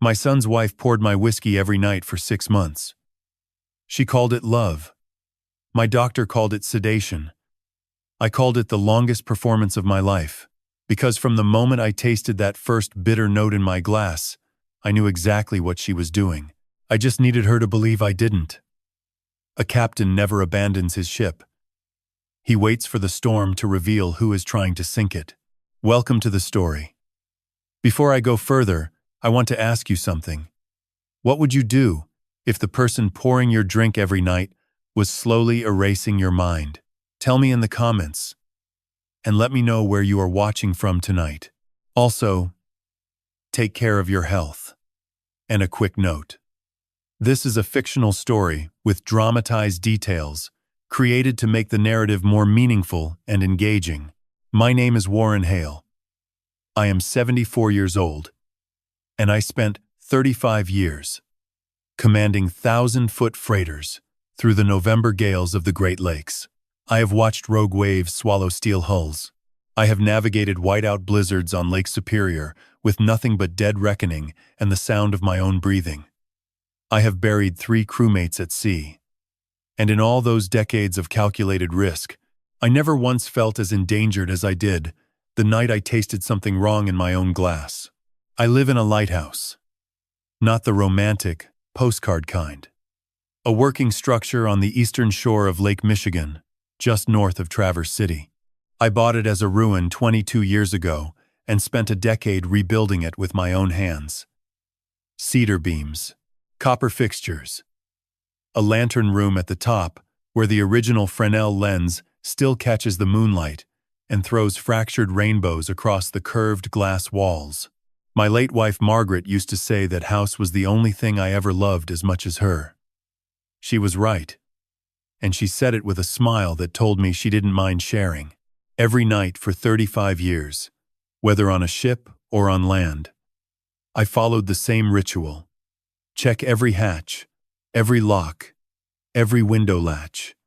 My son's wife poured my whiskey every night for 6 months. She called it love. My doctor called it sedation. I called it the longest performance of my life, because from the moment I tasted that first bitter note in my glass, I knew exactly what she was doing. I just needed her to believe I didn't. A captain never abandons his ship. He waits for the storm to reveal who is trying to sink it. Welcome to the story. Before I go further, I want to ask you something. What would you do if the person pouring your drink every night was slowly erasing your mind? Tell me in the comments, and let me know where you are watching from tonight. Also, take care of your health. And a quick note. This is a fictional story with dramatized details, created to make the narrative more meaningful and engaging. My name is Warren Hale. I am 74 years old, and I spent 35 years commanding 1,000-foot freighters through the November gales of the Great Lakes. I have watched rogue waves swallow steel hulls. I have navigated whiteout blizzards on Lake Superior with nothing but dead reckoning and the sound of my own breathing. I have buried 3 crewmates at sea. And in all those decades of calculated risk, I never once felt as endangered as I did the night I tasted something wrong in my own glass. I live in a lighthouse. Not the romantic, postcard kind. A working structure on the eastern shore of Lake Michigan, just north of Traverse City. I bought it as a ruin 22 years ago and spent a decade rebuilding it with my own hands. Cedar beams, copper fixtures, a lantern room at the top where the original Fresnel lens still catches the moonlight and throws fractured rainbows across the curved glass walls. My late wife Margaret used to say that house was the only thing I ever loved as much as her. She was right. And she said it with a smile that told me she didn't mind sharing. Every night for 35 years, whether on a ship or on land, I followed the same ritual. Check every hatch, every lock, every window latch.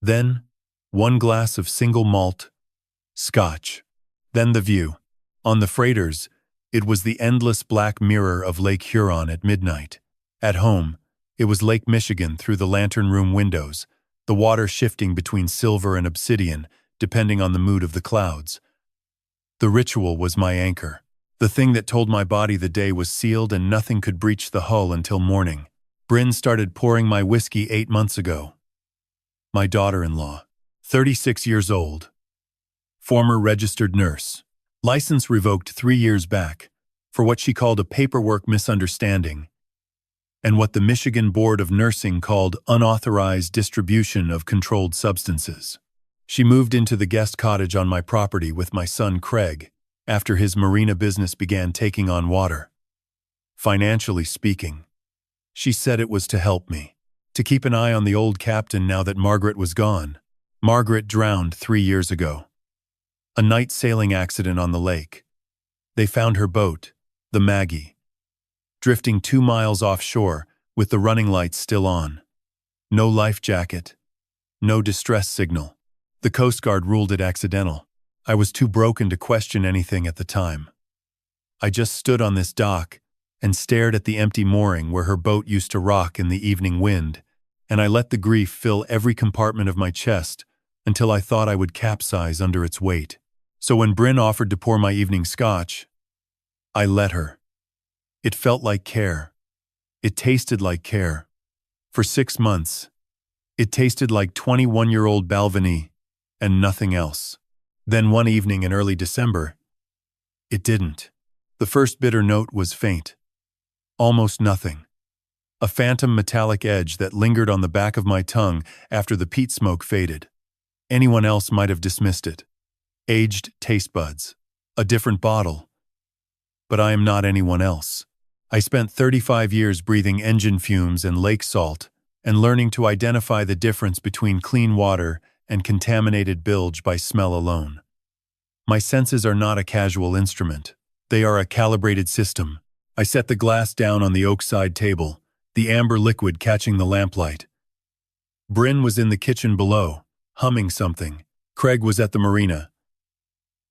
Then, 1 glass of single malt, scotch. Then the view. On the freighters, it was the endless black mirror of Lake Huron at midnight. At home, it was Lake Michigan through the lantern room windows, the water shifting between silver and obsidian, depending on the mood of the clouds. The ritual was my anchor, the thing that told my body the day was sealed and nothing could breach the hull until morning. Bryn started pouring my whiskey 8 months ago. My daughter-in-law, 36 years old, former registered nurse, license revoked 3 years back for what she called a paperwork misunderstanding, and what the Michigan Board of Nursing called unauthorized distribution of controlled substances. She moved into the guest cottage on my property with my son Craig after his marina business began taking on water. Financially speaking, she said it was to help me, to keep an eye on the old captain now that Margaret was gone. Margaret drowned 3 years ago. A night sailing accident on the lake. They found her boat, the Maggie, drifting 2 miles offshore with the running lights still on. No life jacket, no distress signal. The Coast Guard ruled it accidental. I was too broken to question anything at the time. I just stood on this dock and stared at the empty mooring where her boat used to rock in the evening wind, and I let the grief fill every compartment of my chest until I thought I would capsize under its weight. So when Bryn offered to pour my evening scotch, I let her. It felt like care. It tasted like care. For 6 months, it tasted like 21-year-old Balvenie and nothing else. Then one evening in early December, it didn't. The first bitter note was faint. Almost nothing. A phantom metallic edge that lingered on the back of my tongue after the peat smoke faded. Anyone else might have dismissed it. Aged taste buds. A different bottle. But I am not anyone else. I spent 35 years breathing engine fumes and lake salt and learning to identify the difference between clean water and contaminated bilge by smell alone. My senses are not a casual instrument. They are a calibrated system. I set the glass down on the oak side table, the amber liquid catching the lamplight. Bryn was in the kitchen below, humming something. Craig was at the marina,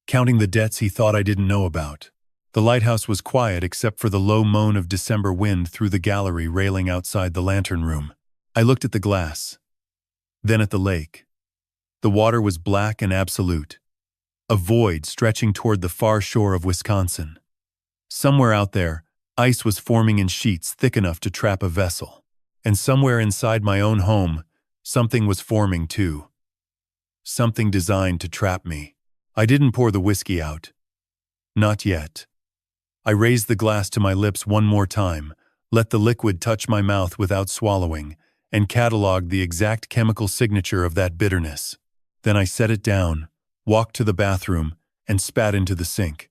counting the debts he thought I didn't know about. The lighthouse was quiet except for the low moan of December wind through the gallery railing outside the lantern room. I looked at the glass, then at the lake. The water was black and absolute, a void stretching toward the far shore of Wisconsin. Somewhere out there, ice was forming in sheets thick enough to trap a vessel. And somewhere inside my own home, something was forming too. Something designed to trap me. I didn't pour the whiskey out. Not yet. I raised the glass to my lips one more time, let the liquid touch my mouth without swallowing, and cataloged the exact chemical signature of that bitterness. Then I set it down, walked to the bathroom, and spat into the sink.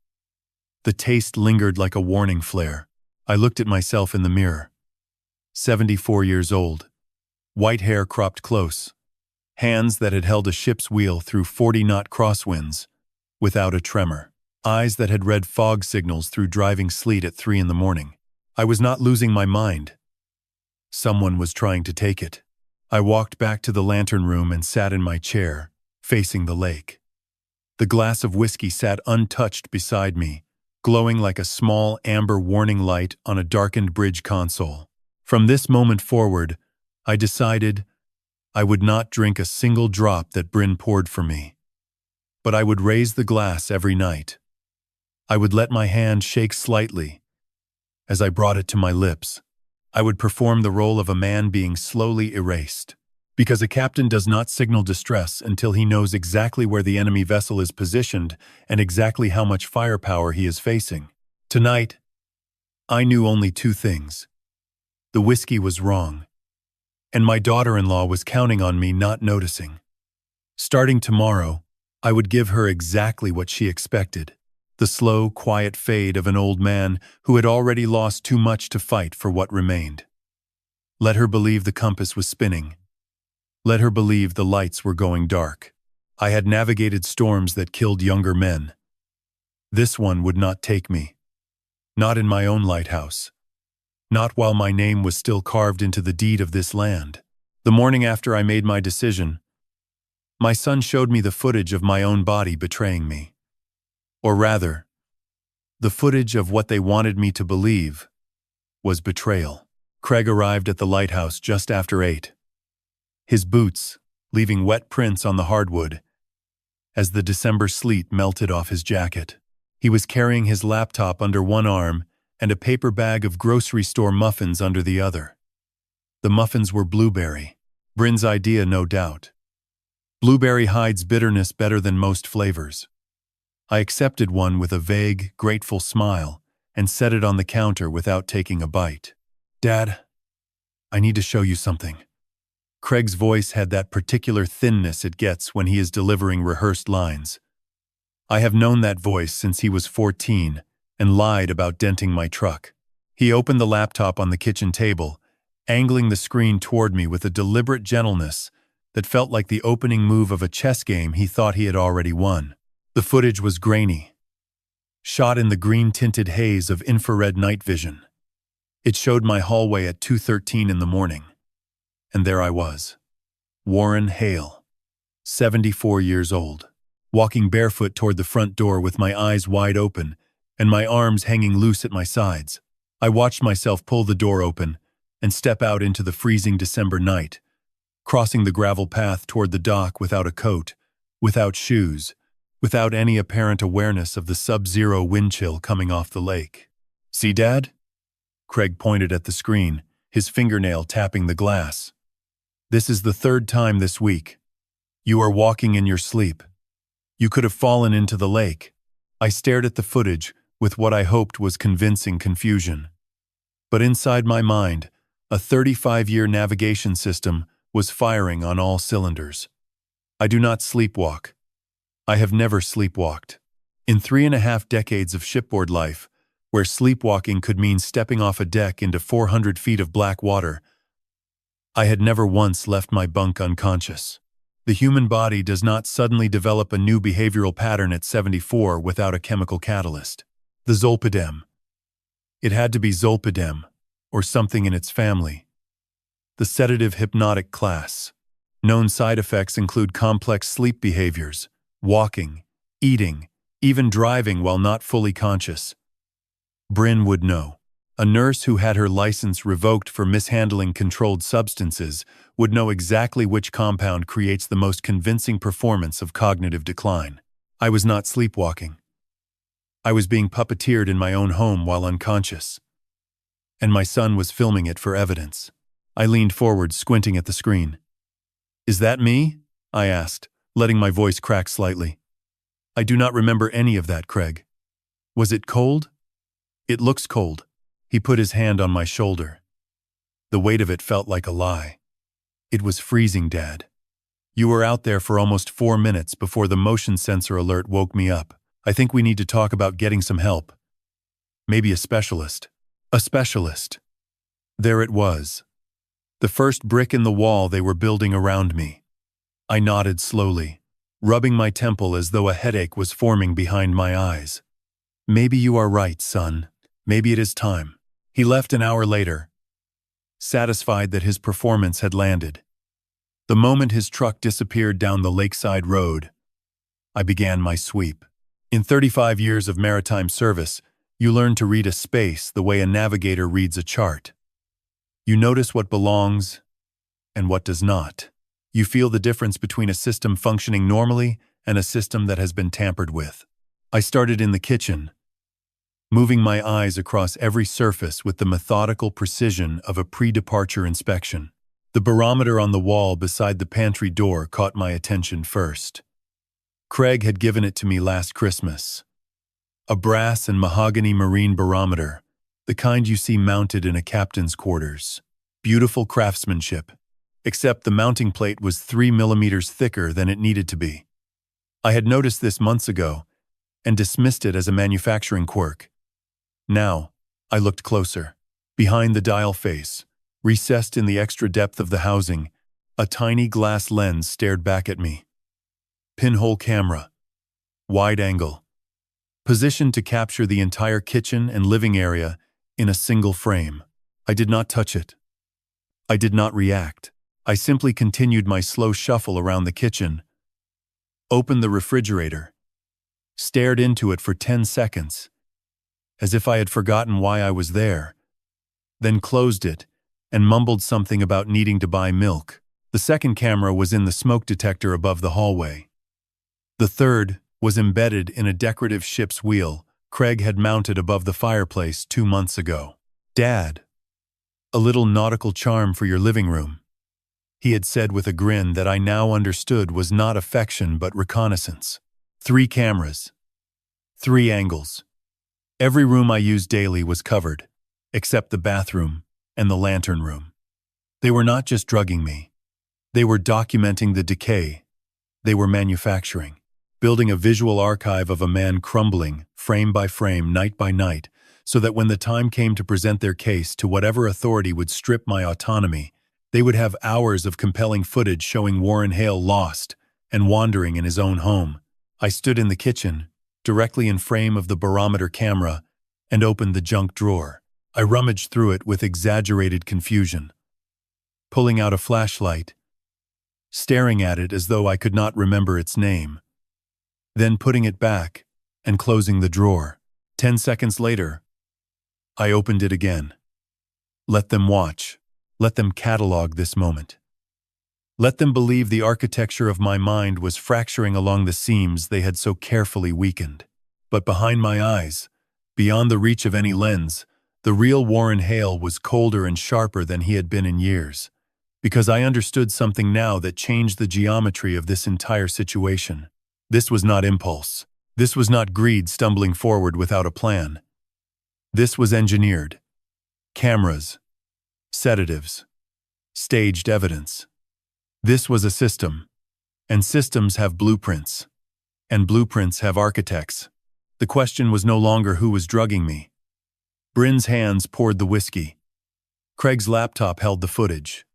The taste lingered like a warning flare. I looked at myself in the mirror. 74 years old. White hair cropped close. Hands that had held a ship's wheel through 40-knot crosswinds, without a tremor. Eyes that had read fog signals through driving sleet at 3 in the morning. I was not losing my mind. Someone was trying to take it. I walked back to the lantern room and sat in my chair, facing the lake. The glass of whiskey sat untouched beside me, glowing like a small amber warning light on a darkened bridge console. From this moment forward, I decided I would not drink a single drop that Bryn poured for me. But I would raise the glass every night. I would let my hand shake slightly as I brought it to my lips. I would perform the role of a man being slowly erased. Because a captain does not signal distress until he knows exactly where the enemy vessel is positioned and exactly how much firepower he is facing. Tonight, I knew only 2 things. The whiskey was wrong, and my daughter-in-law was counting on me not noticing. Starting tomorrow, I would give her exactly what she expected. The slow, quiet fade of an old man who had already lost too much to fight for what remained. Let her believe the compass was spinning. Let her believe the lights were going dark. I had navigated storms that killed younger men. This one would not take me. Not in my own lighthouse. Not while my name was still carved into the deed of this land. The morning after I made my decision, my son showed me the footage of my own body betraying me. Or rather, the footage of what they wanted me to believe was betrayal. Craig arrived at the lighthouse just after 8. His boots, leaving wet prints on the hardwood, as the December sleet melted off his jacket. He was carrying his laptop under one arm and a paper bag of grocery store muffins under the other. The muffins were blueberry. Bryn's idea, no doubt. Blueberry hides bitterness better than most flavors. I accepted one with a vague, grateful smile and set it on the counter without taking a bite. Dad, I need to show you something. Craig's voice had that particular thinness it gets when he is delivering rehearsed lines. I have known that voice since he was 14 and lied about denting my truck. He opened the laptop on the kitchen table, angling the screen toward me with a deliberate gentleness that felt like the opening move of a chess game he thought he had already won. The footage was grainy, shot in the green-tinted haze of infrared night vision. It showed my hallway at 2:13 in the morning. And there I was, Warren Hale, 74 years old, walking barefoot toward the front door with my eyes wide open and my arms hanging loose at my sides. I watched myself pull the door open and step out into the freezing December night, crossing the gravel path toward the dock without a coat, without shoes, without any apparent awareness of the sub-zero wind chill coming off the lake. See, Dad? Craig pointed at the screen, his fingernail tapping the glass. This is the 3rd time this week. You are walking in your sleep. You could have fallen into the lake. I stared at the footage with what I hoped was convincing confusion. But inside my mind, a 35-year navigation system was firing on all cylinders. I do not sleepwalk. I have never sleepwalked. In 3.5 decades of shipboard life, where sleepwalking could mean stepping off a deck into 400 feet of black water, I had never once left my bunk unconscious. The human body does not suddenly develop a new behavioral pattern at 74 without a chemical catalyst. The zolpidem. It had to be zolpidem, or something in its family. The sedative hypnotic class. Known side effects include complex sleep behaviors, walking, eating, even driving while not fully conscious. Bryn would know. A nurse who had her license revoked for mishandling controlled substances would know exactly which compound creates the most convincing performance of cognitive decline. I was not sleepwalking. I was being puppeteered in my own home while unconscious. And my son was filming it for evidence. I leaned forward, squinting at the screen. "Is that me?" I asked, letting my voice crack slightly. "I do not remember any of that, Craig." "Was it cold?" "It looks cold." He put his hand on my shoulder. The weight of it felt like a lie. "It was freezing, Dad. You were out there for almost 4 minutes before the motion sensor alert woke me up. I think we need to talk about getting some help. Maybe a specialist." A specialist. There it was. The first brick in the wall they were building around me. I nodded slowly, rubbing my temple as though a headache was forming behind my eyes. "Maybe you are right, son. Maybe it is time." He left an hour later, satisfied that his performance had landed. The moment his truck disappeared down the lakeside road, I began my sweep. In 35 years of maritime service, you learn to read a space the way a navigator reads a chart. You notice what belongs and what does not. You feel the difference between a system functioning normally and a system that has been tampered with. I started in the kitchen, moving my eyes across every surface with the methodical precision of a pre-departure inspection. The barometer on the wall beside the pantry door caught my attention first. Craig had given it to me last Christmas. A brass and mahogany marine barometer, the kind you see mounted in a captain's quarters. Beautiful craftsmanship, except the mounting plate was 3 millimeters thicker than it needed to be. I had noticed this months ago and dismissed it as a manufacturing quirk. Now, I looked closer. Behind the dial face, recessed in the extra depth of the housing, a tiny glass lens stared back at me. Pinhole camera, wide angle, positioned to capture the entire kitchen and living area in a single frame. I did not touch it. I did not react. I simply continued my slow shuffle around the kitchen, opened the refrigerator, stared into it for 10 seconds, as if I had forgotten why I was there, then closed it and mumbled something about needing to buy milk. The second camera was in the smoke detector above the hallway. The third was embedded in a decorative ship's wheel Craig had mounted above the fireplace 2 months ago. "Dad, a little nautical charm for your living room," he had said with a grin that I now understood was not affection but reconnaissance. 3 cameras, 3 angles. Every room I used daily was covered, except the bathroom and the lantern room. They were not just drugging me. They were documenting the decay. They were manufacturing, building a visual archive of a man crumbling, frame by frame, night by night, so that when the time came to present their case to whatever authority would strip my autonomy, they would have hours of compelling footage showing Warren Hale lost and wandering in his own home. I stood in the kitchen, directly in frame of the barometer camera, and opened the junk drawer. I rummaged through it with exaggerated confusion, pulling out a flashlight, staring at it as though I could not remember its name, then putting it back and closing the drawer. 10 seconds later, I opened it again. Let them watch. Let them catalog this moment. Let them believe the architecture of my mind was fracturing along the seams they had so carefully weakened. But behind my eyes, beyond the reach of any lens, the real Warren Hale was colder and sharper than he had been in years, because I understood something now that changed the geometry of this entire situation. This was not impulse. This was not greed stumbling forward without a plan. This was engineered. Cameras, sedatives, staged evidence. This was a system, and systems have blueprints, and blueprints have architects. The question was no longer who was drugging me. Bryn's hands poured the whiskey. Craig's laptop held the footage.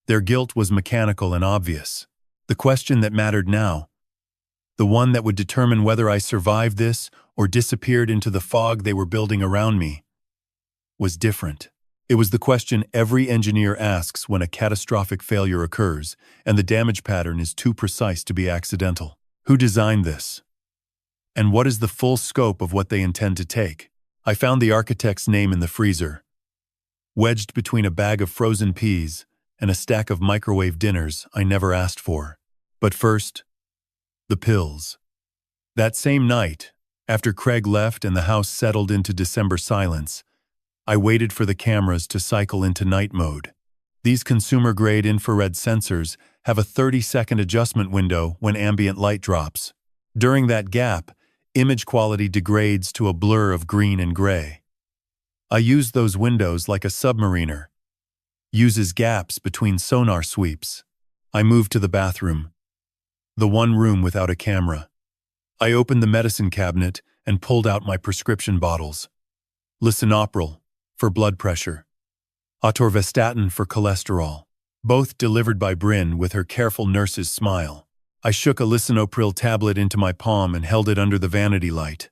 Their guilt was mechanical and obvious. The question that mattered now, the one that would determine whether I survived this or disappeared into the fog they were building around me, was different. It was the question every engineer asks when a catastrophic failure occurs and the damage pattern is too precise to be accidental. Who designed this? And what is the full scope of what they intend to take? I found the architect's name in the freezer, wedged between a bag of frozen peas and a stack of microwave dinners I never asked for. But first, the pills. That same night, after Craig left and the house settled into December silence, I waited for the cameras to cycle into night mode. These consumer-grade infrared sensors have a 30-second adjustment window when ambient light drops. During that gap, image quality degrades to a blur of green and gray. I use those windows like a submariner uses gaps between sonar sweeps. I moved to the bathroom, the one room without a camera. I opened the medicine cabinet and pulled out my prescription bottles. Lisinopril for blood pressure, atorvastatin for cholesterol, both delivered by Bryn with her careful nurse's smile. I shook a lisinopril tablet into my palm and held it under the vanity light.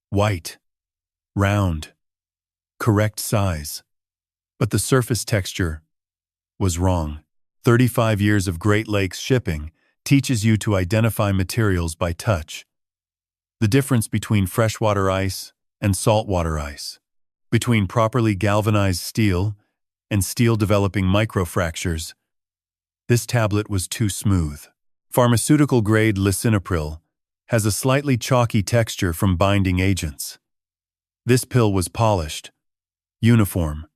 White, round, correct size. But the surface texture was wrong. 35 years of Great Lakes shipping teaches you to identify materials by touch. The difference between freshwater ice and saltwater ice, between properly galvanized steel and steel developing microfractures. This tablet was too smooth. Pharmaceutical-grade lisinopril has a slightly chalky texture from binding agents. This pill was polished, uniform,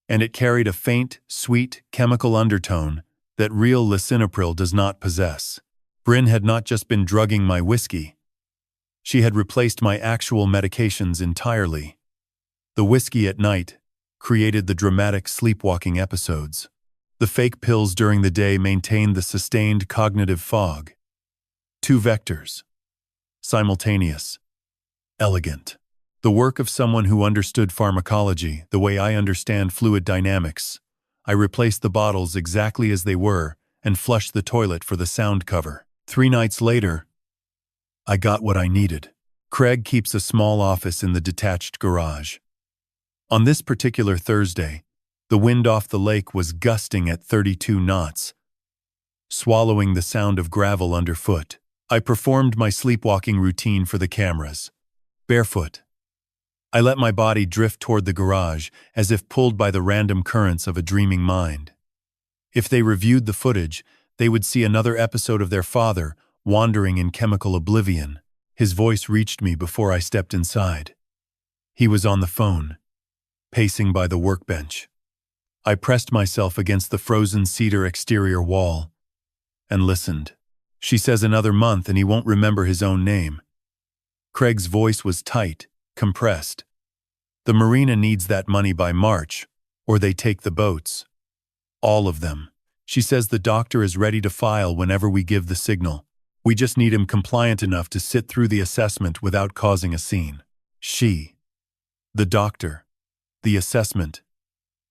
and it carried a faint, sweet, chemical undertone that real lisinopril does not possess. Bryn had not just been drugging my whiskey. She had replaced my actual medications entirely. The whiskey at night created the dramatic sleepwalking episodes. The fake pills during the day maintained the sustained cognitive fog. Two vectors. Simultaneous. Elegant. The work of someone who understood pharmacology the way I understand fluid dynamics. I replaced the bottles exactly as they were and flushed the toilet for the sound cover. 3 nights later, I got what I needed. Craig keeps a small office in the detached garage. On this particular Thursday, the wind off the lake was gusting at 32 knots, swallowing the sound of gravel underfoot. I performed my sleepwalking routine for the cameras. Barefoot. I let my body drift toward the garage as if pulled by the random currents of a dreaming mind. If they reviewed the footage, they would see another episode of their father wandering in chemical oblivion. His voice reached me before I stepped inside. He was on the phone, pacing by the workbench. I pressed myself against the frozen cedar exterior wall and listened. She says another month and he won't remember his own name. Craig's voice was tight, compressed. The marina needs that money by March, or they take the boats. All of them. She says the doctor is ready to file whenever we give the signal. We just need him compliant enough to sit through the assessment without causing a scene. The doctor, the assessment.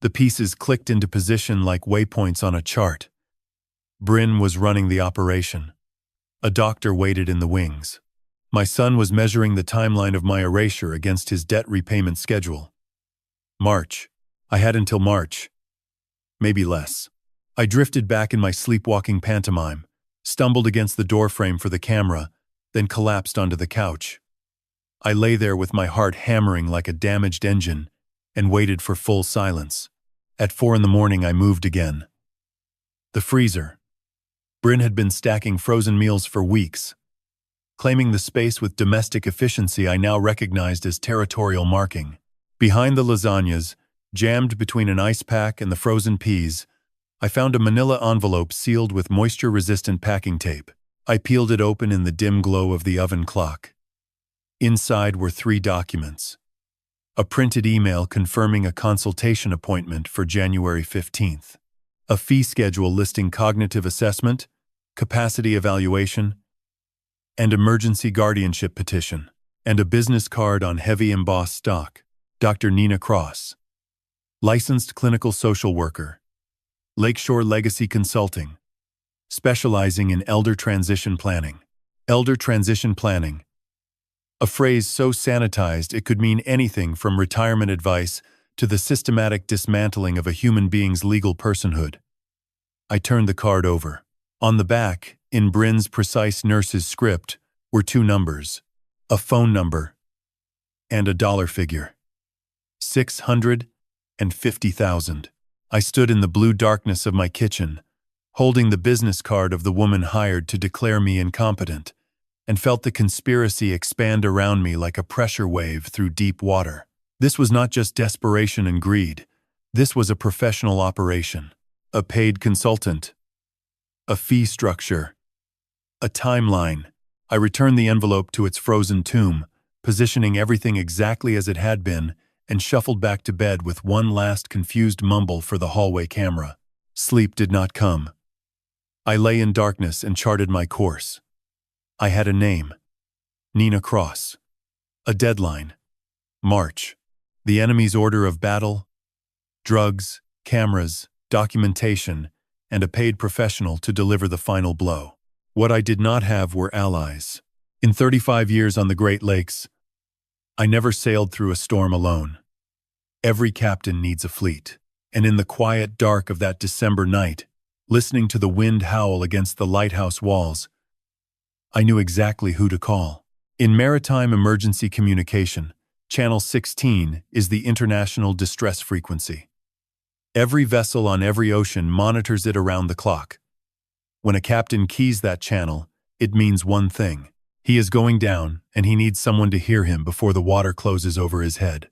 The pieces clicked into position like waypoints on a chart. Bryn was running the operation. A doctor waited in the wings. My son was measuring the timeline of my erasure against his debt repayment schedule. March. I had until March. Maybe less. I drifted back in my sleepwalking pantomime, stumbled against the doorframe for the camera, then collapsed onto the couch. I lay there with my heart hammering like a damaged engine and waited for full silence. At 4 a.m, I moved again. The freezer. Bryn had been stacking frozen meals for weeks, claiming the space with domestic efficiency I now recognized as territorial marking. Behind the lasagnas, jammed between an ice pack and the frozen peas, I found a manila envelope sealed with moisture-resistant packing tape. I peeled it open in the dim glow of the oven clock. Inside were 3 documents. A printed email confirming a consultation appointment for January 15th. A fee schedule listing cognitive assessment, capacity evaluation, and emergency guardianship petition, and a business card on heavy embossed stock. Dr. Nina Cross. Licensed clinical social worker. Lakeshore Legacy Consulting. Specializing in elder transition planning. Elder transition planning. A phrase so sanitized it could mean anything from retirement advice to the systematic dismantling of a human being's legal personhood. I turned the card over. On the back, in Bryn's precise nurse's script, were 2 numbers. A phone number and a dollar figure. 650,000. I stood in the blue darkness of my kitchen, holding the business card of the woman hired to declare me incompetent, and felt the conspiracy expand around me like a pressure wave through deep water. This was not just desperation and greed. This was a professional operation, a paid consultant, a fee structure, a timeline. I returned the envelope to its frozen tomb, positioning everything exactly as it had been, and shuffled back to bed with one last confused mumble for the hallway camera. Sleep did not come. I lay in darkness and charted my course. I had a name, Nina Cross. A deadline, March. The enemy's order of battle, drugs, cameras, documentation, and a paid professional to deliver the final blow. What I did not have were allies. In 35 years on the Great Lakes, I never sailed through a storm alone. Every captain needs a fleet, and in the quiet dark of that December night, listening to the wind howl against the lighthouse walls, I knew exactly who to call. In maritime emergency communication, Channel 16 is the international distress frequency. Every vessel on every ocean monitors it around the clock. When a captain keys that channel, it means one thing. He is going down, and he needs someone to hear him before the water closes over his head.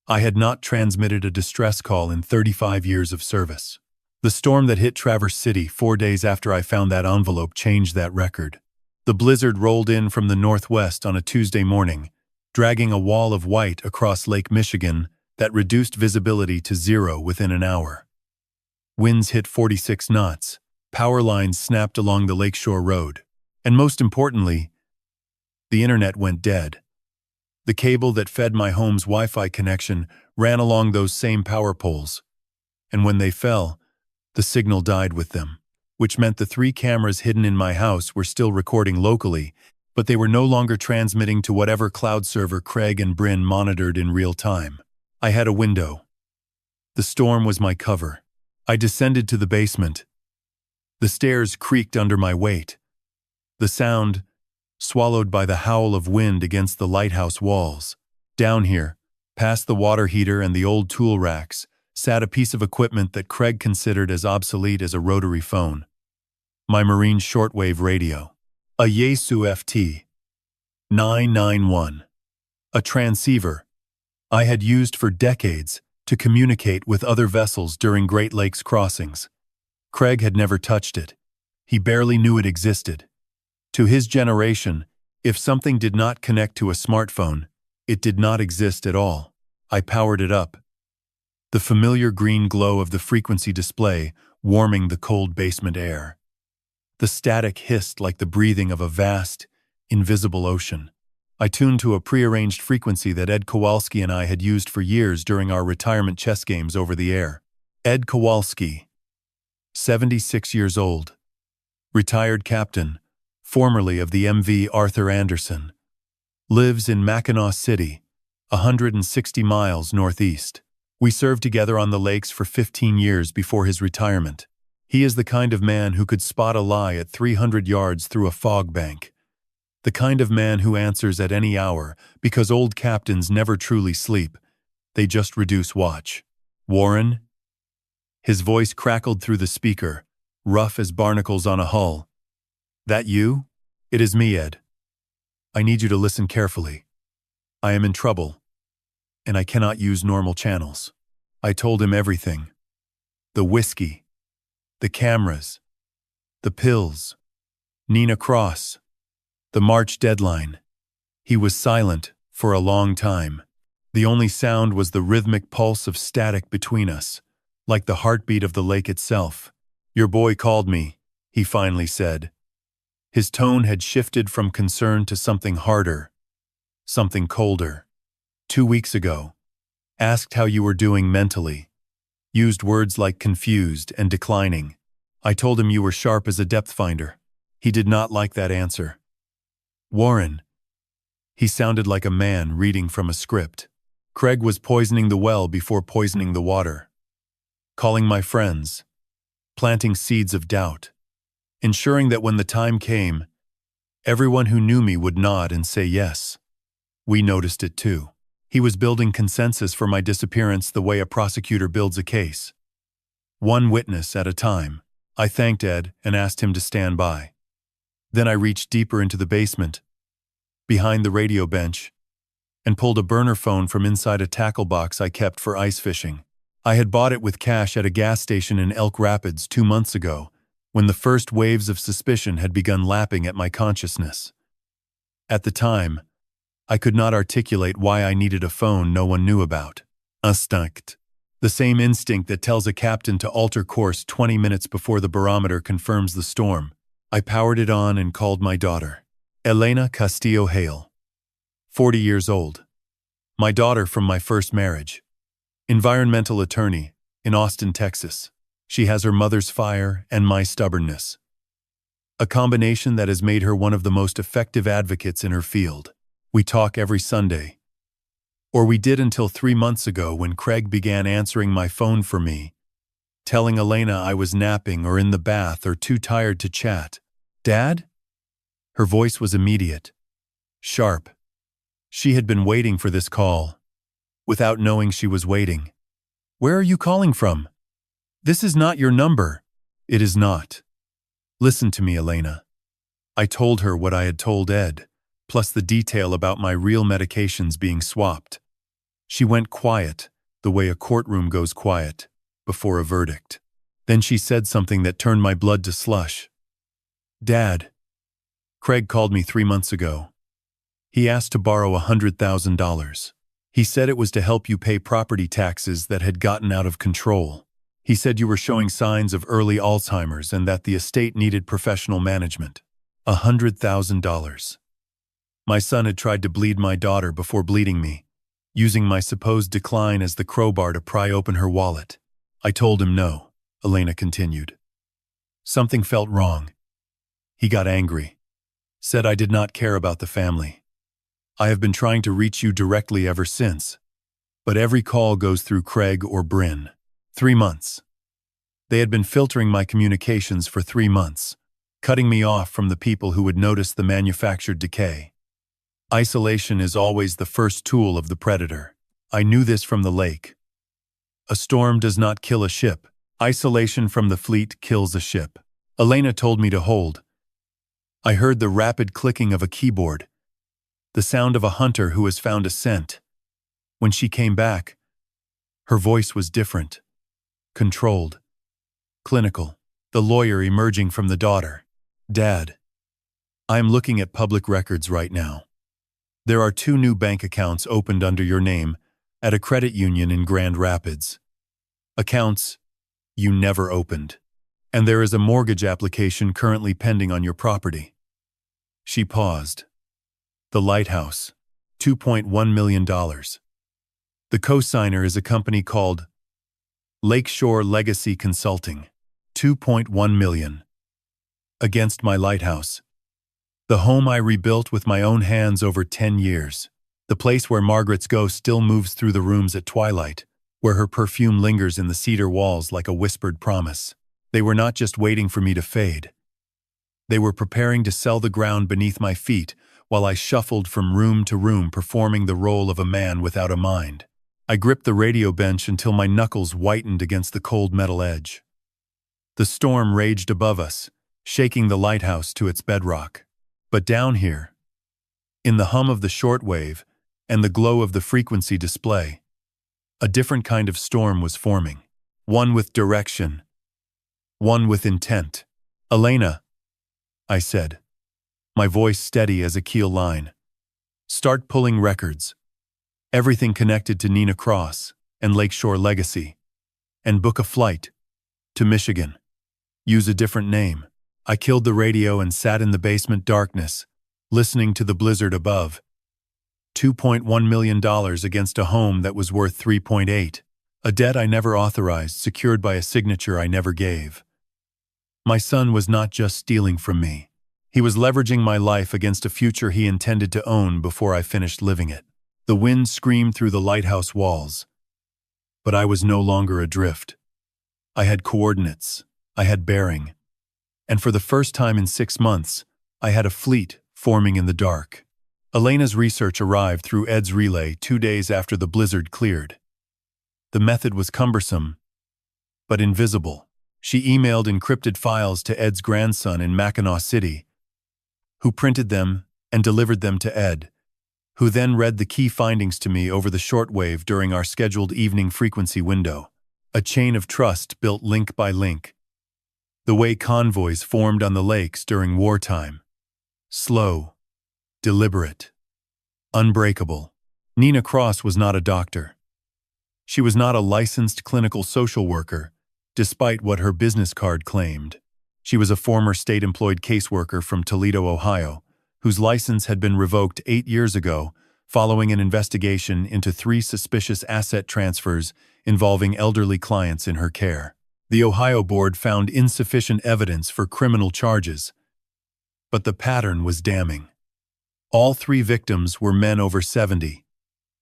I had not transmitted a distress call in 35 years of service. The storm that hit Traverse City 4 days after I found that envelope changed that record. The blizzard rolled in from the northwest on a Tuesday morning, dragging a wall of white across Lake Michigan that reduced visibility to 0 within an hour. Winds hit 46 knots, power lines snapped along the lakeshore road, and most importantly, the internet went dead. The cable that fed my home's Wi-Fi connection ran along those same power poles, and when they fell, the signal died with them, which meant the 3 cameras hidden in my house were still recording locally, but they were no longer transmitting to whatever cloud server Craig and Bryn monitored in real time. I had a window. The storm was my cover. I descended to the basement. The stairs creaked under my weight. The sound, swallowed by the howl of wind against the lighthouse walls. Down here, past the water heater and the old tool racks, sat a piece of equipment that Craig considered as obsolete as a rotary phone. My marine shortwave radio. A Yaesu FT 991. A transceiver I had used for decades to communicate with other vessels during Great Lakes crossings. Craig had never touched it. He barely knew it existed. To his generation, if something did not connect to a smartphone, it did not exist at all. I powered it up. The familiar green glow of the frequency display warming the cold basement air. The static hissed like the breathing of a vast, invisible ocean. I tuned to a prearranged frequency that Ed Kowalski and I had used for years during our retirement chess games over the air. Ed Kowalski, 76 years old, retired captain, formerly of the MV Arthur Anderson, lives in Mackinac City, 160 miles northeast. We served together on the lakes for 15 years before his retirement. He is the kind of man who could spot a lie at 300 yards through a fog bank. The kind of man who answers at any hour because old captains never truly sleep. They just reduce watch. Warren? His voice crackled through the speaker, rough as barnacles on a hull. That you? It is me, Ed. I need you to listen carefully. I am in trouble, and I cannot use normal channels. I told him everything. The whiskey. The cameras, the pills, Nina Cross, the March deadline. He was silent for a long time. The only sound was the rhythmic pulse of static between us, like the heartbeat of the lake itself. Your boy called me, he finally said. His tone had shifted from concern to something harder, something colder. 2 weeks ago. Asked how you were doing mentally. Used words like confused and declining. I told him you were sharp as a depth finder. He did not like that answer. Warren. He sounded like a man reading from a script. Craig was poisoning the well before poisoning the water. Calling my friends. Planting seeds of doubt. Ensuring that when the time came, everyone who knew me would nod and say yes. We noticed it too. He was building consensus for my disappearance the way a prosecutor builds a case. One witness at a time. I thanked Ed and asked him to stand by. Then I reached deeper into the basement, behind the radio bench, and pulled a burner phone from inside a tackle box I kept for ice fishing. I had bought it with cash at a gas station in Elk Rapids 2 months ago, when the first waves of suspicion had begun lapping at my consciousness. At the time, I could not articulate why I needed a phone no one knew about. Instinct. The same instinct that tells a captain to alter course 20 minutes before the barometer confirms the storm. I powered it on and called my daughter, Elena Castillo Hale, 40 years old. My daughter from my first marriage. Environmental attorney in Austin, Texas. She has her mother's fire and my stubbornness. A combination that has made her one of the most effective advocates in her field. We talk every Sunday. Or we did until 3 months ago when Craig began answering my phone for me, telling Elena I was napping or in the bath or too tired to chat. Dad? Her voice was immediate, sharp. She had been waiting for this call, without knowing she was waiting. Where are you calling from? This is not your number. It is not. Listen to me, Elena. I told her what I had told Ed, plus the detail about my real medications being swapped. She went quiet, the way a courtroom goes quiet, before a verdict. Then she said something that turned my blood to slush. Dad. Craig called me 3 months ago. He asked to borrow $100,000. He said it was to help you pay property taxes that had gotten out of control. He said you were showing signs of early Alzheimer's and that the estate needed professional management. $100,000. My son had tried to bleed my daughter before bleeding me, using my supposed decline as the crowbar to pry open her wallet. I told him no, Elena continued. Something felt wrong. He got angry, said I did not care about the family. I have been trying to reach you directly ever since, but every call goes through Craig or Bryn. 3 months. They had been filtering my communications for 3 months, cutting me off from the people who would notice the manufactured decay. Isolation is always the first tool of the predator. I knew this from the lake. A storm does not kill a ship. Isolation from the fleet kills a ship. Elena told me to hold. I heard the rapid clicking of a keyboard, the sound of a hunter who has found a scent. When she came back, her voice was different. Controlled. Clinical. The lawyer emerging from the daughter. Dad. I am looking at public records right now. There are 2 new bank accounts opened under your name at a credit union in Grand Rapids. Accounts you never opened. And there is a mortgage application currently pending on your property. She paused. The Lighthouse. $2.1 million. The co-signer is a company called Lakeshore Legacy Consulting. $2.1 million. Against my lighthouse. The home I rebuilt with my own hands over 10 years. The place where Margaret's ghost still moves through the rooms at twilight, where her perfume lingers in the cedar walls like a whispered promise. They were not just waiting for me to fade. They were preparing to sell the ground beneath my feet while I shuffled from room to room performing the role of a man without a mind. I gripped the radio bench until my knuckles whitened against the cold metal edge. The storm raged above us, shaking the lighthouse to its bedrock. But down here, in the hum of the shortwave and the glow of the frequency display, a different kind of storm was forming. One with direction. One with intent. Elena, I said, my voice steady as a keel line. Start pulling records. Everything connected to Nina Cross and Lakeshore Legacy. And book a flight to Michigan. Use a different name. I killed the radio and sat in the basement darkness, listening to the blizzard above. $2.1 million against a home that was worth 3.8. A debt I never authorized, secured by a signature I never gave. My son was not just stealing from me. He was leveraging my life against a future he intended to own before I finished living it. The wind screamed through the lighthouse walls. But I was no longer adrift. I had coordinates. I had bearing. And for the first time in 6 months, I had a fleet forming in the dark. Elena's research arrived through Ed's relay 2 days after the blizzard cleared. The method was cumbersome, but invisible. She emailed encrypted files to Ed's grandson in Mackinaw City, who printed them and delivered them to Ed, who then read the key findings to me over the shortwave during our scheduled evening frequency window. A chain of trust built link by link. The way convoys formed on the lakes during wartime. Slow, deliberate, unbreakable. Nina Cross was not a doctor. She was not a licensed clinical social worker, despite what her business card claimed. She was a former state-employed caseworker from Toledo, Ohio, whose license had been revoked 8 years ago following an investigation into 3 suspicious asset transfers involving elderly clients in her care. The Ohio board found insufficient evidence for criminal charges, but the pattern was damning. All 3 victims were men over 70.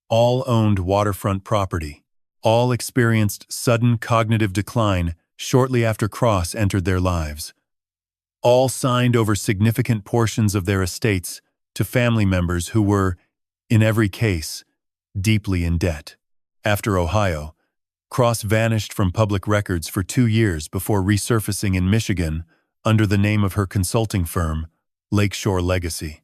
All owned waterfront property. All experienced sudden cognitive decline shortly after Cross entered their lives. All signed over significant portions of their estates to family members who were, in every case, deeply in debt. After Ohio, Cross vanished from public records for 2 years before resurfacing in Michigan under the name of her consulting firm, Lakeshore Legacy.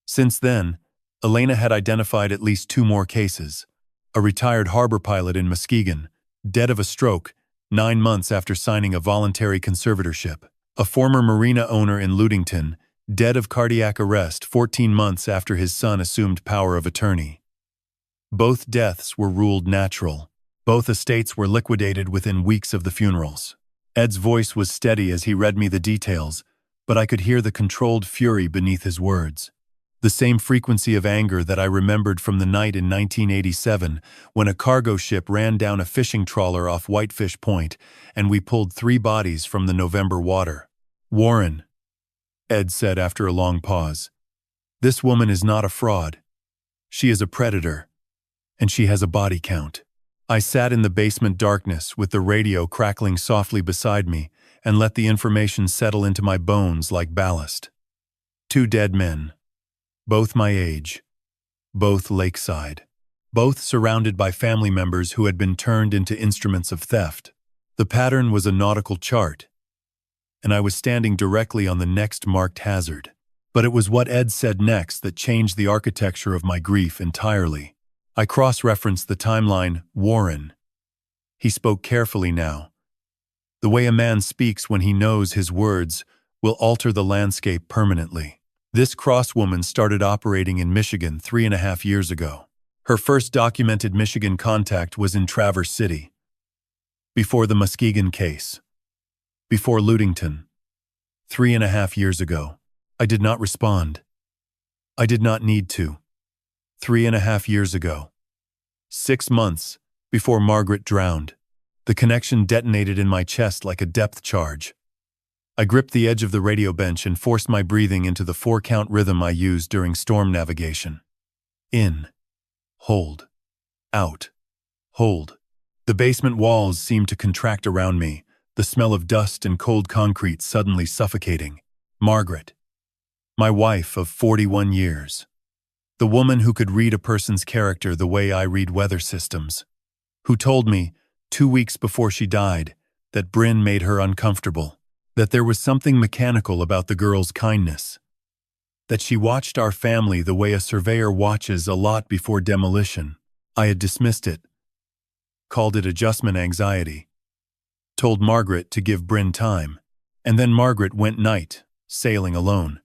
Since then, Elena had identified at least 2 more cases. A retired harbor pilot in Muskegon, dead of a stroke 9 months after signing a voluntary conservatorship. A former marina owner in Ludington, dead of cardiac arrest 14 months after his son assumed power of attorney. Both deaths were ruled natural. Both estates were liquidated within weeks of the funerals. Ed's voice was steady as he read me the details, but I could hear the controlled fury beneath his words. The same frequency of anger that I remembered from the night in 1987 when a cargo ship ran down a fishing trawler off Whitefish Point and we pulled 3 bodies from the November water. "Warren," Ed said after a long pause, "this woman is not a fraud. She is a predator, and she has a body count." I sat in the basement darkness with the radio crackling softly beside me and let the information settle into my bones like ballast. 2 dead men. Both my age, both lakeside, both surrounded by family members who had been turned into instruments of theft. The pattern was a nautical chart, and I was standing directly on the next marked hazard. But it was what Ed said next that changed the architecture of my grief entirely. I cross-referenced the timeline, Warren. He spoke carefully now. The way a man speaks when he knows his words will alter the landscape permanently. This Cross woman started operating in Michigan 3.5 years ago. Her first documented Michigan contact was in Traverse City. Before the Muskegon case. Before Ludington. 3.5 years ago. I did not respond. I did not need to. 3.5 years ago. 6 months before Margaret drowned. The connection detonated in my chest like a depth charge. I gripped the edge of the radio bench and forced my breathing into the 4-count rhythm I used during storm navigation. In. Hold. Out. Hold. The basement walls seemed to contract around me, the smell of dust and cold concrete suddenly suffocating. Margaret. My wife of 41 years. The woman who could read a person's character the way I read weather systems. Who told me, 2 weeks before she died, that Bryn made her uncomfortable. That there was something mechanical about the girl's kindness. That she watched our family the way a surveyor watches a lot before demolition. I had dismissed it. Called it adjustment anxiety. Told Margaret to give Bryn time. And then Margaret went night, sailing alone.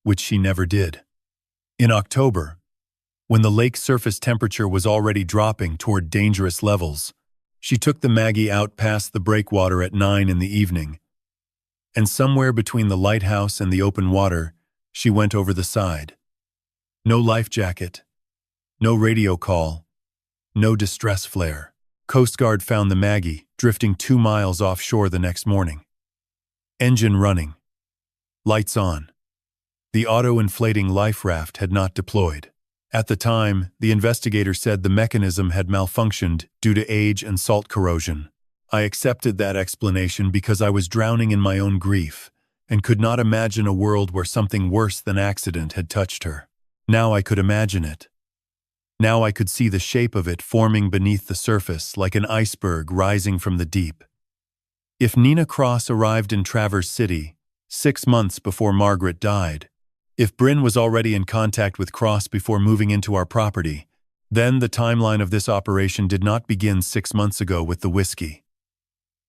Which she never did. In October, when the lake surface temperature was already dropping toward dangerous levels, she took the Maggie out past the breakwater at 9 in the evening. And somewhere between the lighthouse and the open water, she went over the side. No life jacket, no radio call, no distress flare. Coast Guard found the Maggie drifting 2 miles offshore the next morning. Engine running. Lights on. The auto-inflating life raft had not deployed. At the time, the investigator said the mechanism had malfunctioned due to age and salt corrosion. I accepted that explanation because I was drowning in my own grief and could not imagine a world where something worse than accident had touched her. Now I could imagine it. Now I could see the shape of it forming beneath the surface like an iceberg rising from the deep. If Nina Cross arrived in Traverse City 6 months before Margaret died, if Bryn was already in contact with Cross before moving into our property, then the timeline of this operation did not begin 6 months ago with the whiskey.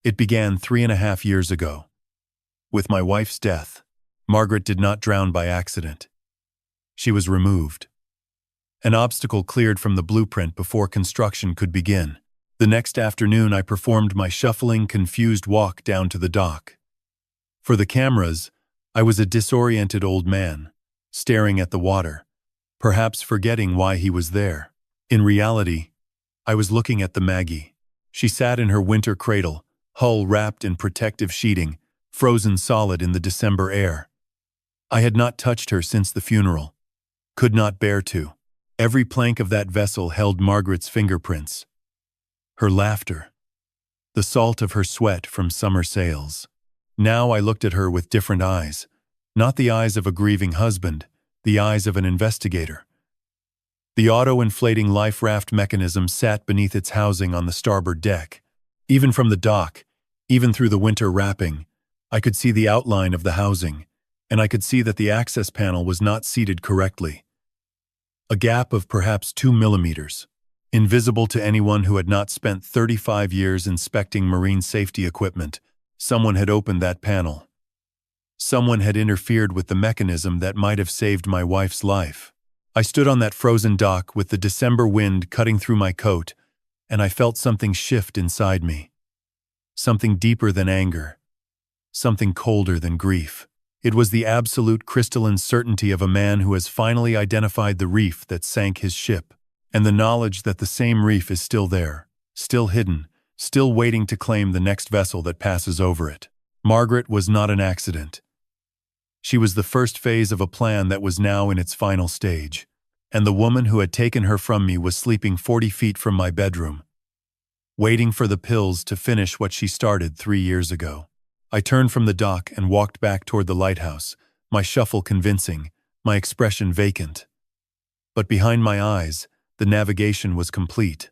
It began 3.5 years ago. With my wife's death, Margaret did not drown by accident. She was removed. An obstacle cleared from the blueprint before construction could begin. The next afternoon I performed my shuffling, confused walk down to the dock. For the cameras, I was a disoriented old man, staring at the water, perhaps forgetting why he was there. In reality, I was looking at the Maggie. She sat in her winter cradle, hull wrapped in protective sheeting, frozen solid in the December air. I had not touched her since the funeral. Could not bear to. Every plank of that vessel held Margaret's fingerprints. Her laughter. The salt of her sweat from summer sails. Now I looked at her with different eyes. Not the eyes of a grieving husband, the eyes of an investigator. The auto-inflating life raft mechanism sat beneath its housing on the starboard deck. Even from the dock, even through the winter wrapping, I could see the outline of the housing, and I could see that the access panel was not seated correctly. A gap of perhaps 2 millimeters, invisible to anyone who had not spent 35 years inspecting marine safety equipment. Someone had opened that panel. Someone had interfered with the mechanism that might have saved my wife's life. I stood on that frozen dock with the December wind cutting through my coat, and I felt something shift inside me. Something deeper than anger. Something colder than grief. It was the absolute crystalline certainty of a man who has finally identified the reef that sank his ship, and the knowledge that the same reef is still there, still hidden, still waiting to claim the next vessel that passes over it. Margaret was not an accident. She was the first phase of a plan that was now in its final stage, and the woman who had taken her from me was sleeping 40 feet from my bedroom, waiting for the pills to finish what she started 3 years ago. I turned from the dock and walked back toward the lighthouse, my shuffle convincing, my expression vacant. But behind my eyes, the navigation was complete.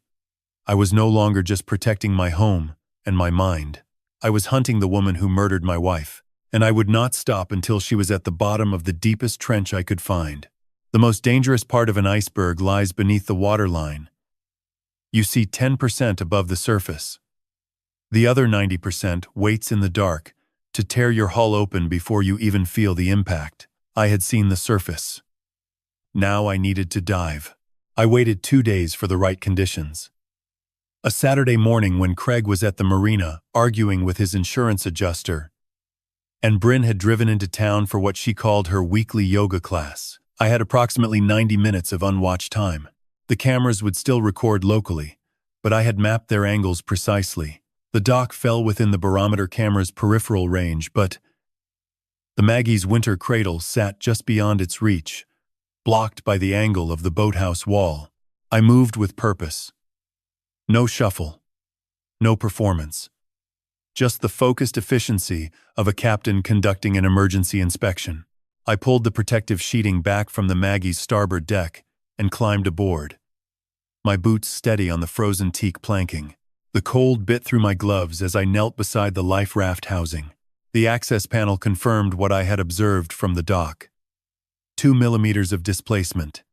I was no longer just protecting my home and my mind. I was hunting the woman who murdered my wife, and I would not stop until she was at the bottom of the deepest trench I could find. The most dangerous part of an iceberg lies beneath the waterline. You see 10% above the surface. The other 90% waits in the dark to tear your hull open before you even feel the impact. I had seen the surface. Now I needed to dive. I waited 2 days for the right conditions. A Saturday morning when Craig was at the marina arguing with his insurance adjuster, and Bryn had driven into town for what she called her weekly yoga class. I had approximately 90 minutes of unwatched time. The cameras would still record locally, but I had mapped their angles precisely. The dock fell within the barometer camera's peripheral range, but the Maggie's winter cradle sat just beyond its reach, blocked by the angle of the boathouse wall. I moved with purpose. No shuffle. No performance. Just the focused efficiency of a captain conducting an emergency inspection. I pulled the protective sheeting back from the Maggie's starboard deck and climbed aboard. My boots steady on the frozen teak planking. The cold bit through my gloves as I knelt beside the life raft housing. The access panel confirmed what I had observed from the dock. 2 millimeters of displacement.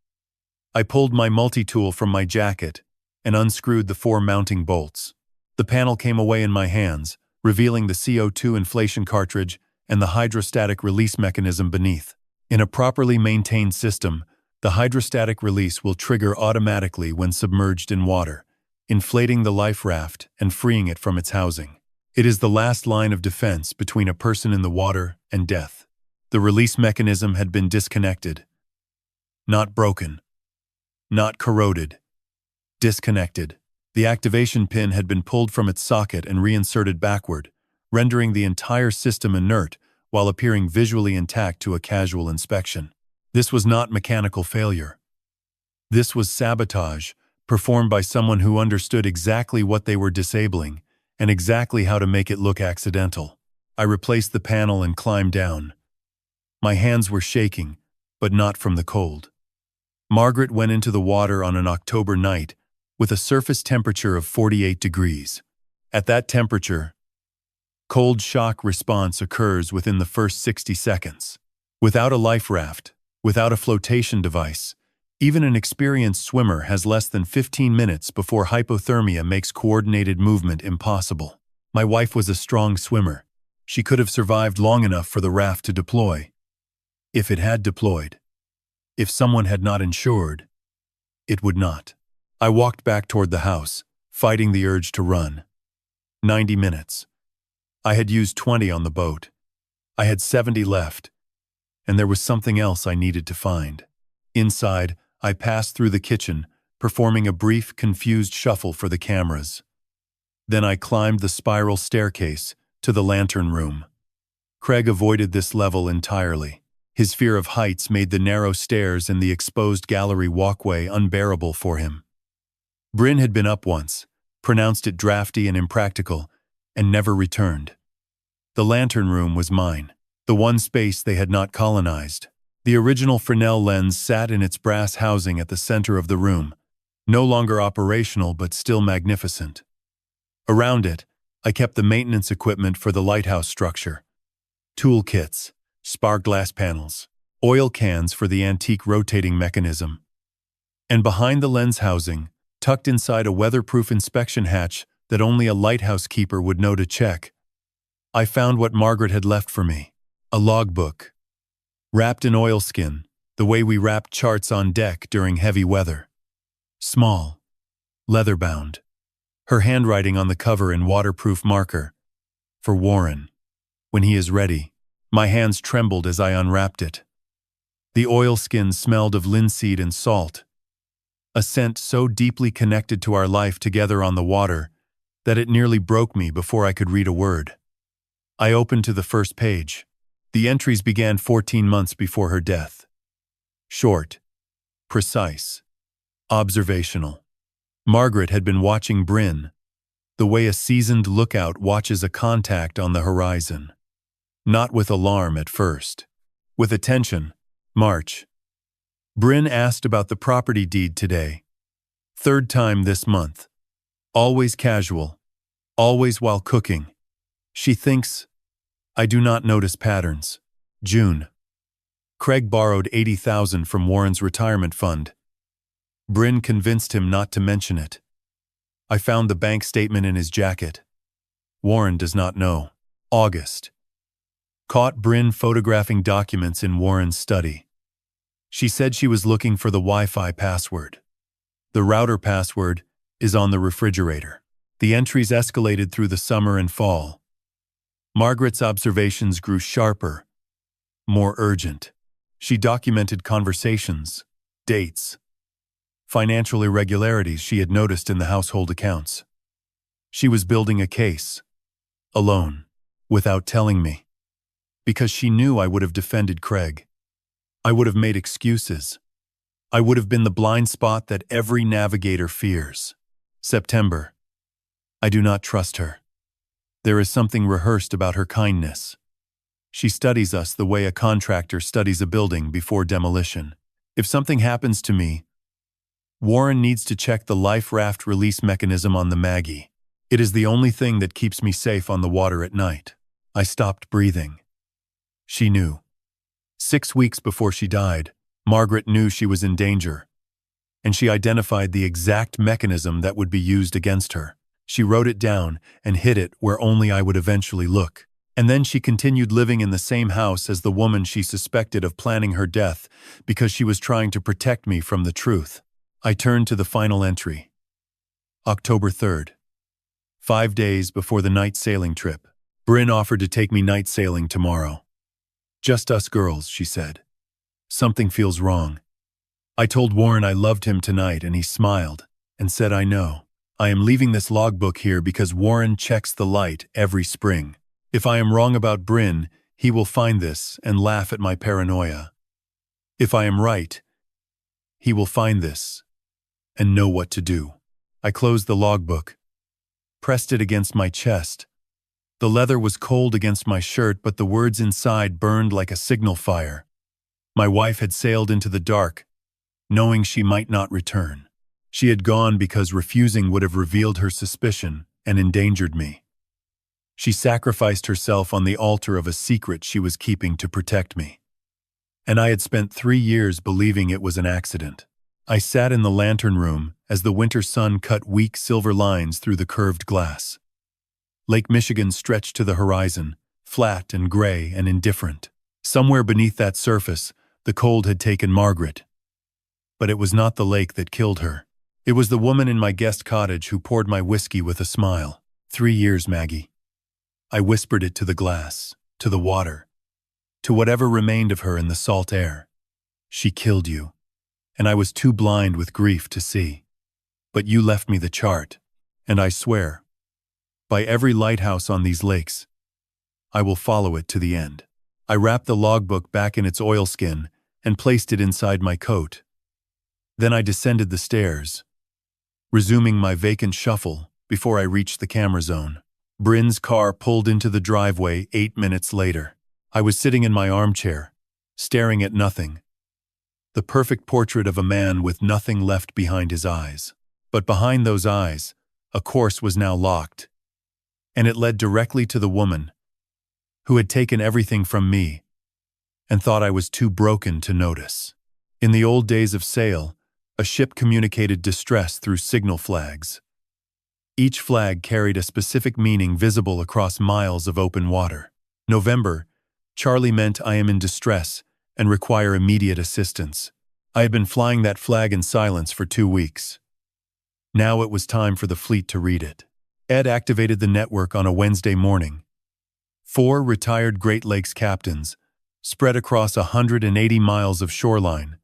I pulled my multi-tool from my jacket and unscrewed the 4 mounting bolts. The panel came away in my hands, revealing the CO2 inflation cartridge and the hydrostatic release mechanism beneath. In a properly maintained system, the hydrostatic release will trigger automatically when submerged in water, inflating the life raft and freeing it from its housing. It is the last line of defense between a person in the water and death. The release mechanism had been disconnected. Not broken. Not corroded. Disconnected. The activation pin had been pulled from its socket and reinserted backward, rendering the entire system inert while appearing visually intact to a casual inspection. This was not mechanical failure. This was sabotage, performed by someone who understood exactly what they were disabling and exactly how to make it look accidental. I replaced the panel and climbed down. My hands were shaking, but not from the cold. Margaret went into the water on an October night with a surface temperature of 48 degrees. At that temperature, cold shock response occurs within the first 60 seconds. Without a life raft, without a flotation device, even an experienced swimmer has less than 15 minutes before hypothermia makes coordinated movement impossible. My wife was a strong swimmer. She could have survived long enough for the raft to deploy. If it had deployed, if someone had not insured, it would not. I walked back toward the house, fighting the urge to run. 90 minutes. I had used 20 on the boat. I had 70 left, and there was something else I needed to find. Inside, I passed through the kitchen, performing a brief, confused shuffle for the cameras. Then I climbed the spiral staircase to the lantern room. Craig avoided this level entirely. His fear of heights made the narrow stairs and the exposed gallery walkway unbearable for him. Bryn had been up once, pronounced it drafty and impractical, and never returned. The lantern room was mine, the one space they had not colonized. The original Fresnel lens sat in its brass housing at the center of the room, no longer operational but still magnificent. Around it, I kept the maintenance equipment for the lighthouse structure. Tool kits, spar glass panels, oil cans for the antique rotating mechanism. And behind the lens housing, tucked inside a weatherproof inspection hatch that only a lighthouse keeper would know to check, I found what Margaret had left for me, a logbook. Wrapped in oilskin, the way we wrapped charts on deck during heavy weather. Small, leather-bound. Her handwriting on the cover in waterproof marker. For Warren. When he is ready. My hands trembled as I unwrapped it. The oilskin smelled of linseed and salt. A scent so deeply connected to our life together on the water that it nearly broke me before I could read a word. I opened to the first page. The entries began 14 months before her death. Short, precise, observational. Margaret had been watching Bryn, the way a seasoned lookout watches a contact on the horizon. Not with alarm at first. With attention. March. Bryn asked about the property deed today. Third time this month. Always casual. Always while cooking. She thinks, I do not notice patterns. June. Craig borrowed $80,000 from Warren's retirement fund. Bryn convinced him not to mention it. I found the bank statement in his jacket. Warren does not know. August. Caught Bryn photographing documents in Warren's study. She said she was looking for the Wi-Fi password. The router password is on the refrigerator. The entries escalated through the summer and fall. Margaret's observations grew sharper, more urgent. She documented conversations, dates, financial irregularities she had noticed in the household accounts. She was building a case, alone, without telling me. Because she knew I would have defended Craig. I would have made excuses. I would have been the blind spot that every navigator fears. September. I do not trust her. There is something rehearsed about her kindness. She studies us the way a contractor studies a building before demolition. If something happens to me, Warren needs to check the life raft release mechanism on the Maggie. It is the only thing that keeps me safe on the water at night. I stopped breathing. She knew. 6 weeks before she died, Margaret knew she was in danger, and she identified the exact mechanism that would be used against her. She wrote it down and hid it where only I would eventually look. And then she continued living in the same house as the woman she suspected of planning her death because she was trying to protect me from the truth. I turned to the final entry. October 3rd. 5 days before the night sailing trip. Bryn offered to take me night sailing tomorrow. Just us girls, she said. Something feels wrong. I told Warren I loved him tonight and he smiled and said, I know. I am leaving this logbook here because Warren checks the light every spring. If I am wrong about Bryn, he will find this and laugh at my paranoia. If I am right, he will find this and know what to do. I closed the logbook, pressed it against my chest. The leather was cold against my shirt, but the words inside burned like a signal fire. My wife had sailed into the dark, knowing she might not return. She had gone because refusing would have revealed her suspicion and endangered me. She sacrificed herself on the altar of a secret she was keeping to protect me. And I had spent 3 years believing it was an accident. I sat in the lantern room as the winter sun cut weak silver lines through the curved glass. Lake Michigan stretched to the horizon, flat and gray and indifferent. Somewhere beneath that surface, the cold had taken Margaret. But it was not the lake that killed her. It was the woman in my guest cottage who poured my whiskey with a smile. 3 years, Maggie. I whispered it to the glass, to the water, to whatever remained of her in the salt air. She killed you, and I was too blind with grief to see. But you left me the chart, and I swear, by every lighthouse on these lakes, I will follow it to the end. I wrapped the logbook back in its oilskin and placed it inside my coat. Then I descended the stairs, resuming my vacant shuffle before I reached the camera zone. Bryn's car pulled into the driveway 8 minutes later. I was sitting in my armchair, staring at nothing. The perfect portrait of a man with nothing left behind his eyes. But behind those eyes, a course was now locked, and it led directly to the woman who had taken everything from me and thought I was too broken to notice. In the old days of sail, a ship communicated distress through signal flags. Each flag carried a specific meaning visible across miles of open water. November, Charlie meant I am in distress and require immediate assistance. I had been flying that flag in silence for 2 weeks. Now it was time for the fleet to read it. Ed activated the network on a Wednesday morning. 4 retired Great Lakes captains, spread across 180 miles of shoreline,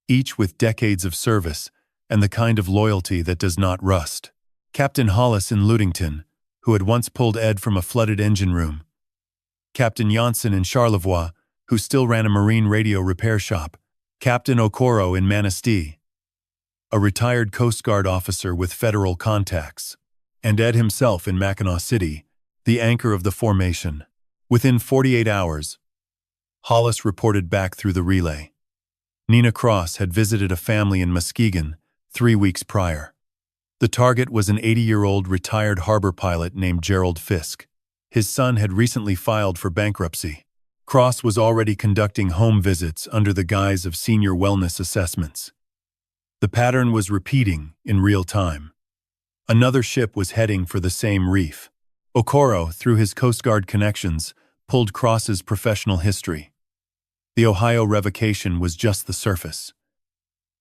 each with decades of service and the kind of loyalty that does not rust. Captain Hollis in Ludington, who had once pulled Ed from a flooded engine room. Captain Janssen in Charlevoix, who still ran a marine radio repair shop. Captain Okoro in Manistee, a retired Coast Guard officer with federal contacts. And Ed himself in Mackinac City, the anchor of the formation. Within 48 hours, Hollis reported back through the relay. Nina Cross had visited a family in Muskegon 3 weeks prior. The target was an 80-year-old retired harbor pilot named Gerald Fisk. His son had recently filed for bankruptcy. Cross was already conducting home visits under the guise of senior wellness assessments. The pattern was repeating in real time. Another ship was heading for the same reef. Okoro, through his Coast Guard connections, pulled Cross's professional history. The Ohio revocation was just the surface.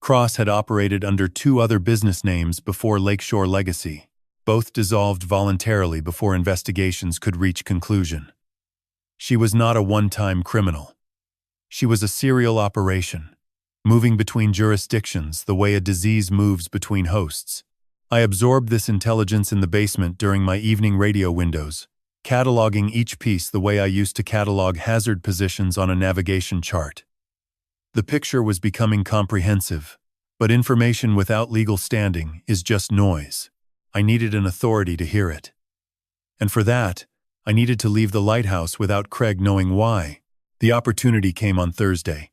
Cross had operated under 2 other business names before Lakeshore Legacy. Both dissolved voluntarily before investigations could reach conclusion. She was not a one-time criminal. She was a serial operation, moving between jurisdictions the way a disease moves between hosts. I absorbed this intelligence in the basement during my evening radio windows, cataloging each piece the way I used to catalog hazard positions on a navigation chart. The picture was becoming comprehensive, but information without legal standing is just noise. I needed an authority to hear it. And for that, I needed to leave the lighthouse without Craig knowing why. The opportunity came on Thursday.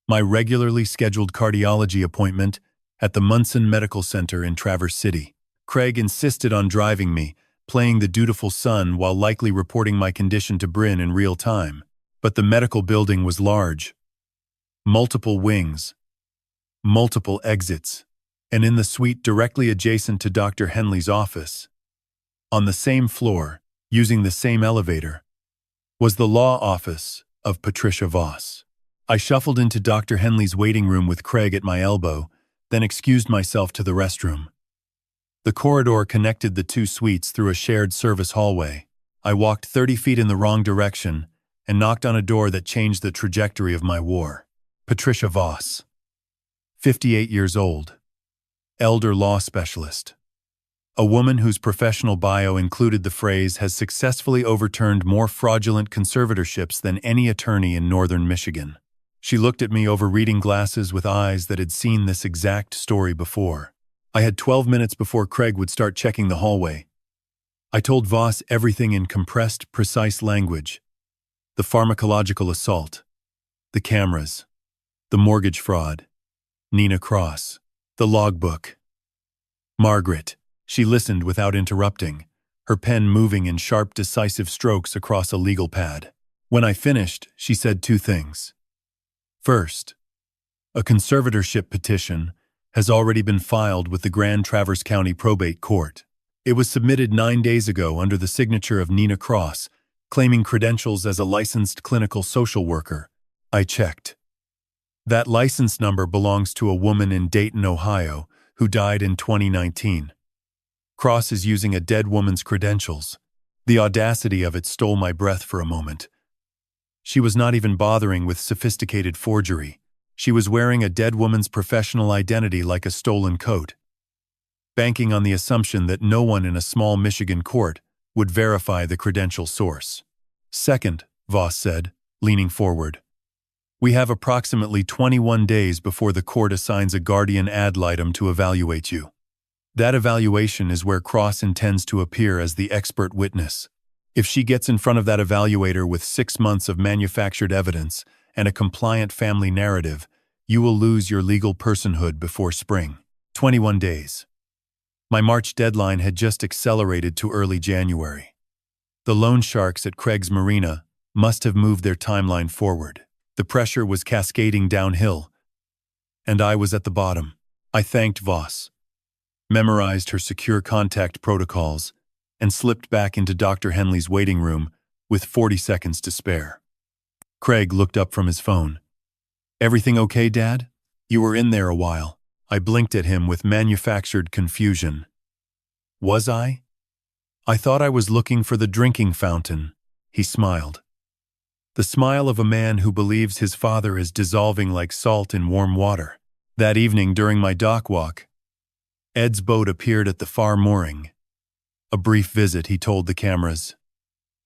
My regularly scheduled cardiology appointment at the Munson Medical Center in Traverse City. Craig insisted on driving me, playing the dutiful son while likely reporting my condition to Bryn in real time. But the medical building was large. Multiple wings, multiple exits, and in the suite directly adjacent to Dr. Henley's office, on the same floor, using the same elevator, was the law office of Patricia Voss. I shuffled into Dr. Henley's waiting room with Craig at my elbow, then excused myself to the restroom. The corridor connected the 2 suites through a shared service hallway. I walked 30 feet in the wrong direction and knocked on a door that changed the trajectory of my war. Patricia Voss, 58 years old, elder law specialist. A woman whose professional bio included the phrase has successfully overturned more fraudulent conservatorships than any attorney in northern Michigan. She looked at me over reading glasses with eyes that had seen this exact story before. I had 12 minutes before Craig would start checking the hallway. I told Voss everything in compressed, precise language. The pharmacological assault, the cameras, the mortgage fraud, Nina Cross. The logbook. Margaret. She listened without interrupting, her pen moving in sharp, decisive strokes across a legal pad. When I finished, she said two things. First, a conservatorship petition has already been filed with the Grand Traverse County Probate Court. It was submitted 9 days ago under the signature of Nina Cross, claiming credentials as a licensed clinical social worker. I checked. That license number belongs to a woman in Dayton, Ohio, who died in 2019. Cross is using a dead woman's credentials. The audacity of it stole my breath for a moment. She was not even bothering with sophisticated forgery. She was wearing a dead woman's professional identity like a stolen coat, banking on the assumption that no one in a small Michigan court would verify the credential source. Second, Voss said, leaning forward, we have approximately 21 days before the court assigns a guardian ad litem to evaluate you. That evaluation is where Cross intends to appear as the expert witness. If she gets in front of that evaluator with 6 months of manufactured evidence and a compliant family narrative, you will lose your legal personhood before spring. 21 days. My March deadline had just accelerated to early January. The loan sharks at Craig's Marina must have moved their timeline forward. The pressure was cascading downhill, and I was at the bottom. I thanked Voss, memorized her secure contact protocols, and slipped back into Dr. Henley's waiting room with 40 seconds to spare. Craig looked up from his phone. Everything okay, Dad? You were in there a while. I blinked at him with manufactured confusion. Was I? I thought I was looking for the drinking fountain. He smiled. The smile of a man who believes his father is dissolving like salt in warm water. That evening during my dock walk, Ed's boat appeared at the far mooring. A brief visit, he told the cameras.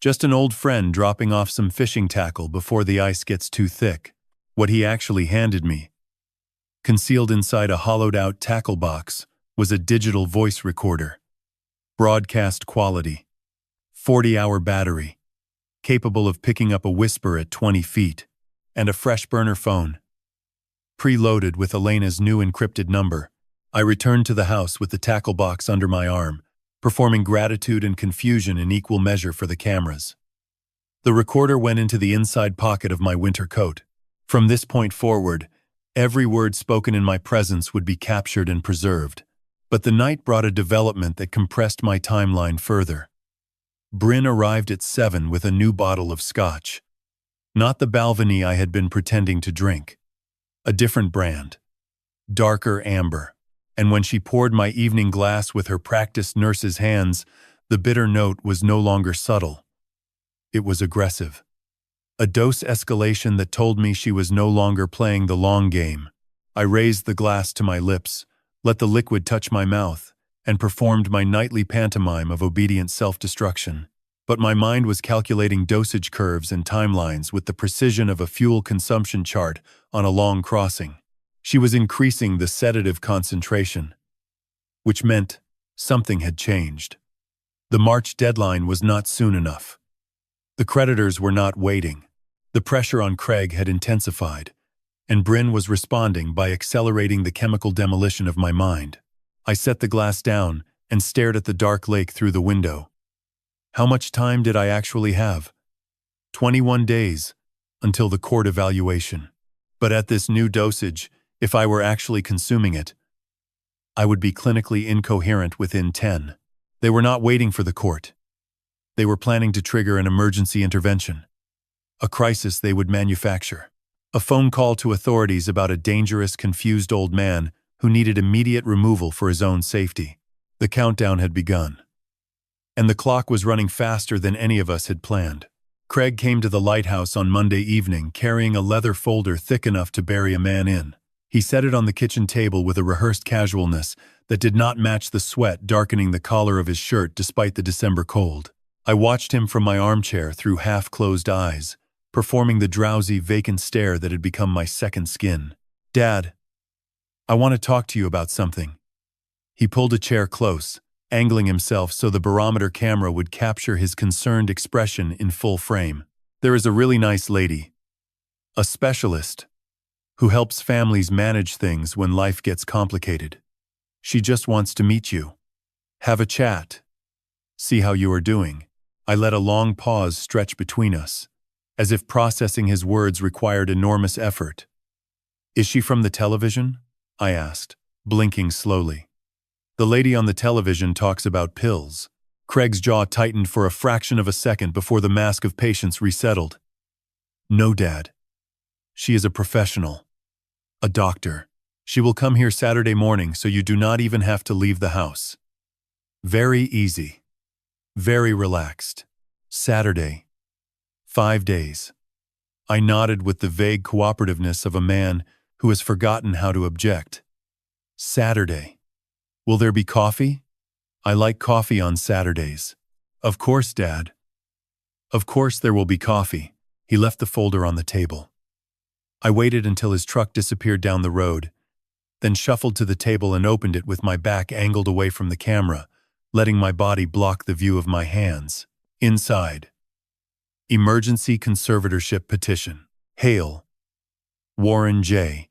Just an old friend dropping off some fishing tackle before the ice gets too thick. What he actually handed me, concealed inside a hollowed-out tackle box, was a digital voice recorder. Broadcast quality. 40-hour battery, capable of picking up a whisper at 20 feet, and a fresh burner phone. Preloaded with Elena's new encrypted number, I returned to the house with the tackle box under my arm, performing gratitude and confusion in equal measure for the cameras. The recorder went into the inside pocket of my winter coat. From this point forward, every word spoken in my presence would be captured and preserved. But the night brought a development that compressed my timeline further. Bryn arrived at 7 with a new bottle of scotch. Not the Balvenie I had been pretending to drink. A different brand. Darker amber. And when she poured my evening glass with her practiced nurse's hands, the bitter note was no longer subtle. It was aggressive. A dose escalation that told me she was no longer playing the long game. I raised the glass to my lips, let the liquid touch my mouth, and performed my nightly pantomime of obedient self-destruction. But my mind was calculating dosage curves and timelines with the precision of a fuel consumption chart on a long crossing. She was increasing the sedative concentration, which meant something had changed. The March deadline was not soon enough. The creditors were not waiting. The pressure on Craig had intensified, and Bryn was responding by accelerating the chemical demolition of my mind. I set the glass down and stared at the dark lake through the window. How much time did I actually have? 21 days, until the court evaluation. But at this new dosage, if I were actually consuming it, I would be clinically incoherent within 10. They were not waiting for the court. They were planning to trigger an emergency intervention. A crisis they would manufacture. A phone call to authorities about a dangerous, confused old man who needed immediate removal for his own safety. The countdown had begun. And the clock was running faster than any of us had planned. Craig came to the lighthouse on Monday evening carrying a leather folder thick enough to bury a man in. He set it on the kitchen table with a rehearsed casualness that did not match the sweat darkening the collar of his shirt despite the December cold. I watched him from my armchair through half-closed eyes, performing the drowsy, vacant stare that had become my second skin. Dad, I want to talk to you about something. He pulled a chair close, angling himself so the barometer camera would capture his concerned expression in full frame. There is a really nice lady. A specialist. who helps families manage things when life gets complicated. She just wants to meet you. Have a chat. See how you are doing. I let a long pause stretch between us, as if processing his words required enormous effort. Is she from the television? I asked, blinking slowly. The lady on the television talks about pills. Craig's jaw tightened for a fraction of a second before the mask of patience resettled. No, Dad. She is a professional. A doctor. She will come here Saturday morning, so you do not even have to leave the house. Very easy. Very relaxed. Saturday. 5 days. I nodded with the vague cooperativeness of a man who has forgotten how to object. Saturday. Will there be coffee? I like coffee on Saturdays. Of course, Dad. Of course there will be coffee. He left the folder on the table. I waited until his truck disappeared down the road, then shuffled to the table and opened it with my back angled away from the camera, letting my body block the view of my hands. Inside. Emergency conservatorship petition. Hail. Warren J.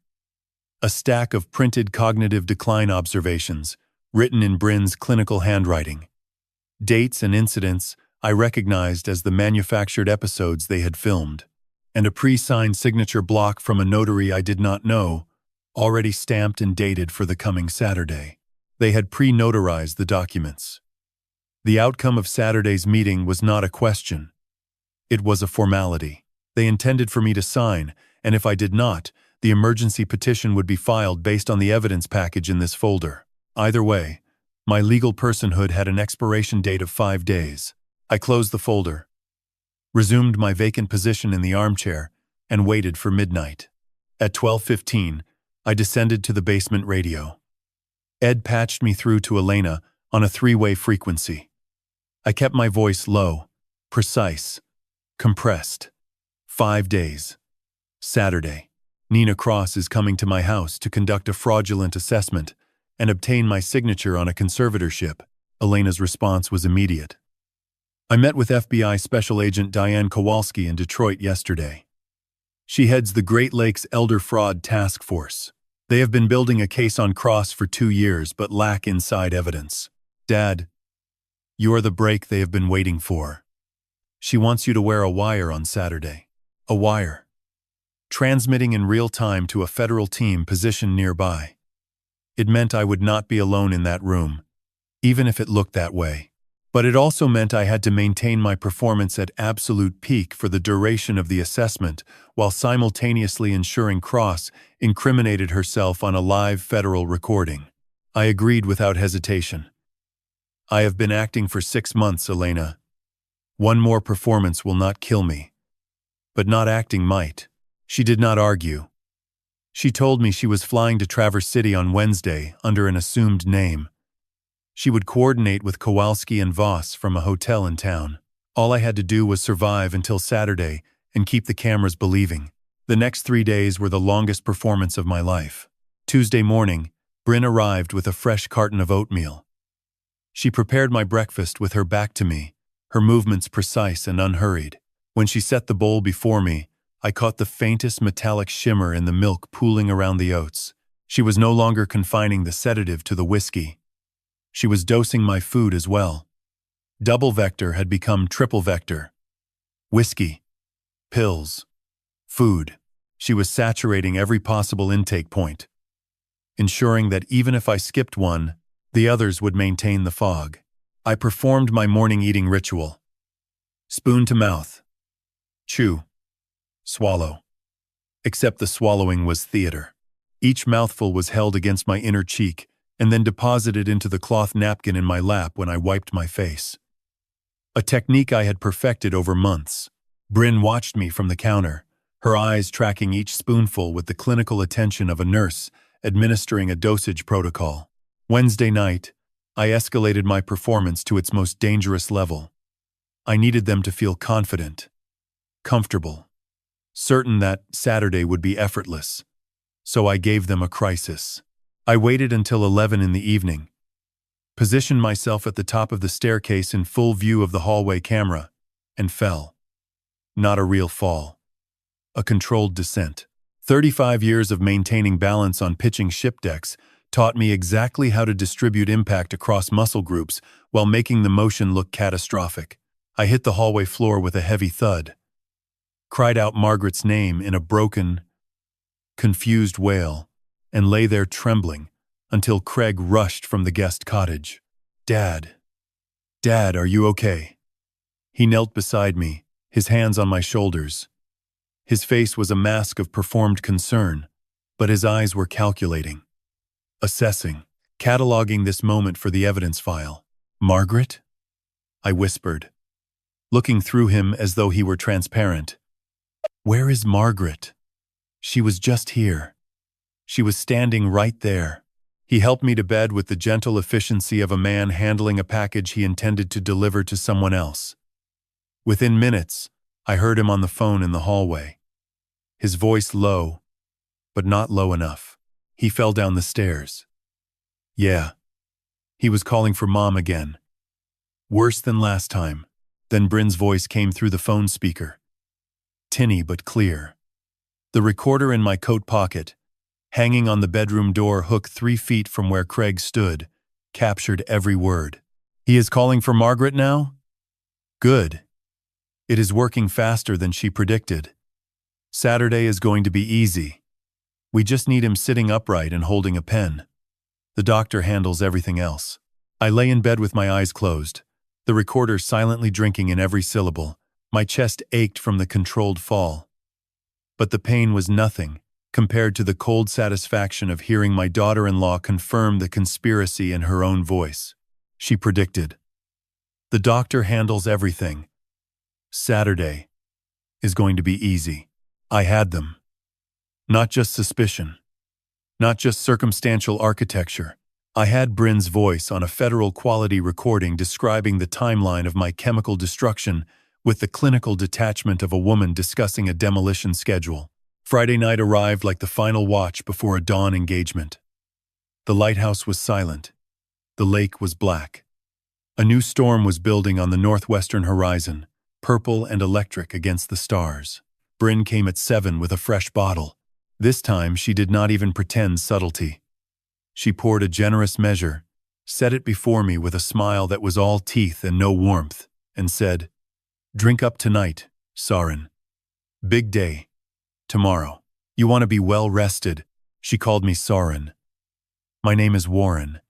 A stack of printed cognitive decline observations, written in Brin's clinical handwriting. Dates and incidents I recognized as the manufactured episodes they had filmed, and a pre-signed signature block from a notary I did not know, already stamped and dated for the coming Saturday. They had pre-notarized the documents. The outcome of Saturday's meeting was not a question. It was a formality. They intended for me to sign, and if I did not, the emergency petition would be filed based on the evidence package in this folder. Either way, my legal personhood had an expiration date of 5 days. I closed the folder, resumed my vacant position in the armchair, and waited for midnight. At 12:15, I descended to the basement radio. Ed patched me through to Elena on a 3-way frequency. I kept my voice low, precise, compressed. 5 days. Saturday. Nina Cross is coming to my house to conduct a fraudulent assessment and obtain my signature on a conservatorship. Elena's response was immediate. I met with FBI Special Agent Diane Kowalski in Detroit yesterday. She heads the Great Lakes Elder Fraud Task Force. They have been building a case on Cross for 2 years but lack inside evidence. Dad, you are the break they have been waiting for. She wants you to wear a wire on Saturday. A wire. Transmitting in real time to a federal team positioned nearby. It meant I would not be alone in that room, even if it looked that way. But it also meant I had to maintain my performance at absolute peak for the duration of the assessment, while simultaneously ensuring Cross incriminated herself on a live federal recording. I agreed without hesitation. I have been acting for 6 months, Elena. One more performance will not kill me. But not acting might. She did not argue. She told me she was flying to Traverse City on Wednesday under an assumed name. She would coordinate with Kowalski and Voss from a hotel in town. All I had to do was survive until Saturday and keep the cameras believing. The next 3 days were the longest performance of my life. Tuesday morning, Brin arrived with a fresh carton of oatmeal. She prepared my breakfast with her back to me, her movements precise and unhurried. When she set the bowl before me, I caught the faintest metallic shimmer in the milk pooling around the oats. She was no longer confining the sedative to the whiskey. She was dosing my food as well. Double vector had become triple vector. Whiskey. Pills. Food. She was saturating every possible intake point, ensuring that even if I skipped one, the others would maintain the fog. I performed my morning eating ritual. Spoon to mouth. Chew. Swallow. Except the swallowing was theater. Each mouthful was held against my inner cheek and then deposited into the cloth napkin in my lap when I wiped my face. A technique I had perfected over months. Brin watched me from the counter, her eyes tracking each spoonful with the clinical attention of a nurse administering a dosage protocol. Wednesday night, I escalated my performance to its most dangerous level. I needed them to feel confident, comfortable, certain that Saturday would be effortless. So I gave them a crisis. I waited until 11 in the evening, positioned myself at the top of the staircase in full view of the hallway camera, and fell. Not a real fall. A controlled descent. 35 years of maintaining balance on pitching ship decks taught me exactly how to distribute impact across muscle groups while making the motion look catastrophic. I hit the hallway floor with a heavy thud, cried out Margaret's name in a broken, confused wail, and lay there trembling until Craig rushed from the guest cottage. "Dad, Dad, are you okay?" He knelt beside me, his hands on my shoulders. His face was a mask of performed concern, but his eyes were calculating, assessing, cataloging this moment for the evidence file. "Margaret?" I whispered, looking through him as though he were transparent. "Where is Margaret?" "She was just here. She was standing right there." He helped me to bed with the gentle efficiency of a man handling a package he intended to deliver to someone else. Within minutes, I heard him on the phone in the hallway. His voice low, but not low enough. He fell down the stairs. Yeah. He was calling for Mom again. Worse than last time. Then Bryn's voice came through the phone speaker. Tinny but clear. The recorder in my coat pocket, hanging on the bedroom door hook 3 feet from where Craig stood, captured every word. "He is calling for Margaret now?" "Good. It is working faster than she predicted. Saturday is going to be easy. We just need him sitting upright and holding a pen. The doctor handles everything else." I lay in bed with my eyes closed, the recorder silently drinking in every syllable. My chest ached from the controlled fall. But the pain was nothing compared to the cold satisfaction of hearing my daughter-in-law confirm the conspiracy in her own voice. She predicted, "The doctor handles everything. Saturday is going to be easy." I had them. Not just suspicion. Not just circumstantial architecture. I had Bryn's voice on a federal quality recording describing the timeline of my chemical destruction with the clinical detachment of a woman discussing a demolition schedule. Friday night arrived like the final watch before a dawn engagement. The lighthouse was silent. The lake was black. A new storm was building on the northwestern horizon, purple and electric against the stars. Bryn came at 7 with a fresh bottle. This time she did not even pretend subtlety. She poured a generous measure, set it before me with a smile that was all teeth and no warmth, and said, "Drink up tonight, Soren. Big day. Tomorrow. You want to be well rested." She called me Soren. My name is Warren.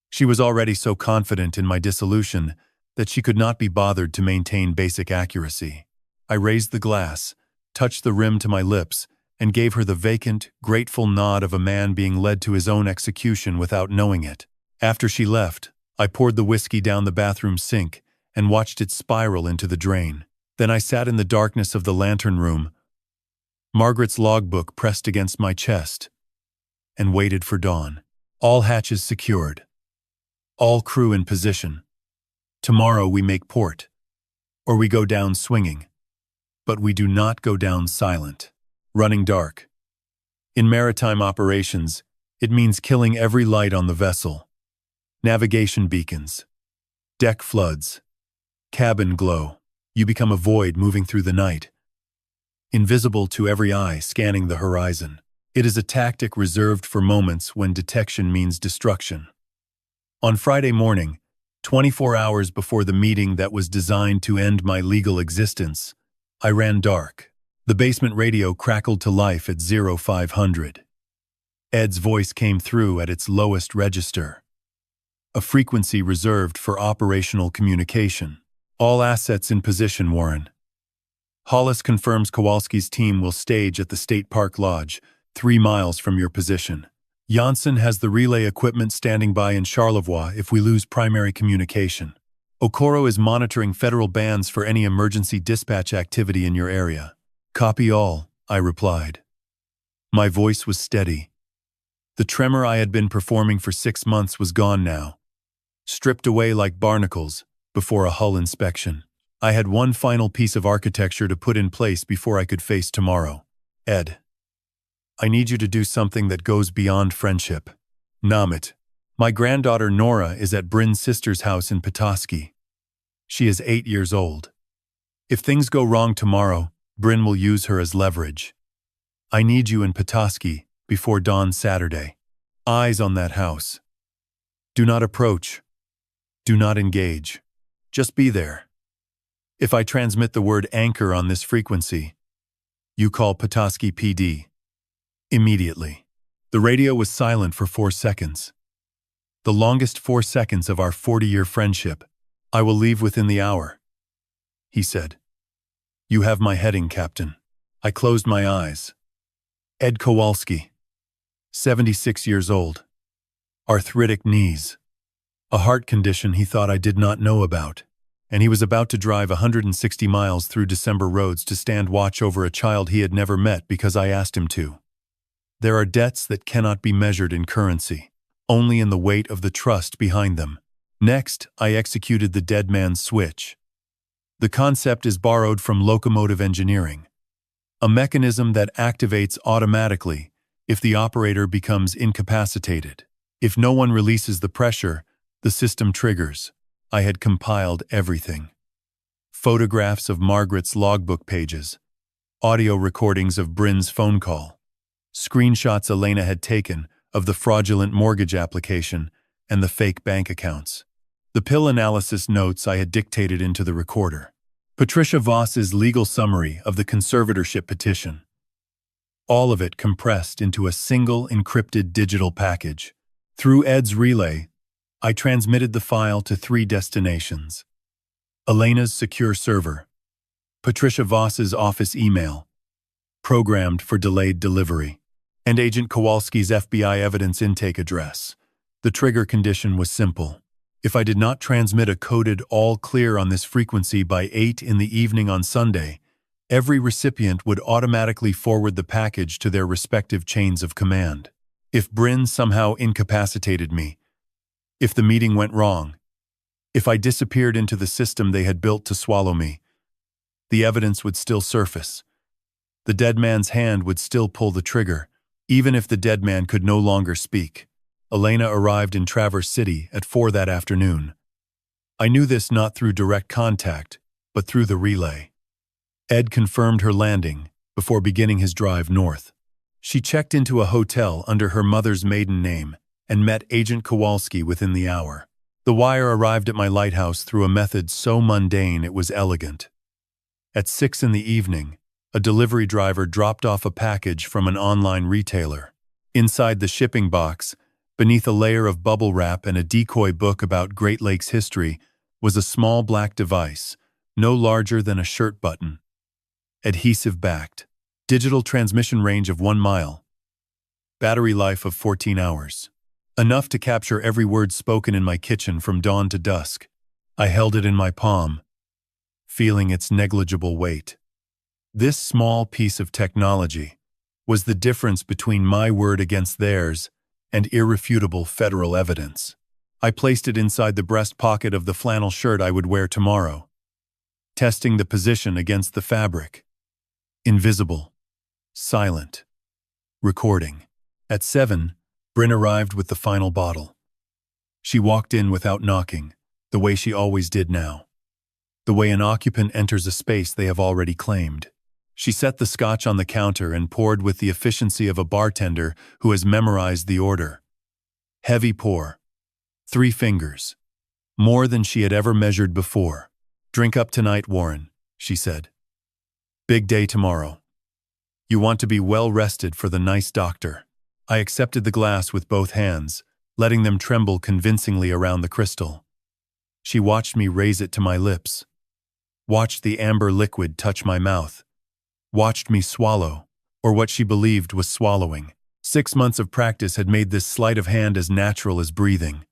She was already so confident in my dissolution that she could not be bothered to maintain basic accuracy. I raised the glass, touched the rim to my lips, and gave her the vacant, grateful nod of a man being led to his own execution without knowing it. After she left, I poured the whiskey down the bathroom sink and watched it spiral into the drain. Then I sat in the darkness of the lantern room, Margaret's logbook pressed against my chest, and waited for dawn. All hatches secured. All crew in position. Tomorrow we make port, or we go down swinging. But we do not go down silent, running dark. In maritime operations, it means killing every light on the vessel. Navigation beacons, deck floods, cabin glow. You become a void moving through the night, invisible to every eye scanning the horizon. It is a tactic reserved for moments when detection means destruction. On Friday morning, 24 hours before the meeting that was designed to end my legal existence, I ran dark. The basement radio crackled to life at 0500. Ed's voice came through at its lowest register, a frequency reserved for operational communication. "All assets in position, Warren. Hollis confirms Kowalski's team will stage at the State Park Lodge, 3 miles from your position. Janssen has the relay equipment standing by in Charlevoix if we lose primary communication. Okoro is monitoring federal bands for any emergency dispatch activity in your area." "Copy all," I replied. My voice was steady. The tremor I had been performing for 6 months was gone now, stripped away like barnacles before a hull inspection. I had one final piece of architecture to put in place before I could face tomorrow. "Ed, I need you to do something that goes beyond friendship." "Namit. My granddaughter Nora is at Bryn's sister's house in Petoskey. She is 8 years old. If things go wrong tomorrow, Bryn will use her as leverage. I need you in Petoskey before dawn Saturday. Eyes on that house. Do not approach. Do not engage. Just be there. If I transmit the word anchor on this frequency, you call Petoskey PD. Immediately. The radio was silent for 4 seconds. The longest 4 seconds of our 40-year friendship. I will leave within the hour, he said. You have my heading, Captain. I closed my eyes. Ed Kowalski, 76 years old. Arthritic knees. A heart condition he thought I did not know about. And he was about to drive 160 miles through December roads to stand watch over a child he had never met because I asked him to. There are debts that cannot be measured in currency, only in the weight of the trust behind them. Next, I executed the dead man's switch. The concept is borrowed from locomotive engineering, a mechanism that activates automatically if the operator becomes incapacitated. If no one releases the pressure, the system triggers. I had compiled everything. Photographs of Margaret's logbook pages, audio recordings of Bryn's phone call, screenshots Elena had taken of the fraudulent mortgage application and the fake bank accounts. The pill analysis notes I had dictated into the recorder. Patricia Voss's legal summary of the conservatorship petition. All of it compressed into a single encrypted digital package. Through Ed's relay, I transmitted the file to 3 destinations. Elena's secure server, Patricia Voss's office email, programmed for delayed delivery, and Agent Kowalski's FBI evidence intake address. The trigger condition was simple. If I did not transmit a coded all clear on this frequency by 8 in the evening on Sunday, every recipient would automatically forward the package to their respective chains of command. If Bryn somehow incapacitated me, if the meeting went wrong, if I disappeared into the system they had built to swallow me, the evidence would still surface. The dead man's hand would still pull the trigger, even if the dead man could no longer speak. Elena arrived in Traverse City at 4 that afternoon. I knew this not through direct contact, but through the relay. Ed confirmed her landing before beginning his drive north. She checked into a hotel under her mother's maiden name and met Agent Kowalski within the hour. The wire arrived at my lighthouse through a method so mundane it was elegant. At 6 in the evening, a delivery driver dropped off a package from an online retailer. Inside the shipping box, beneath a layer of bubble wrap and a decoy book about Great Lakes history, was a small black device, no larger than a shirt button. Adhesive-backed. Digital transmission range of 1 mile. Battery life of 14 hours. Enough to capture every word spoken in my kitchen from dawn to dusk. I held it in my palm, feeling its negligible weight. This small piece of technology was the difference between my word against theirs and irrefutable federal evidence. I placed it inside the breast pocket of the flannel shirt I would wear tomorrow, testing the position against the fabric. Invisible. Silent. Recording. At 7, Bryn arrived with the final bottle. She walked in without knocking, the way she always did now. The way an occupant enters a space they have already claimed. She set the scotch on the counter and poured with the efficiency of a bartender who has memorized the order. Heavy pour. 3 fingers. More than she had ever measured before. Drink up tonight, Warren, she said. Big day tomorrow. You want to be well rested for the nice doctor. I accepted the glass with both hands, letting them tremble convincingly around the crystal. She watched me raise it to my lips. Watched the amber liquid touch my mouth. Watched me swallow, or what she believed was swallowing. 6 months of practice had made this sleight of hand as natural as breathing.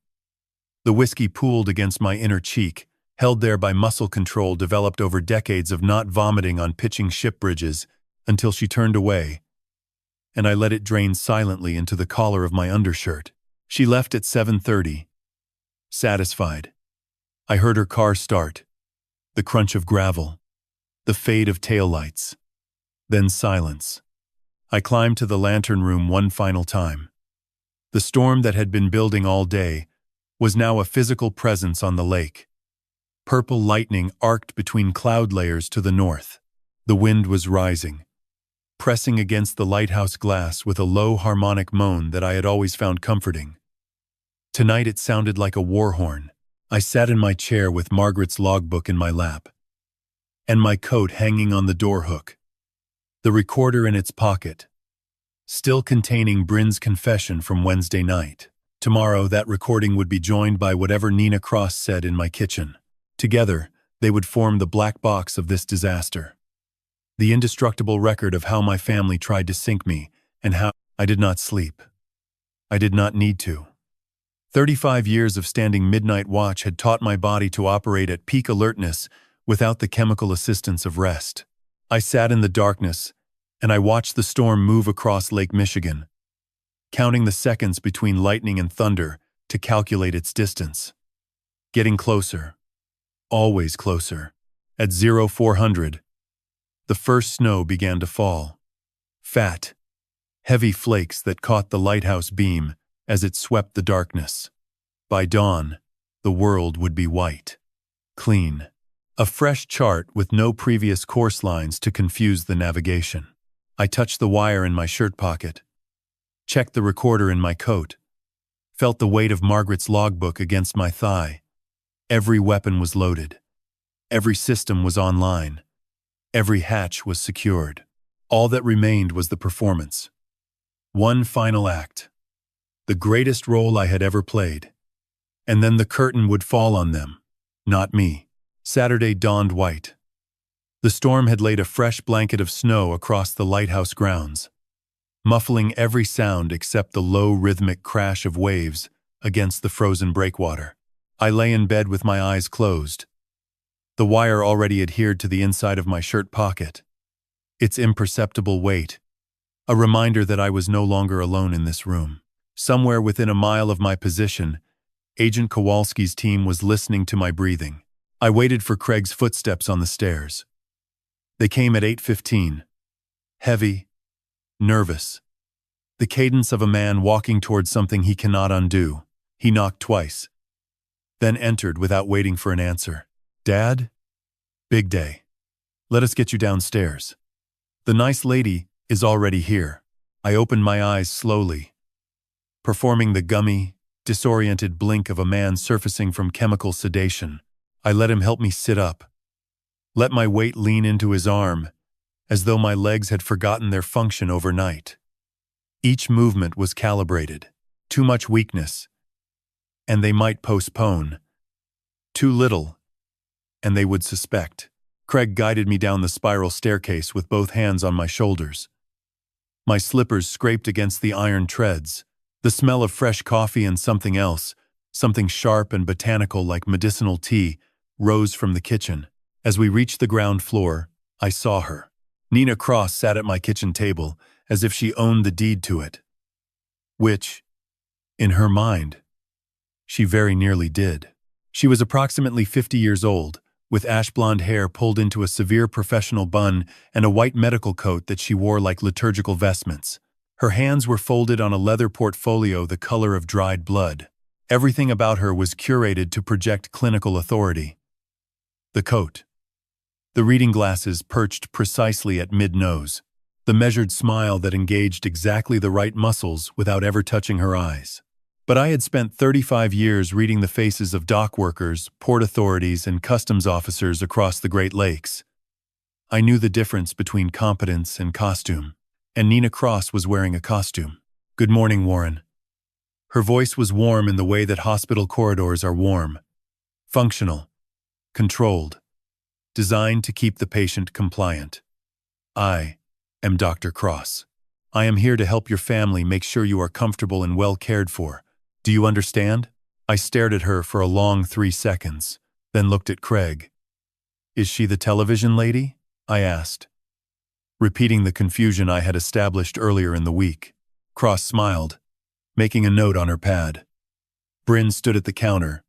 The whiskey pooled against my inner cheek, held there by muscle control developed over decades of not vomiting on pitching ship bridges, until she turned away, and I let it drain silently into the collar of my undershirt. She left at 7:30. Satisfied. I heard her car start, the crunch of gravel, the fade of taillights. Then silence. I climbed to the lantern room one final time. The storm that had been building all day was now a physical presence on the lake. Purple lightning arced between cloud layers to the north. The wind was rising. pressing against the lighthouse glass with a low harmonic moan that I had always found comforting. Tonight it sounded like a war horn. I sat in my chair with Margaret's logbook in my lap, and my coat hanging on the door hook, the recorder in its pocket, still containing Bryn's confession from Wednesday night. Tomorrow that recording would be joined by whatever Nina Cross said in my kitchen. Together, they would form the black box of this disaster. The indestructible record of how my family tried to sink me and how I did not sleep. I did not need to. 35 years of standing midnight watch had taught my body to operate at peak alertness without the chemical assistance of rest. I sat in the darkness, and I watched the storm move across Lake Michigan, counting the seconds between lightning and thunder to calculate its distance. Getting closer. Always closer. At 0400, the first snow began to fall. Fat, heavy flakes that caught the lighthouse beam as it swept the darkness. By dawn, the world would be white. Clean. A fresh chart with no previous course lines to confuse the navigation. I touched the wire in my shirt pocket, checked the recorder in my coat, felt the weight of Margaret's logbook against my thigh. Every weapon was loaded. Every system was online. Every hatch was secured. All that remained was the performance. One final act. The greatest role I had ever played. And then the curtain would fall on them, not me. Saturday dawned white. The storm had laid a fresh blanket of snow across the lighthouse grounds, muffling every sound except the low rhythmic crash of waves against the frozen breakwater. I lay in bed with my eyes closed. The wire already adhered to the inside of my shirt pocket. Its imperceptible weight, a reminder that I was no longer alone in this room. Somewhere within a mile of my position, Agent Kowalski's team was listening to my breathing. I waited for Craig's footsteps on the stairs. They came at 8:15. Heavy, nervous. The cadence of a man walking towards something he cannot undo. He knocked twice, then entered without waiting for an answer. "Dad? Big day. Let us get you downstairs. The nice lady is already here." I opened my eyes slowly, performing the gummy, disoriented blink of a man surfacing from chemical sedation. I let him help me sit up, let my weight lean into his arm, as though my legs had forgotten their function overnight. Each movement was calibrated. Too much weakness, and they might postpone. Too little, and they would suspect. Craig guided me down the spiral staircase with both hands on my shoulders. My slippers scraped against the iron treads. The smell of fresh coffee and something else, something sharp and botanical like medicinal tea, rose from the kitchen. As we reached the ground floor, I saw her. Nina Cross sat at my kitchen table, as if she owned the deed to it. Which, in her mind, she very nearly did. She was approximately 50 years old, with ash-blonde hair pulled into a severe professional bun and a white medical coat that she wore like liturgical vestments. Her hands were folded on a leather portfolio the color of dried blood. Everything about her was curated to project clinical authority. The coat. The reading glasses perched precisely at mid-nose. The measured smile that engaged exactly the right muscles without ever touching her eyes. But I had spent 35 years reading the faces of dock workers, port authorities, and customs officers across the Great Lakes. I knew the difference between competence and costume, and Nina Cross was wearing a costume. "Good morning, Warren." Her voice was warm in the way that hospital corridors are warm. Functional. Controlled. Designed to keep the patient compliant. "I am Dr. Cross. I am here to help your family make sure you are comfortable and well cared for. Do you understand?" I stared at her for a long 3 seconds, then looked at Craig. "Is she the television lady?" I asked, repeating the confusion I had established earlier in the week. Cross smiled, making a note on her pad. Bryn stood at the counter,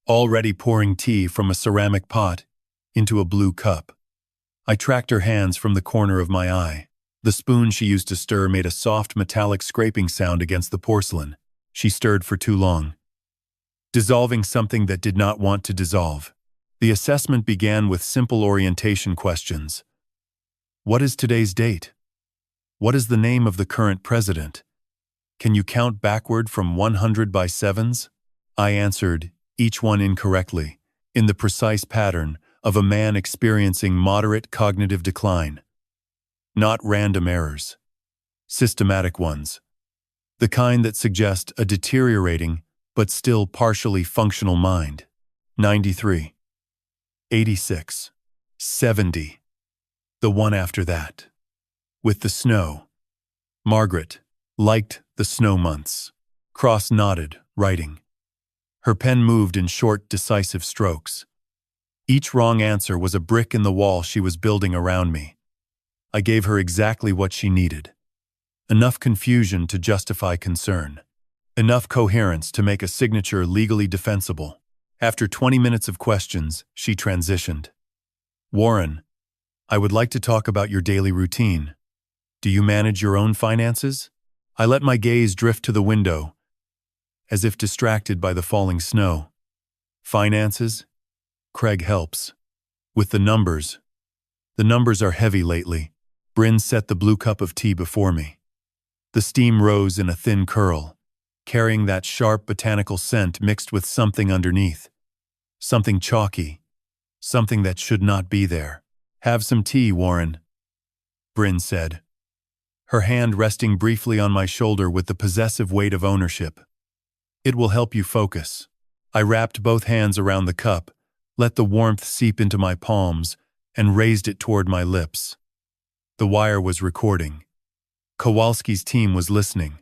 already pouring tea from a ceramic pot into a blue cup. I tracked her hands from the corner of my eye. The spoon she used to stir made a soft metallic scraping sound against the porcelain. She stirred for too long, dissolving something that did not want to dissolve. The assessment began with simple orientation questions. "What is today's date?" What is the name of the current president? Can you count backward from 100 by sevens? I answered, each one incorrectly, in the precise pattern of a man experiencing moderate cognitive decline. Not random errors. Systematic ones. The kind that suggest a deteriorating, but still partially functional mind. 93. 86. 70. The one after that. With the snow. Margaret liked the snow months. Cross nodded, writing. Her pen moved in short, decisive strokes. Each wrong answer was a brick in the wall she was building around me. I gave her exactly what she needed. Enough confusion to justify concern. Enough coherence to make a signature legally defensible. After 20 minutes of questions, she transitioned. Warren, I would like to talk about your daily routine. Do you manage your own finances? I let my gaze drift to the window, as if distracted by the falling snow. Finances? Craig helps. With the numbers. The numbers are heavy lately. Bryn set the blue cup of tea before me. The steam rose in a thin curl, carrying that sharp botanical scent mixed with something underneath. Something chalky. Something that should not be there. Have some tea, Warren, Bryn said, her hand resting briefly on my shoulder with the possessive weight of ownership. It will help you focus. I wrapped both hands around the cup, let the warmth seep into my palms, and raised it toward my lips. The wire was recording. Kowalski's team was listening.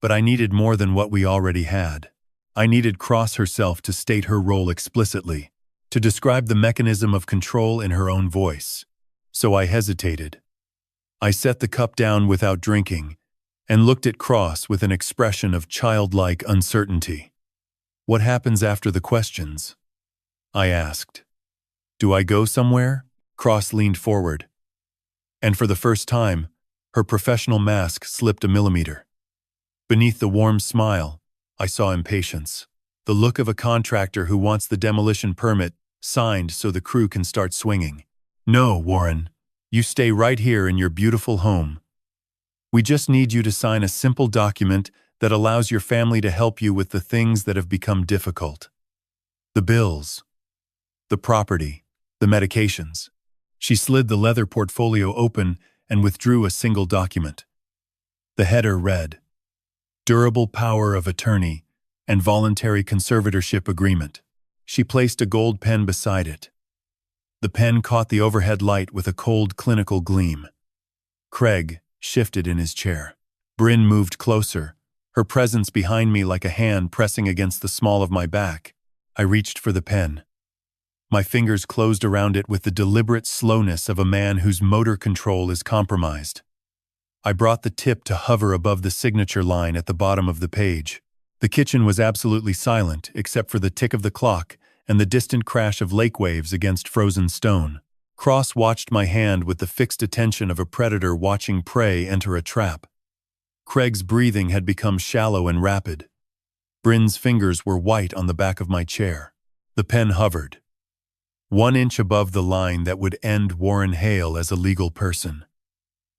But I needed more than what we already had. I needed Cross herself to state her role explicitly, to describe the mechanism of control in her own voice. So I hesitated. I set the cup down without drinking, and looked at Cross with an expression of childlike uncertainty. What happens after the questions? I asked. Do I go somewhere? Cross leaned forward. And for the first time, her professional mask slipped a millimeter. Beneath the warm smile, I saw impatience. The look of a contractor who wants the demolition permit signed so the crew can start swinging. No, Warren. You stay right here in your beautiful home. We just need you to sign a simple document that allows your family to help you with the things that have become difficult. The bills. The property. The medications. She slid the leather portfolio open and withdrew a single document. The header read, Durable Power of Attorney and Voluntary Conservatorship Agreement. She placed a gold pen beside it. The pen caught the overhead light with a cold, clinical gleam. Craig shifted in his chair. Bryn moved closer, her presence behind me like a hand pressing against the small of my back. I reached for the pen. My fingers closed around it with the deliberate slowness of a man whose motor control is compromised. I brought the tip to hover above the signature line at the bottom of the page. The kitchen was absolutely silent, except for the tick of the clock and the distant crash of lake waves against frozen stone. Cross watched my hand with the fixed attention of a predator watching prey enter a trap. Craig's breathing had become shallow and rapid. Bryn's fingers were white on the back of my chair. The pen hovered. 1 inch above the line that would end Warren Hale as a legal person.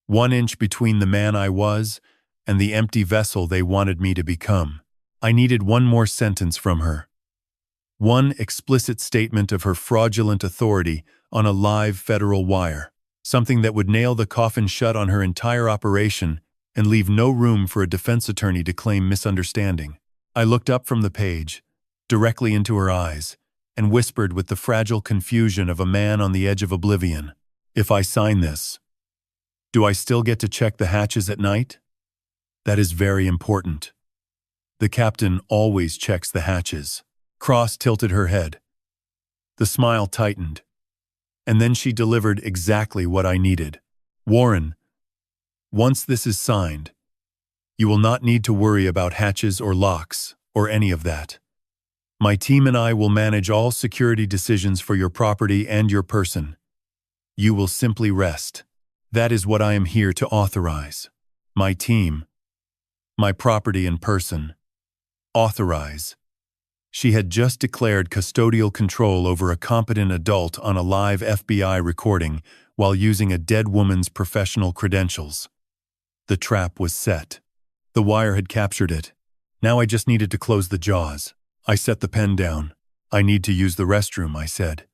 1 inch between the man I was and the empty vessel they wanted me to become. I needed one more sentence from her. One explicit statement of her fraudulent authority on a live federal wire. Something that would nail the coffin shut on her entire operation and leave no room for a defense attorney to claim misunderstanding. I looked up from the page, directly into her eyes, and whispered with the fragile confusion of a man on the edge of oblivion. If I sign this, do I still get to check the hatches at night? That is very important. The captain always checks the hatches. Cross tilted her head. The smile tightened. And then she delivered exactly what I needed. Warren, once this is signed, you will not need to worry about hatches or locks or any of that. My team and I will manage all security decisions for your property and your person. You will simply rest. That is what I am here to authorize. My team, my property and person. Authorize. She had just declared custodial control over a competent adult on a live FBI recording while using a dead woman's professional credentials. The trap was set. The wire had captured it. Now I just needed to close the jaws. I set the pen down. "I need to use the restroom," I said,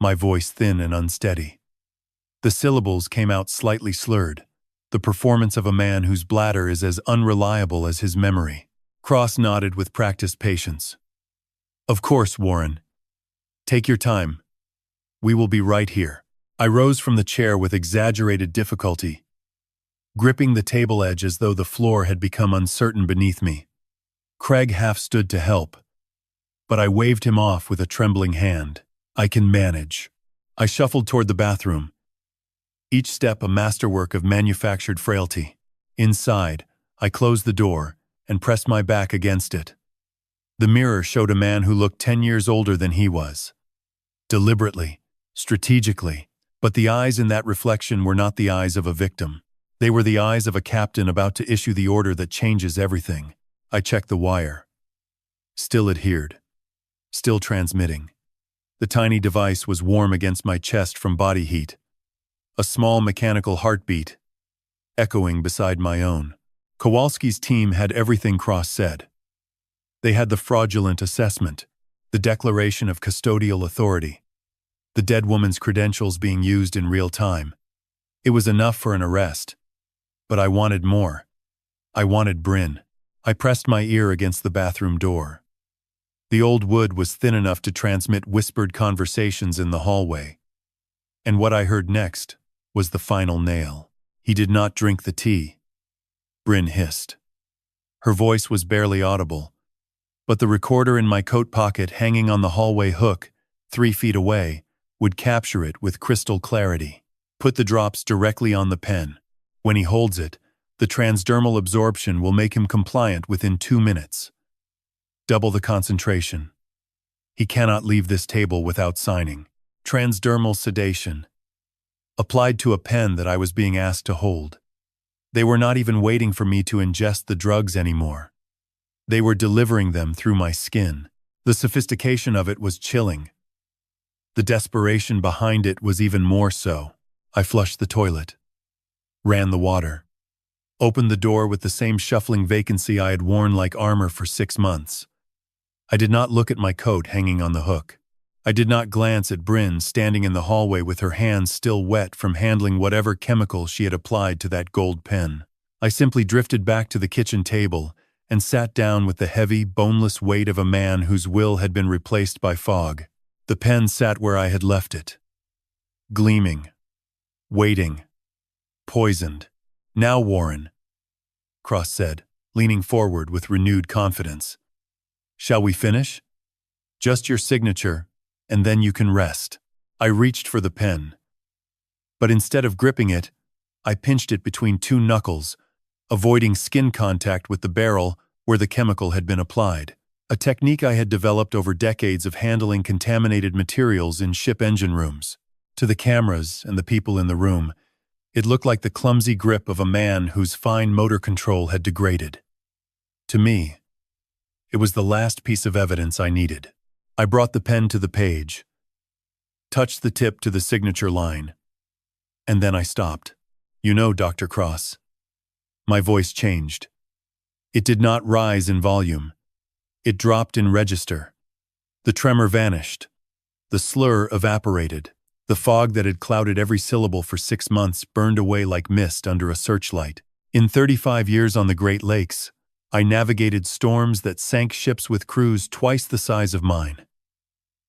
my voice thin and unsteady. The syllables came out slightly slurred, the performance of a man whose bladder is as unreliable as his memory. Cross nodded with practiced patience. "Of course, Warren. Take your time. We will be right here." I rose from the chair with exaggerated difficulty, gripping the table edge as though the floor had become uncertain beneath me. Craig half stood to help, but I waved him off with a trembling hand. "I can manage." I shuffled toward the bathroom, each step a masterwork of manufactured frailty. Inside, I closed the door and pressed my back against it. The mirror showed a man who looked 10 years older than he was. Deliberately, strategically, but the eyes in that reflection were not the eyes of a victim. They were the eyes of a captain about to issue the order that changes everything. I checked the wire. Still adhered. Still transmitting. The tiny device was warm against my chest from body heat. A small mechanical heartbeat, echoing beside my own. Kowalski's team had everything Cross said. They had the fraudulent assessment, the declaration of custodial authority, the dead woman's credentials being used in real time. It was enough for an arrest. But I wanted more. I wanted Bryn. I pressed my ear against the bathroom door. The old wood was thin enough to transmit whispered conversations in the hallway. And what I heard next was the final nail. "He did not drink the tea," Bryn hissed. Her voice was barely audible, but the recorder in my coat pocket hanging on the hallway hook, 3 feet away, would capture it with crystal clarity. "Put the drops directly on the pen. When he holds it, the transdermal absorption will make him compliant within 2 minutes. Double the concentration. He cannot leave this table without signing." Transdermal sedation. Applied to a pen that I was being asked to hold. They were not even waiting for me to ingest the drugs anymore. They were delivering them through my skin. The sophistication of it was chilling. The desperation behind it was even more so. I flushed the toilet, ran the water, opened the door with the same shuffling vacancy I had worn like armor for 6 months. I did not look at my coat hanging on the hook. I did not glance at Bryn standing in the hallway with her hands still wet from handling whatever chemical she had applied to that gold pen. I simply drifted back to the kitchen table and sat down with the heavy, boneless weight of a man whose will had been replaced by fog. The pen sat where I had left it, gleaming, waiting, poisoned. "Now, Warren," Cross said, leaning forward with renewed confidence. "Shall we finish? Just your signature, and then you can rest." I reached for the pen, but instead of gripping it, I pinched it between 2 knuckles, avoiding skin contact with the barrel where the chemical had been applied. A technique I had developed over decades of handling contaminated materials in ship engine rooms. To the cameras and the people in the room, it looked like the clumsy grip of a man whose fine motor control had degraded. To me, it was the last piece of evidence I needed. I brought the pen to the page, touched the tip to the signature line, and then I stopped. "You know, Dr. Cross." My voice changed. It did not rise in volume. It dropped in register. The tremor vanished. The slur evaporated. The fog that had clouded every syllable for 6 months burned away like mist under a searchlight. In 35 years on the Great Lakes, I navigated storms that sank ships with crews twice the size of mine.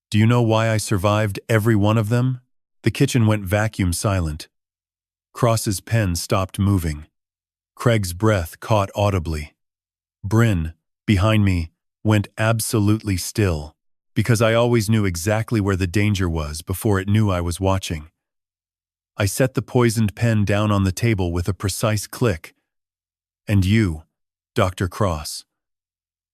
Do you know why I survived every one of them? The kitchen went vacuum silent. Cross's pen stopped moving. Craig's breath caught audibly. Bryn, behind me, went absolutely still, because I always knew exactly where the danger was before it knew I was watching. I set the poisoned pen down on the table with a precise click. "And you, Dr. Cross,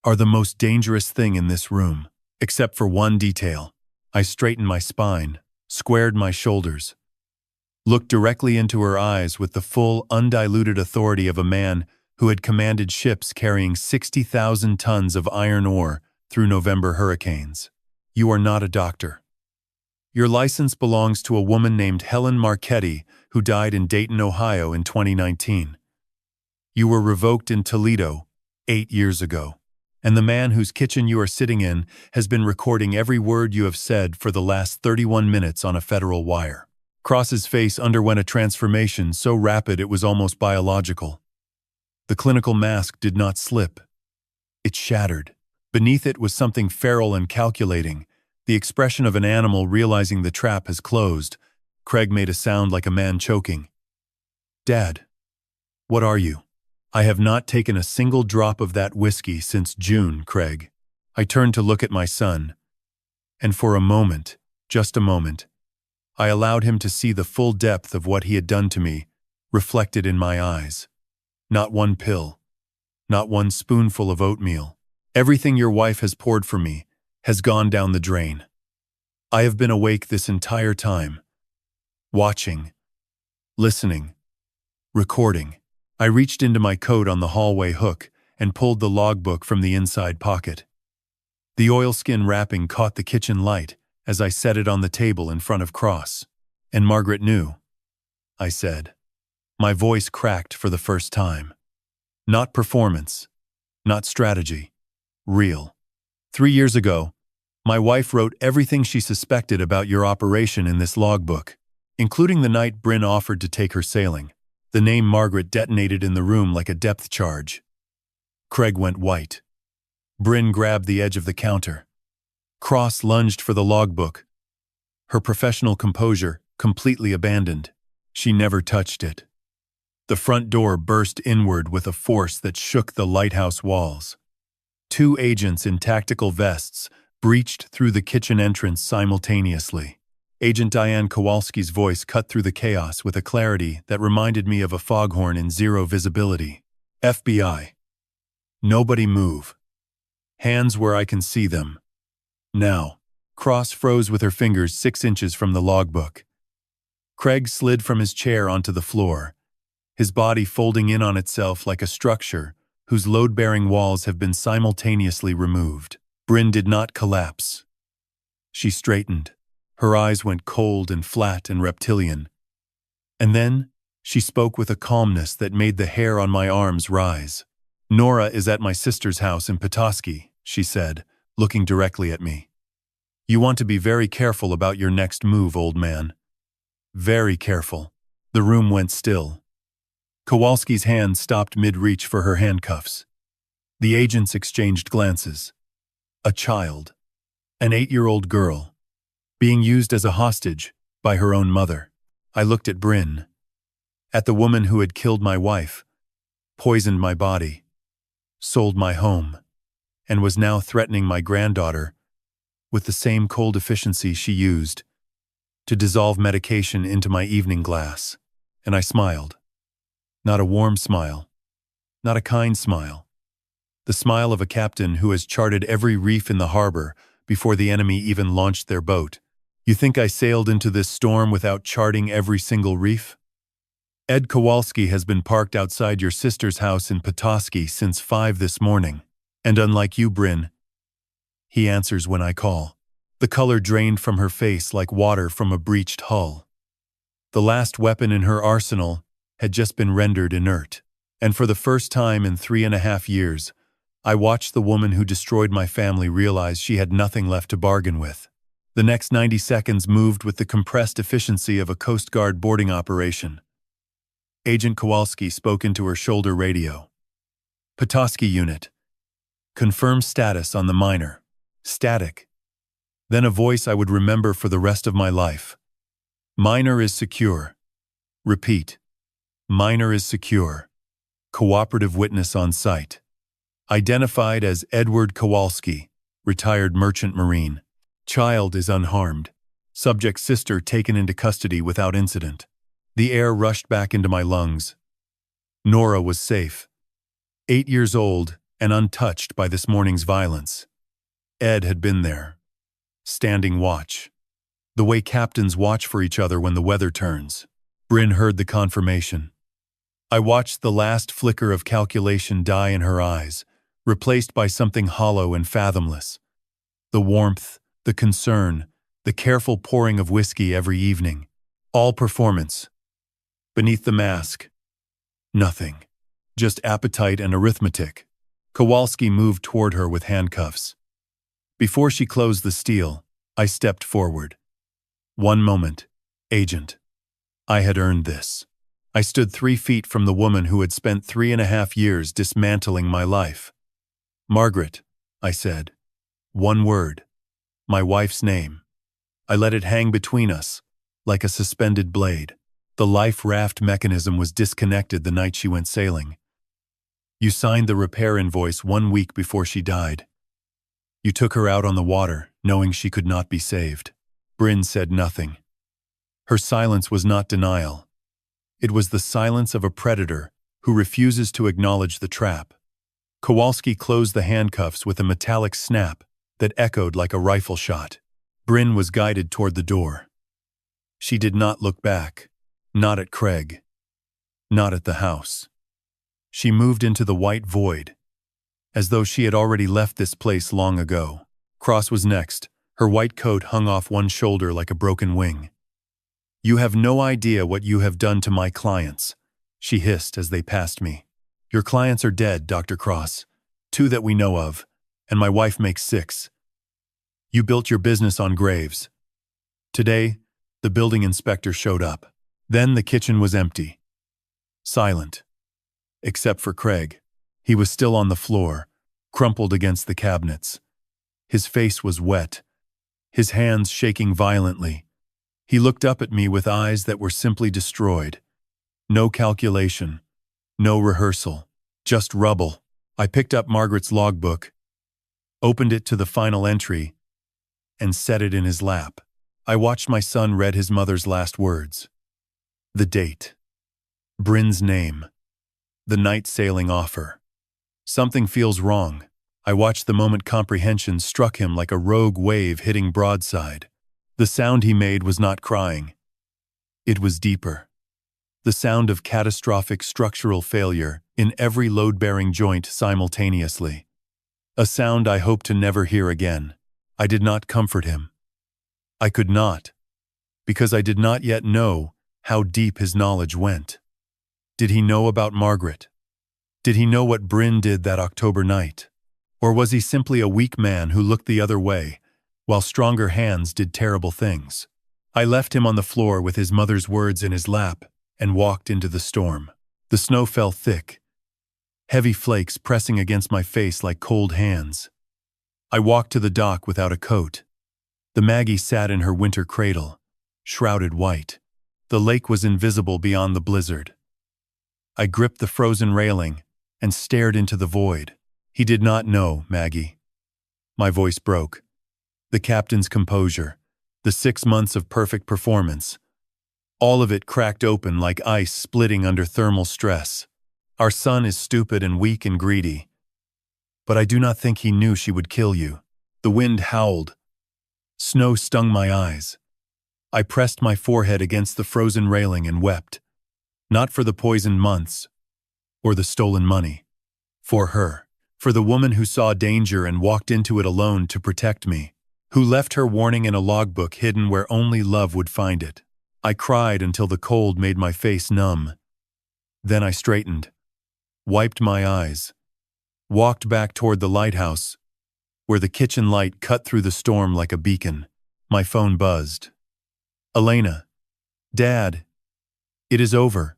are the most dangerous thing in this room, except for one detail." I straightened my spine, squared my shoulders, looked directly into her eyes with the full, undiluted authority of a man who had commanded ships carrying 60,000 tons of iron ore through November hurricanes. "You are not a doctor. Your license belongs to a woman named Helen Marchetti who died in Dayton, Ohio in 2019. You were revoked in Toledo 8 years ago, and the man whose kitchen you are sitting in has been recording every word you have said for the last 31 minutes on a federal wire. Cross's face underwent a transformation so rapid it was almost biological. The clinical mask did not slip. It shattered. Beneath it was something feral and calculating, the expression of an animal realizing the trap has closed. Craig made a sound like a man choking. Dad, what are you? I have not taken a single drop of that whiskey since June, Craig. I turned to look at my son, and for a moment, just a moment, I allowed him to see the full depth of what he had done to me, reflected in my eyes. Not one pill, not one spoonful of oatmeal. Everything your wife has poured for me has gone down the drain. I have been awake this entire time, watching, listening, recording. I reached into my coat on the hallway hook and pulled the logbook from the inside pocket. The oilskin wrapping caught the kitchen light as I set it on the table in front of Cross. And Margaret knew, I said. My voice cracked for the first time. Not performance, not strategy, real. 3 years ago, my wife wrote everything she suspected about your operation in this logbook, including the night Bryn offered to take her sailing. The name Margaret detonated in the room like a depth charge. Craig went white. Bryn grabbed the edge of the counter. Cross lunged for the logbook. Her professional composure completely abandoned. She never touched it. The front door burst inward with a force that shook the lighthouse walls. 2 agents in tactical vests breached through the kitchen entrance simultaneously. Agent Diane Kowalski's voice cut through the chaos with a clarity that reminded me of a foghorn in zero visibility. FBI. Nobody move. Hands where I can see them. Now. Cross froze with her fingers 6 inches from the logbook. Craig slid from his chair onto the floor, his body folding in on itself like a structure whose load-bearing walls have been simultaneously removed. Bryn did not collapse. She straightened. Her eyes went cold and flat and reptilian. And then, she spoke with a calmness that made the hair on my arms rise. Nora is at my sister's house in Petoskey, she said, looking directly at me. You want to be very careful about your next move, old man. Very careful. The room went still. Kowalski's hand stopped mid-reach for her handcuffs. The agents exchanged glances. A child. An 8-year-old girl. Being used as a hostage by her own mother. I looked at Bryn. At the woman who had killed my wife, poisoned my body, sold my home, and was now threatening my granddaughter with the same cold efficiency she used to dissolve medication into my evening glass. And I smiled. Not a warm smile. Not a kind smile. The smile of a captain who has charted every reef in the harbor before the enemy even launched their boat. You think I sailed into this storm without charting every single reef? Ed Kowalski has been parked outside your sister's house in Petoskey since 5 this morning. And unlike you, Bryn, he answers when I call. The color drained from her face like water from a breached hull. The last weapon in her arsenal had just been rendered inert. And for the first time in 3.5 years, I watched the woman who destroyed my family realize she had nothing left to bargain with. The next 90 seconds moved with the compressed efficiency of a Coast Guard boarding operation. Agent Kowalski spoke into her shoulder radio. Petoskey unit. Confirm status on the miner. Static. Then a voice I would remember for the rest of my life. Miner is secure. Repeat. Miner is secure. Cooperative witness on site. Identified as Edward Kowalski, retired merchant marine. Child is unharmed. Subject's sister taken into custody without incident. The air rushed back into my lungs. Nora was safe. 8 years old and untouched by this morning's violence. Ed had been there. Standing watch. The way captains watch for each other when the weather turns. Bryn heard the confirmation. I watched the last flicker of calculation die in her eyes, replaced by something hollow and fathomless. The warmth, the concern, the careful pouring of whiskey every evening. All performance. Beneath the mask, nothing. just appetite and arithmetic. Kowalski moved toward her with handcuffs. Before she closed the steel, I stepped forward. One moment, Agent. I had earned this. I stood 3 feet from the woman who had spent 3.5 years dismantling my life. Margaret, I said. One word. My wife's name. I let it hang between us, like a suspended blade. The life raft mechanism was disconnected the night she went sailing. You signed the repair invoice 1 week before she died. You took her out on the water, knowing she could not be saved. Bryn said nothing. Her silence was not denial. It was the silence of a predator who refuses to acknowledge the trap. Kowalski closed the handcuffs with a metallic snap that echoed like a rifle shot. Bryn was guided toward the door. She did not look back, not at Craig, not at the house. She moved into the white void, as though she had already left this place long ago. Cross was next. Her white coat hung off one shoulder like a broken wing. You have no idea what you have done to my clients, she hissed as they passed me. Your clients are dead, Dr. Cross. 2 that we know of, and my wife makes 6. You built your business on graves. Today, the building inspector showed up. Then the kitchen was empty. Silent. Except for Craig. He was still on the floor, crumpled against the cabinets. His face was wet, his hands shaking violently. He looked up at me with eyes that were simply destroyed. No calculation, no rehearsal, just rubble. I picked up Margaret's logbook, opened it to the final entry, and set it in his lap. I watched my son read his mother's last words. The date. Bryn's name. The night sailing offer. Something feels wrong. I watched the moment comprehension struck him like a rogue wave hitting broadside. The sound he made was not crying. It was deeper. The sound of catastrophic structural failure in every load-bearing joint simultaneously. A sound I hope to never hear again. I did not comfort him. I could not, because I did not yet know how deep his knowledge went. Did he know about Margaret? Did he know what Bryn did that October night? Or was he simply a weak man who looked the other way, while stronger hands did terrible things? I left him on the floor with his mother's words in his lap and walked into the storm. The snow fell thick, heavy flakes pressing against my face like cold hands. I walked to the dock without a coat. The Maggie sat in her winter cradle, shrouded white. The lake was invisible beyond the blizzard. I gripped the frozen railing and stared into the void. He did not know, Maggie. My voice broke. The captain's composure, the 6 months of perfect performance, all of it cracked open like ice splitting under thermal stress. Our son is stupid and weak and greedy. But I do not think he knew she would kill you. The wind howled. Snow stung my eyes. I pressed my forehead against the frozen railing and wept. Not for the poisoned months, or the stolen money. For her. For the woman who saw danger and walked into it alone to protect me. Who left her warning in a logbook hidden where only love would find it. I cried until the cold made my face numb. Then I straightened, wiped my eyes, walked back toward the lighthouse, where the kitchen light cut through the storm like a beacon. My phone buzzed. Elena. Dad. It is over.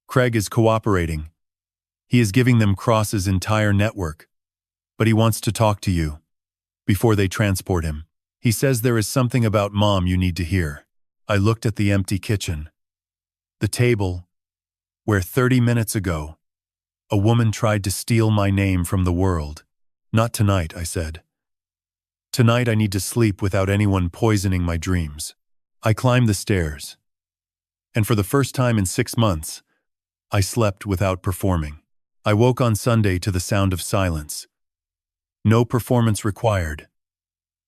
Craig is cooperating. He is giving them Cross's entire network. But he wants to talk to you. Before they transport him. He says there is something about Mom you need to hear. I looked at the empty kitchen. The table, where 30 minutes ago, a woman tried to steal my name from the world. Not tonight, I said. Tonight I need to sleep without anyone poisoning my dreams. I climbed the stairs. And for the first time in 6 months, I slept without performing. I woke on Sunday to the sound of silence. No performance required.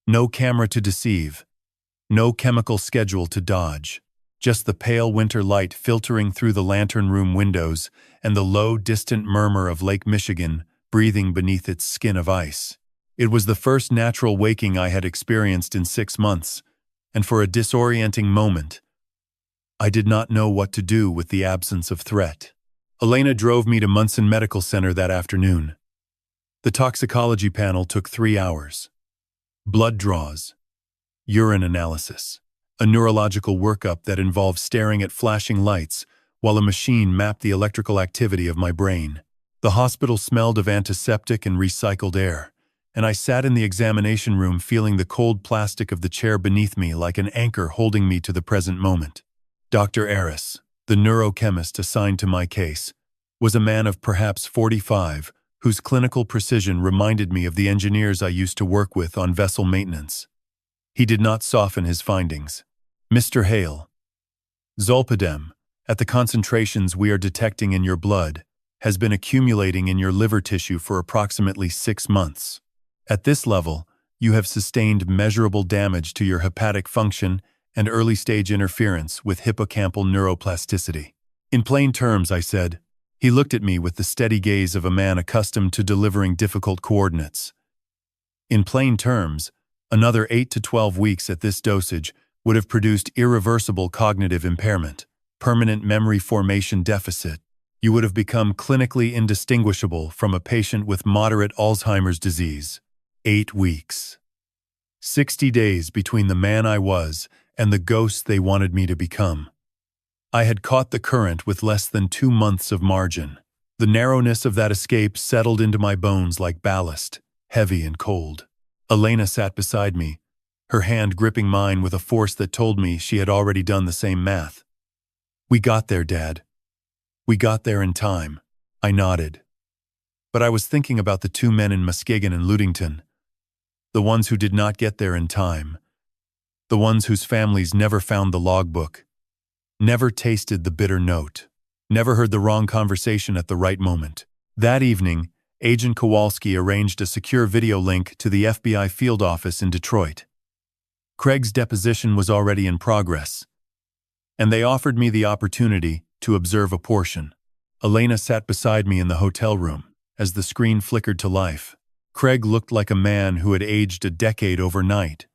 No camera to deceive. No chemical schedule to dodge. Just the pale winter light filtering through the lantern room windows and the low, distant murmur of Lake Michigan breathing beneath its skin of ice. It was the first natural waking I had experienced in 6 months, and for a disorienting moment, I did not know what to do with the absence of threat. Elena drove me to Munson Medical Center that afternoon. The toxicology panel took 3 hours. Blood draws, urine analysis, a neurological workup that involved staring at flashing lights while a machine mapped the electrical activity of my brain. The hospital smelled of antiseptic and recycled air, and I sat in the examination room feeling the cold plastic of the chair beneath me like an anchor holding me to the present moment. Dr. Aris, the neurochemist assigned to my case, was a man of perhaps 45, whose clinical precision reminded me of the engineers I used to work with on vessel maintenance. He did not soften his findings. Mr. Hale, zolpidem, at the concentrations we are detecting in your blood, has been accumulating in your liver tissue for approximately 6 months. At this level, you have sustained measurable damage to your hepatic function and early-stage interference with hippocampal neuroplasticity. In plain terms, I said. He looked at me with the steady gaze of a man accustomed to delivering difficult coordinates. In plain terms, another 8 to 12 weeks at this dosage would have produced irreversible cognitive impairment, permanent memory formation deficit. You would have become clinically indistinguishable from a patient with moderate Alzheimer's disease. 8 weeks. 60 days between the man I was and the ghost they wanted me to become. I had caught the current with less than 2 months of margin. The narrowness of that escape settled into my bones like ballast, heavy and cold. Elena sat beside me, her hand gripping mine with a force that told me she had already done the same math. We got there, Dad. We got there in time. I nodded. But I was thinking about the 2 men in Muskegon and Ludington. The ones who did not get there in time. The ones whose families never found the logbook. Never tasted the bitter note. Never heard the wrong conversation at the right moment. That evening, Agent Kowalski arranged a secure video link to the FBI field office in Detroit. Craig's deposition was already in progress, and they offered me the opportunity to observe a portion. Elena sat beside me in the hotel room as the screen flickered to life. Craig looked like a man who had aged a decade overnight.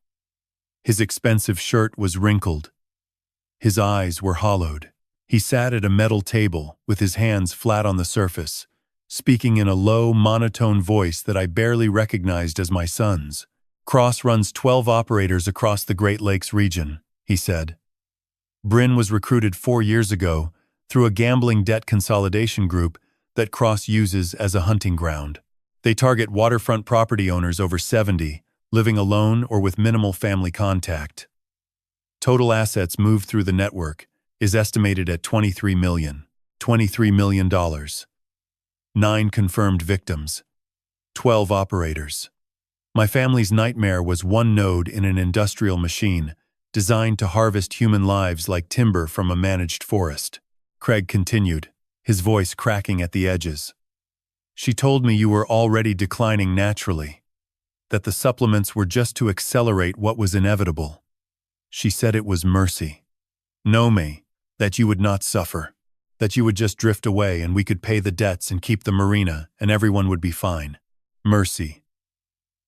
His expensive shirt was wrinkled. His eyes were hollowed. He sat at a metal table with his hands flat on the surface, speaking in a low, monotone voice that I barely recognized as my son's. Cross runs 12 operators across the Great Lakes region, he said. Bryn was recruited 4 years ago through a gambling debt consolidation group that Cross uses as a hunting ground. They target waterfront property owners over 70, living alone or with minimal family contact. Total assets moved through the network is estimated at $23 million. $23 million. 9 confirmed victims. 12 operators. My family's nightmare was one node in an industrial machine designed to harvest human lives like timber from a managed forest. Craig continued, his voice cracking at the edges. She told me you were already declining naturally, that the supplements were just to accelerate what was inevitable. She said it was mercy. No, me, that you would not suffer, that you would just drift away and we could pay the debts and keep the marina and everyone would be fine. Mercy.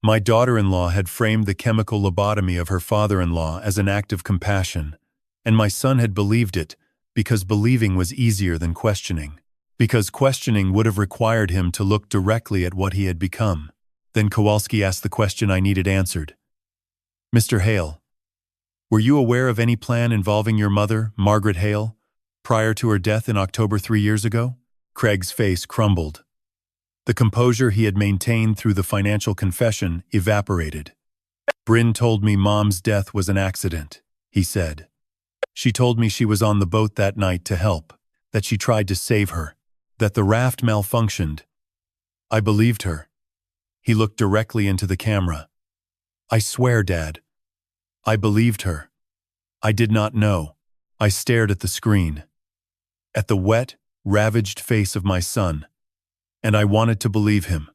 My daughter-in-law had framed the chemical lobotomy of her father-in-law as an act of compassion, and my son had believed it because believing was easier than questioning, because questioning would have required him to look directly at what he had become. Then Kowalski asked the question I needed answered. Mr. Hale, were you aware of any plan involving your mother, Margaret Hale, prior to her death in October 3 years ago? Craig's face crumbled. The composure he had maintained through the financial confession evaporated. Bryn told me Mom's death was an accident, he said. She told me she was on the boat that night to help, that she tried to save her, that the raft malfunctioned. I believed her. He looked directly into the camera. I swear, Dad. I believed her. I did not know. I stared at the screen, at the wet, ravaged face of my son, and I wanted to believe him.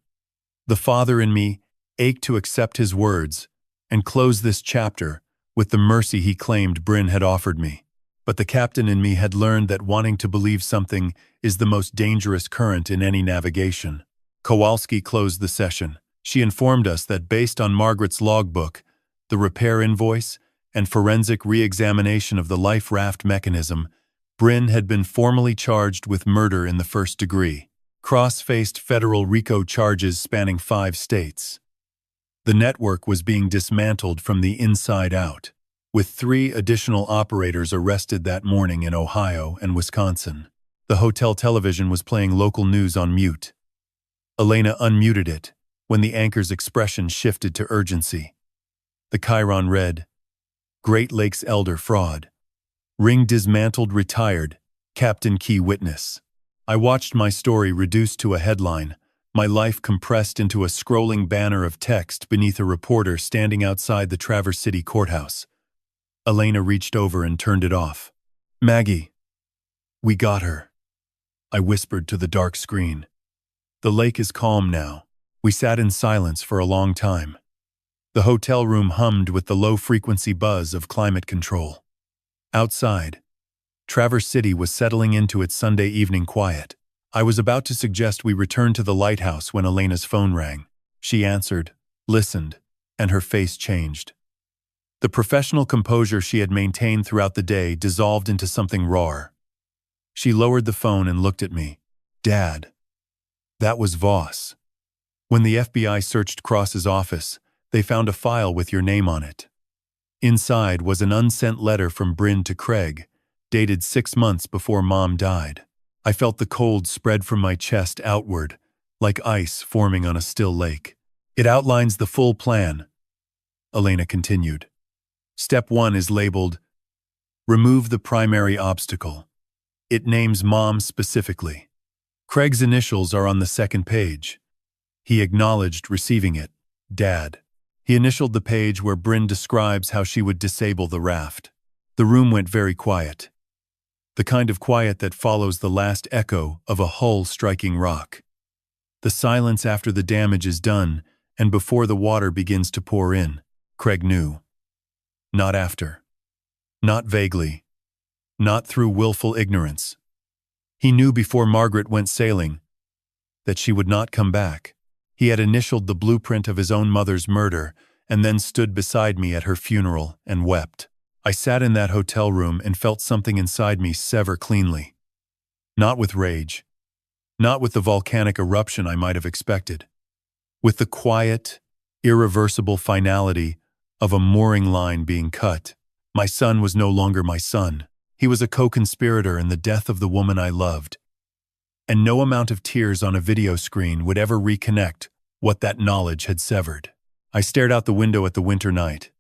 The father in me ached to accept his words and close this chapter with the mercy he claimed Bryn had offered me. But the captain in me had learned that wanting to believe something is the most dangerous current in any navigation. Kowalski closed the session. She informed us that based on Margaret's logbook, the repair invoice, and forensic re-examination of the life raft mechanism, Bryn had been formally charged with murder in the first degree. Cross faced federal RICO charges spanning 5 states. The network was being dismantled from the inside out, with 3 additional operators arrested that morning in Ohio and Wisconsin. The hotel television was playing local news on mute. Elena unmuted it when the anchor's expression shifted to urgency. The chyron read, Great Lakes Elder Fraud. Ring dismantled retired, Captain Key Witness. I watched my story reduced to a headline, my life compressed into a scrolling banner of text beneath a reporter standing outside the Traverse City courthouse. Elena reached over and turned it off. Maggie. We got her. I whispered to the dark screen. The lake is calm now. We sat in silence for a long time. The hotel room hummed with the low-frequency buzz of climate control. Outside, Traverse City was settling into its Sunday evening quiet. I was about to suggest we return to the lighthouse when Elena's phone rang. She answered, listened, and her face changed. The professional composure she had maintained throughout the day dissolved into something raw. She lowered the phone and looked at me. Dad. That was Voss. When the FBI searched Cross's office, they found a file with your name on it. Inside was an unsent letter from Bryn to Craig, dated 6 months before Mom died. I felt the cold spread from my chest outward, like ice forming on a still lake. It outlines the full plan, Elena continued. Step 1 is labeled, Remove the primary obstacle. It names Mom specifically. Craig's initials are on the second page. He acknowledged receiving it, Dad. He initialed the page where Bryn describes how she would disable the raft. The room went very quiet. The kind of quiet that follows the last echo of a hull striking rock. The silence after the damage is done and before the water begins to pour in, Craig knew. Not after. Not vaguely. Not through willful ignorance. He knew before Margaret went sailing that she would not come back. He had initialed the blueprint of his own mother's murder and then stood beside me at her funeral and wept. I sat in that hotel room and felt something inside me sever cleanly. Not with rage. Not with the volcanic eruption I might have expected. With the quiet, irreversible finality of a mooring line being cut. My son was no longer my son. He was a co-conspirator in the death of the woman I loved. And no amount of tears on a video screen would ever reconnect what that knowledge had severed. I stared out the window at the winter night.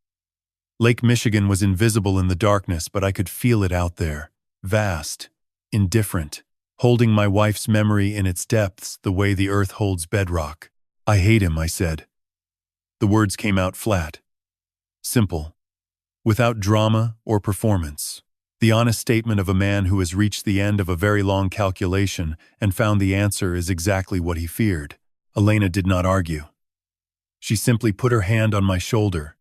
Lake Michigan was invisible in the darkness, but I could feel it out there, vast, indifferent, holding my wife's memory in its depths the way the earth holds bedrock. I hate him, I said. The words came out flat, simple, without drama or performance. The honest statement of a man who has reached the end of a very long calculation and found the answer is exactly what he feared. Elena did not argue. She simply put her hand on my shoulder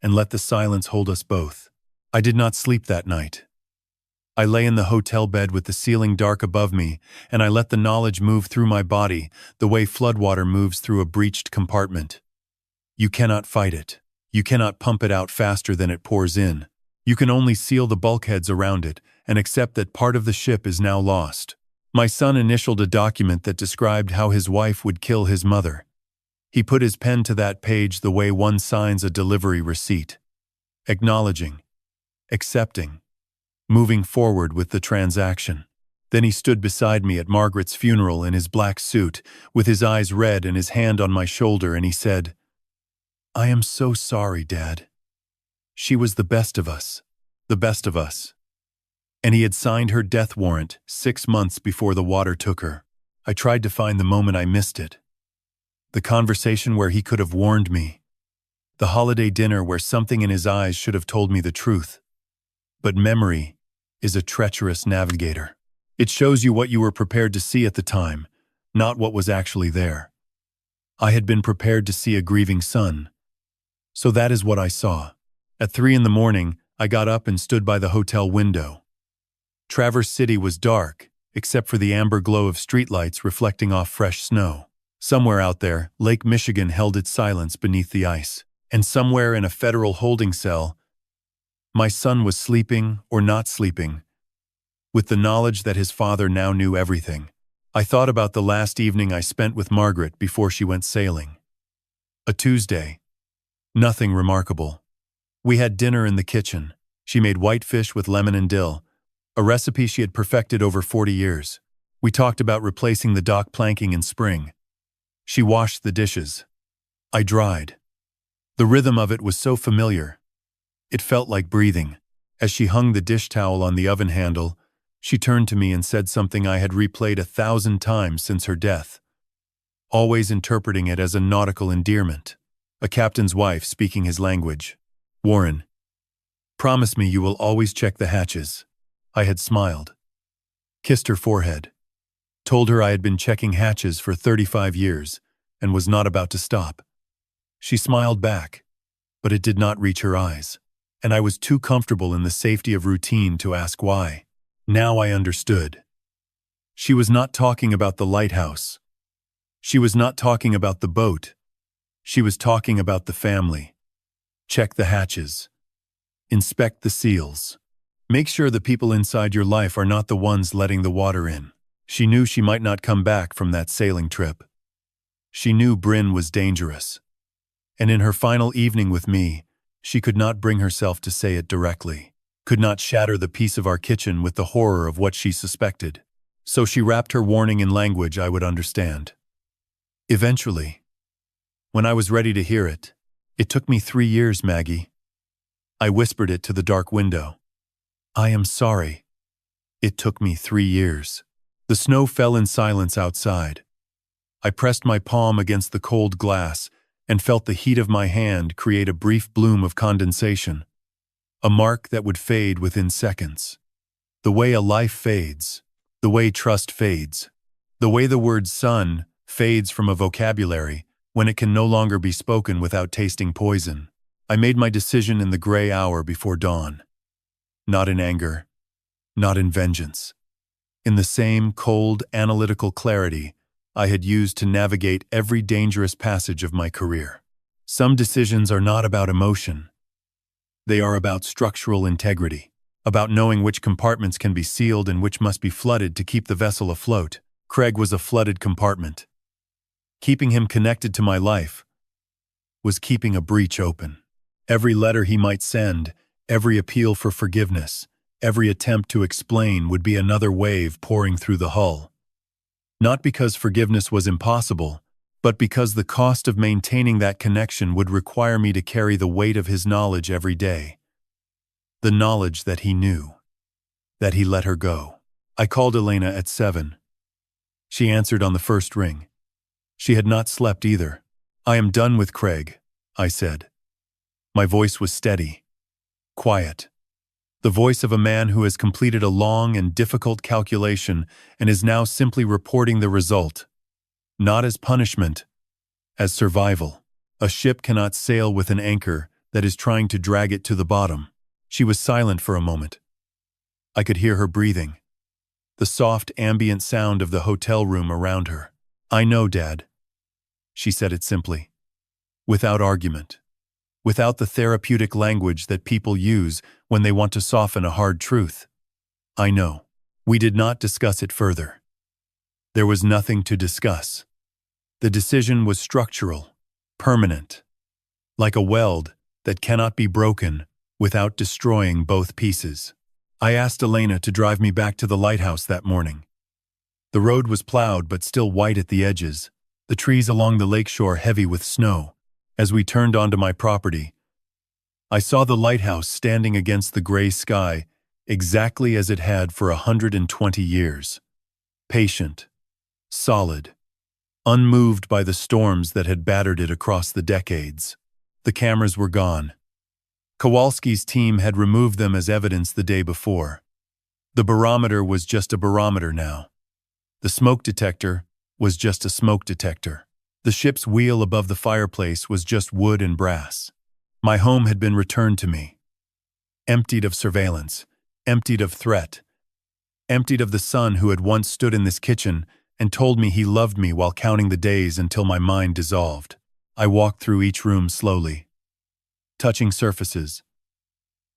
and let the silence hold us both. I did not sleep that night. I lay in the hotel bed with the ceiling dark above me, and I let the knowledge move through my body the way floodwater moves through a breached compartment. You cannot fight it. You cannot pump it out faster than it pours in. You can only seal the bulkheads around it and accept that part of the ship is now lost. My son initialed a document that described how his wife would kill his mother. He put his pen to that page the way one signs a delivery receipt. Acknowledging. Accepting. Moving forward with the transaction. Then he stood beside me at Margaret's funeral in his black suit, with his eyes red and his hand on my shoulder, and he said, I am so sorry, Dad. She was the best of us. The best of us. And he had signed her death warrant 6 months before the water took her. I tried to find the moment I missed it. The conversation where he could have warned me. The holiday dinner where something in his eyes should have told me the truth. But memory is a treacherous navigator. It shows you what you were prepared to see at the time, not what was actually there. I had been prepared to see a grieving son. So that is what I saw. At 3 a.m, I got up and stood by the hotel window. Traverse City was dark, except for the amber glow of streetlights reflecting off fresh snow. Somewhere out there, Lake Michigan held its silence beneath the ice. And somewhere in a federal holding cell, my son was sleeping or not sleeping, with the knowledge that his father now knew everything. I thought about the last evening I spent with Margaret before she went sailing. A Tuesday. Nothing remarkable. We had dinner in the kitchen. She made whitefish with lemon and dill, a recipe she had perfected over 40 years. We talked about replacing the dock planking in spring. She washed the dishes. I dried. The rhythm of it was so familiar. It felt like breathing. As she hung the dish towel on the oven handle, she turned to me and said something I had replayed 1,000 times since her death, always interpreting it as a nautical endearment. A captain's wife speaking his language. "Warren, promise me you will always check the hatches." I had smiled. Kissed her forehead. Told her I had been checking hatches for 35 years and was not about to stop. She smiled back, but it did not reach her eyes, and I was too comfortable in the safety of routine to ask why. Now I understood. She was not talking about the lighthouse. She was not talking about the boat. She was talking about the family. Check the hatches. Inspect the seals. Make sure the people inside your life are not the ones letting the water in. She knew she might not come back from that sailing trip. She knew Bryn was dangerous. And in her final evening with me, she could not bring herself to say it directly, could not shatter the peace of our kitchen with the horror of what she suspected. So she wrapped her warning in language I would understand. Eventually, when I was ready to hear it, it took me 3 years, Maggie. I whispered it to the dark window. I am sorry. It took me 3 years. The snow fell in silence outside. I pressed my palm against the cold glass and felt the heat of my hand create a brief bloom of condensation, a mark that would fade within seconds. The way a life fades, the way trust fades, the way the word son fades from a vocabulary when it can no longer be spoken without tasting poison. I made my decision in the gray hour before dawn. Not in anger, not in vengeance. In the same cold, analytical clarity I had used to navigate every dangerous passage of my career. Some decisions are not about emotion. They are about structural integrity, about knowing which compartments can be sealed and which must be flooded to keep the vessel afloat. Craig was a flooded compartment. Keeping him connected to my life was keeping a breach open. Every letter he might send, every appeal for forgiveness, every attempt to explain would be another wave pouring through the hull. Not because forgiveness was impossible, but because the cost of maintaining that connection would require me to carry the weight of his knowledge every day. The knowledge that he knew, that he let her go. I called Elena at 7. She answered on the first ring. She had not slept either. I am done with Craig, I said. My voice was steady, quiet. The voice of a man who has completed a long and difficult calculation and is now simply reporting the result. Not as punishment, as survival. A ship cannot sail with an anchor that is trying to drag it to the bottom. She was silent for a moment. I could hear her breathing, the soft ambient sound of the hotel room around her. I know, Dad. She said it simply, without argument, without the therapeutic language that people use when they want to soften a hard truth. I know. We did not discuss it further. There was nothing to discuss. The decision was structural, permanent, like a weld that cannot be broken without destroying both pieces. I asked Elena to drive me back to the lighthouse that morning. The road was plowed but still white at the edges, the trees along the lakeshore heavy with snow. As we turned onto my property, I saw the lighthouse standing against the gray sky exactly as it had for 120 years. Patient, solid, unmoved by the storms that had battered it across the decades. The cameras were gone. Kowalski's team had removed them as evidence the day before. The barometer was just a barometer now. The smoke detector was just a smoke detector. The ship's wheel above the fireplace was just wood and brass. My home had been returned to me. Emptied of surveillance, emptied of threat, emptied of the son who had once stood in this kitchen and told me he loved me while counting the days until my mind dissolved. I walked through each room slowly, touching surfaces,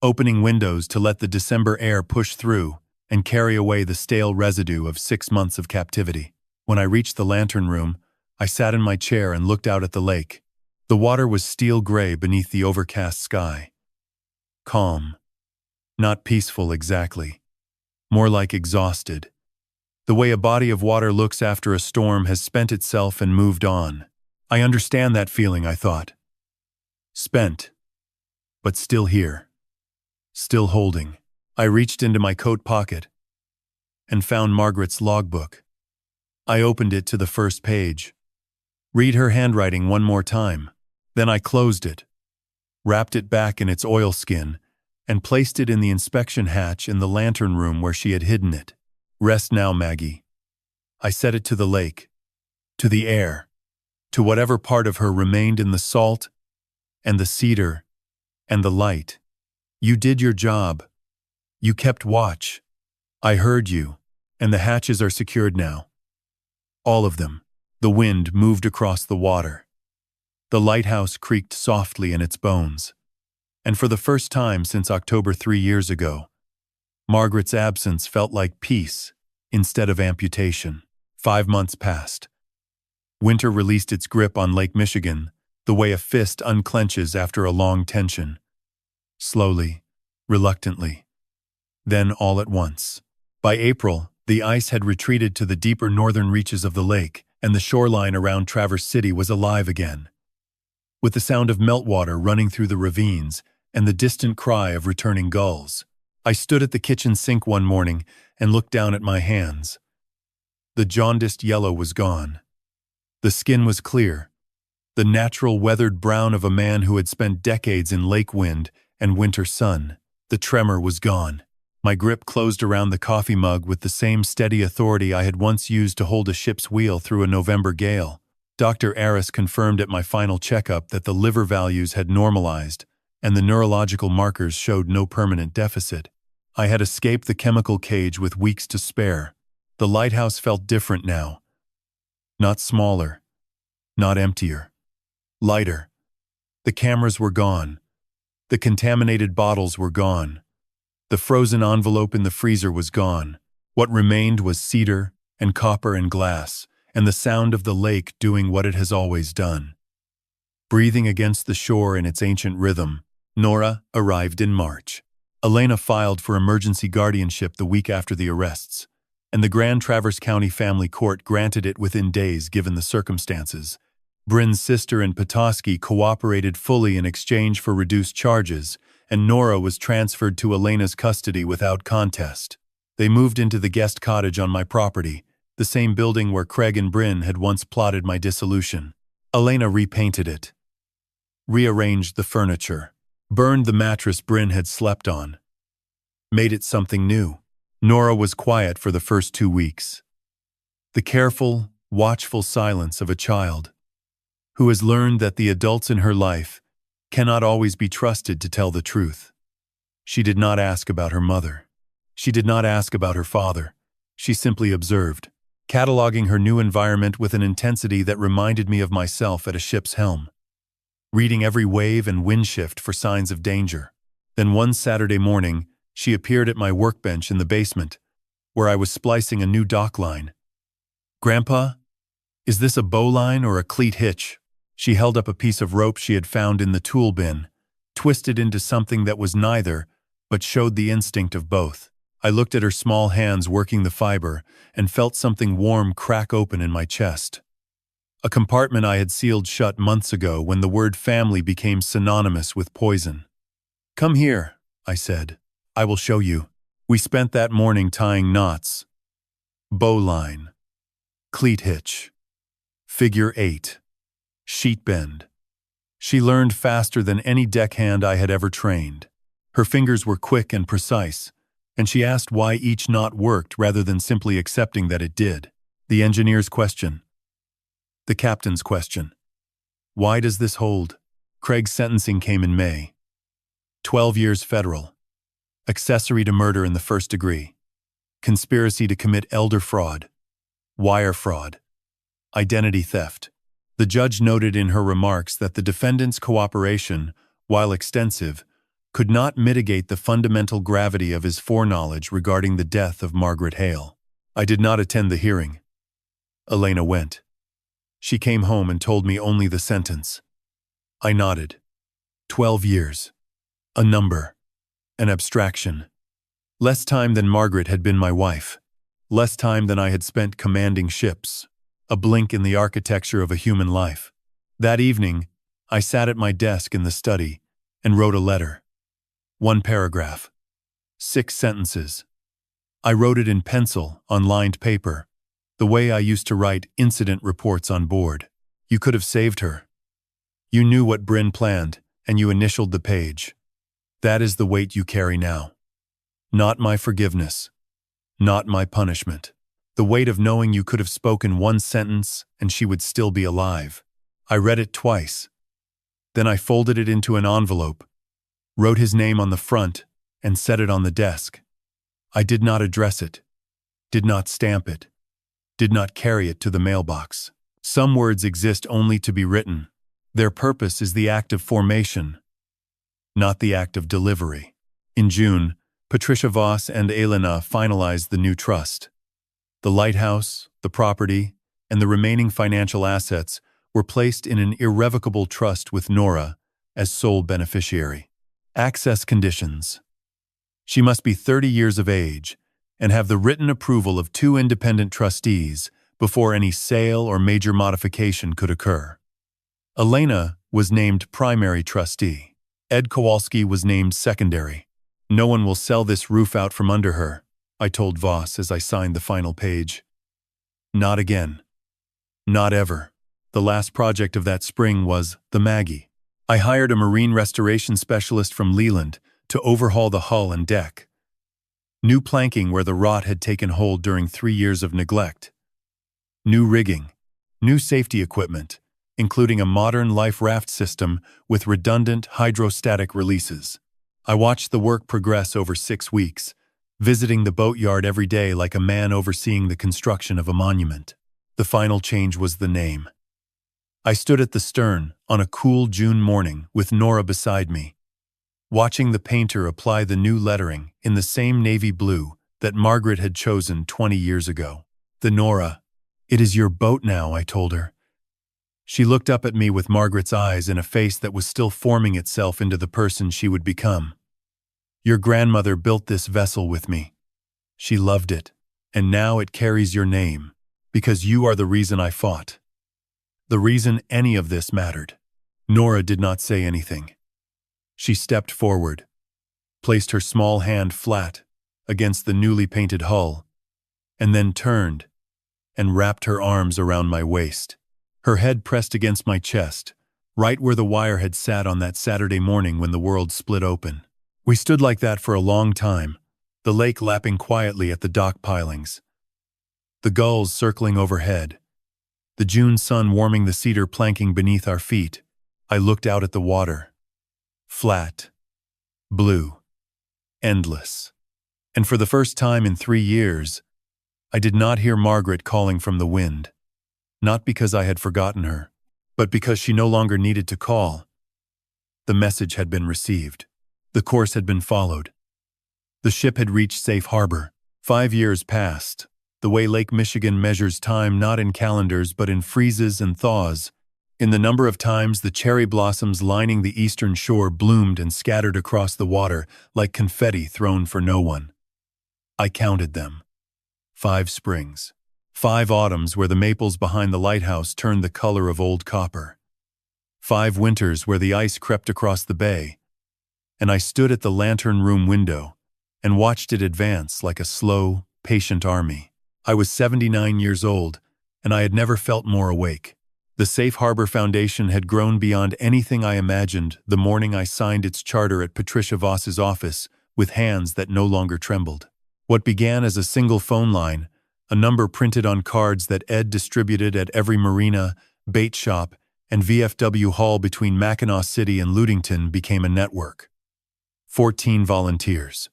opening windows to let the December air push through, and carry away the stale residue of 6 months of captivity. When I reached the lantern room, I sat in my chair and looked out at the lake. The water was steel gray beneath the overcast sky. Calm. Not peaceful exactly. More like exhausted. The way a body of water looks after a storm has spent itself and moved on. I understand that feeling, I thought. Spent. But still here. Still holding. I reached into my coat pocket and found Margaret's logbook. I opened it to the first page. Read her handwriting one more time. Then I closed it, wrapped it back in its oilskin, and placed it in the inspection hatch in the lantern room where she had hidden it. Rest now, Maggie. I set it to the lake, to the air, to whatever part of her remained in the salt and the cedar and the light. You did your job. You kept watch. I heard you, and the hatches are secured now. All of them. The wind moved across the water. The lighthouse creaked softly in its bones. And for the first time since October 3 years ago, Margaret's absence felt like peace instead of amputation. 5 months passed. Winter released its grip on Lake Michigan, the way a fist unclenches after a long tension. Slowly, reluctantly. Then all at once. By April, the ice had retreated to the deeper northern reaches of the lake, and the shoreline around Traverse City was alive again. With the sound of meltwater running through the ravines and the distant cry of returning gulls, I stood at the kitchen sink one morning and looked down at my hands. The jaundiced yellow was gone. The skin was clear, the natural weathered brown of a man who had spent decades in lake wind and winter sun. The tremor was gone. My grip closed around the coffee mug with the same steady authority I had once used to hold a ship's wheel through a November gale. Dr. Aris confirmed at my final checkup that the liver values had normalized and the neurological markers showed no permanent deficit. I had escaped the chemical cage with weeks to spare. The lighthouse felt different now. Not smaller. Not emptier. Lighter. The cameras were gone. The contaminated bottles were gone. The frozen envelope in the freezer was gone. What remained was cedar and copper and glass, and the sound of the lake doing what it has always done. Breathing against the shore in its ancient rhythm, Nora arrived in March. Elena filed for emergency guardianship the week after the arrests, and the Grand Traverse County Family Court granted it within days given the circumstances. Bryn's sister and Petoskey cooperated fully in exchange for reduced charges, and Nora was transferred to Elena's custody without contest. They moved into the guest cottage on my property, the same building where Craig and Bryn had once plotted my dissolution. Elena repainted it, rearranged the furniture, burned the mattress Bryn had slept on, made it something new. Nora was quiet for the first 2 weeks. The careful, watchful silence of a child who has learned that the adults in her life cannot always be trusted to tell the truth. She did not ask about her mother. She did not ask about her father. She simply observed, cataloging her new environment with an intensity that reminded me of myself at a ship's helm, reading every wave and wind shift for signs of danger. Then one Saturday morning, she appeared at my workbench in the basement, where I was splicing a new dock line. "Grandpa, is this a bowline or a cleat hitch?" She held up a piece of rope she had found in the tool bin, twisted into something that was neither, but showed the instinct of both. I looked at her small hands working the fiber and felt something warm crack open in my chest. A compartment I had sealed shut months ago when the word family became synonymous with poison. "Come here," I said. "I will show you." We spent that morning tying knots. Bowline. Cleat hitch. Figure 8. Sheet bend. She learned faster than any deckhand I had ever trained. Her fingers were quick and precise, and she asked why each knot worked rather than simply accepting that it did. The engineer's question. The captain's question. Why does this hold? Craig's sentencing came in May. 12 years federal. Accessory to murder in the first degree. Conspiracy to commit elder fraud. Wire fraud. Identity theft. The judge noted in her remarks that the defendant's cooperation, while extensive, could not mitigate the fundamental gravity of his foreknowledge regarding the death of Margaret Hale. I did not attend the hearing. Elena went. She came home and told me only the sentence. I nodded. 12 years. A number. An abstraction. Less time than Margaret had been my wife. Less time than I had spent commanding ships. A blink in the architecture of a human life. That evening, I sat at my desk in the study and wrote a letter. 1 paragraph. 6 sentences. I wrote it in pencil, on lined paper, the way I used to write incident reports on board. You could have saved her. You knew what Bryn planned, and you initialed the page. That is the weight you carry now. Not my forgiveness. Not my punishment. The weight of knowing you could have spoken 1 sentence and she would still be alive. I read it twice. Then I folded it into an envelope, wrote his name on the front, and set it on the desk. I did not address it, did not stamp it, did not carry it to the mailbox. Some words exist only to be written. Their purpose is the act of formation, not the act of delivery. In June, Patricia Voss and Elena finalized the new trust. The lighthouse, the property, and the remaining financial assets were placed in an irrevocable trust with Nora as sole beneficiary. Access conditions. She must be 30 years of age and have the written approval of 2 independent trustees before any sale or major modification could occur. Elena was named primary trustee. Ed Kowalski was named secondary. No one will sell this roof out from under her, I told Voss as I signed the final page. Not again. Not ever. The last project of that spring was the Maggie. I hired a marine restoration specialist from Leland to overhaul the hull and deck. New planking where the rot had taken hold during 3 years of neglect. New rigging. New safety equipment, including a modern life raft system with redundant hydrostatic releases. I watched the work progress over 6 weeks, visiting the boatyard every day like a man overseeing the construction of a monument. The final change was the name. I stood at the stern on a cool June morning with Nora beside me, watching the painter apply the new lettering in the same navy blue that Margaret had chosen 20 years ago. The Nora, "It is your boat now," I told her. She looked up at me with Margaret's eyes and a face that was still forming itself into the person she would become. "Your grandmother built this vessel with me. She loved it, and now it carries your name, because you are the reason I fought. The reason any of this mattered." Nora did not say anything. She stepped forward, placed her small hand flat against the newly painted hull, and then turned and wrapped her arms around my waist. Her head pressed against my chest, right where the wire had sat on that Saturday morning when the world split open. We stood like that for a long time, the lake lapping quietly at the dock pilings, the gulls circling overhead, the June sun warming the cedar planking beneath our feet. I looked out at the water. Flat, blue, endless. And for the first time in 3 years, I did not hear Margaret calling from the wind. Not because I had forgotten her, but because she no longer needed to call. The message had been received. The course had been followed. The ship had reached safe harbor. 5 years passed, the way Lake Michigan measures time not in calendars but in freezes and thaws, in the number of times the cherry blossoms lining the eastern shore bloomed and scattered across the water like confetti thrown for no one. I counted them. 5 springs. 5 autumns where the maples behind the lighthouse turned the color of old copper. 5 winters where the ice crept across the bay, and I stood at the lantern room window and watched it advance like a slow, patient army. I was 79 years old, and I had never felt more awake. The Safe Harbor Foundation had grown beyond anything I imagined the morning I signed its charter at Patricia Voss's office with hands that no longer trembled. What began as a single phone line, a number printed on cards that Ed distributed at every marina, bait shop, and VFW hall between Mackinac City and Ludington, became a network. 14 volunteers,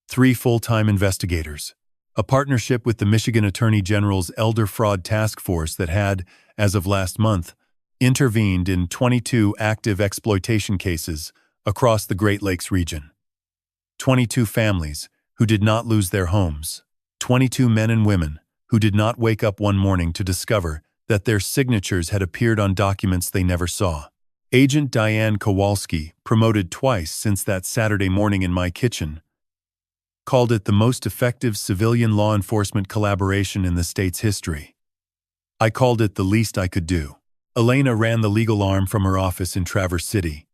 3 full-time investigators, a partnership with the Michigan Attorney General's Elder Fraud Task Force that had, as of last month, intervened in 22 active exploitation cases, across the Great Lakes region. 22 families who did not lose their homes. 22 men and women who did not wake up one morning to discover that their signatures had appeared on documents they never saw. Agent Diane Kowalski, promoted twice since that Saturday morning in my kitchen, called it the most effective civilian law enforcement collaboration in the state's history. I called it the least I could do. Elena ran the legal arm from her office in Traverse City.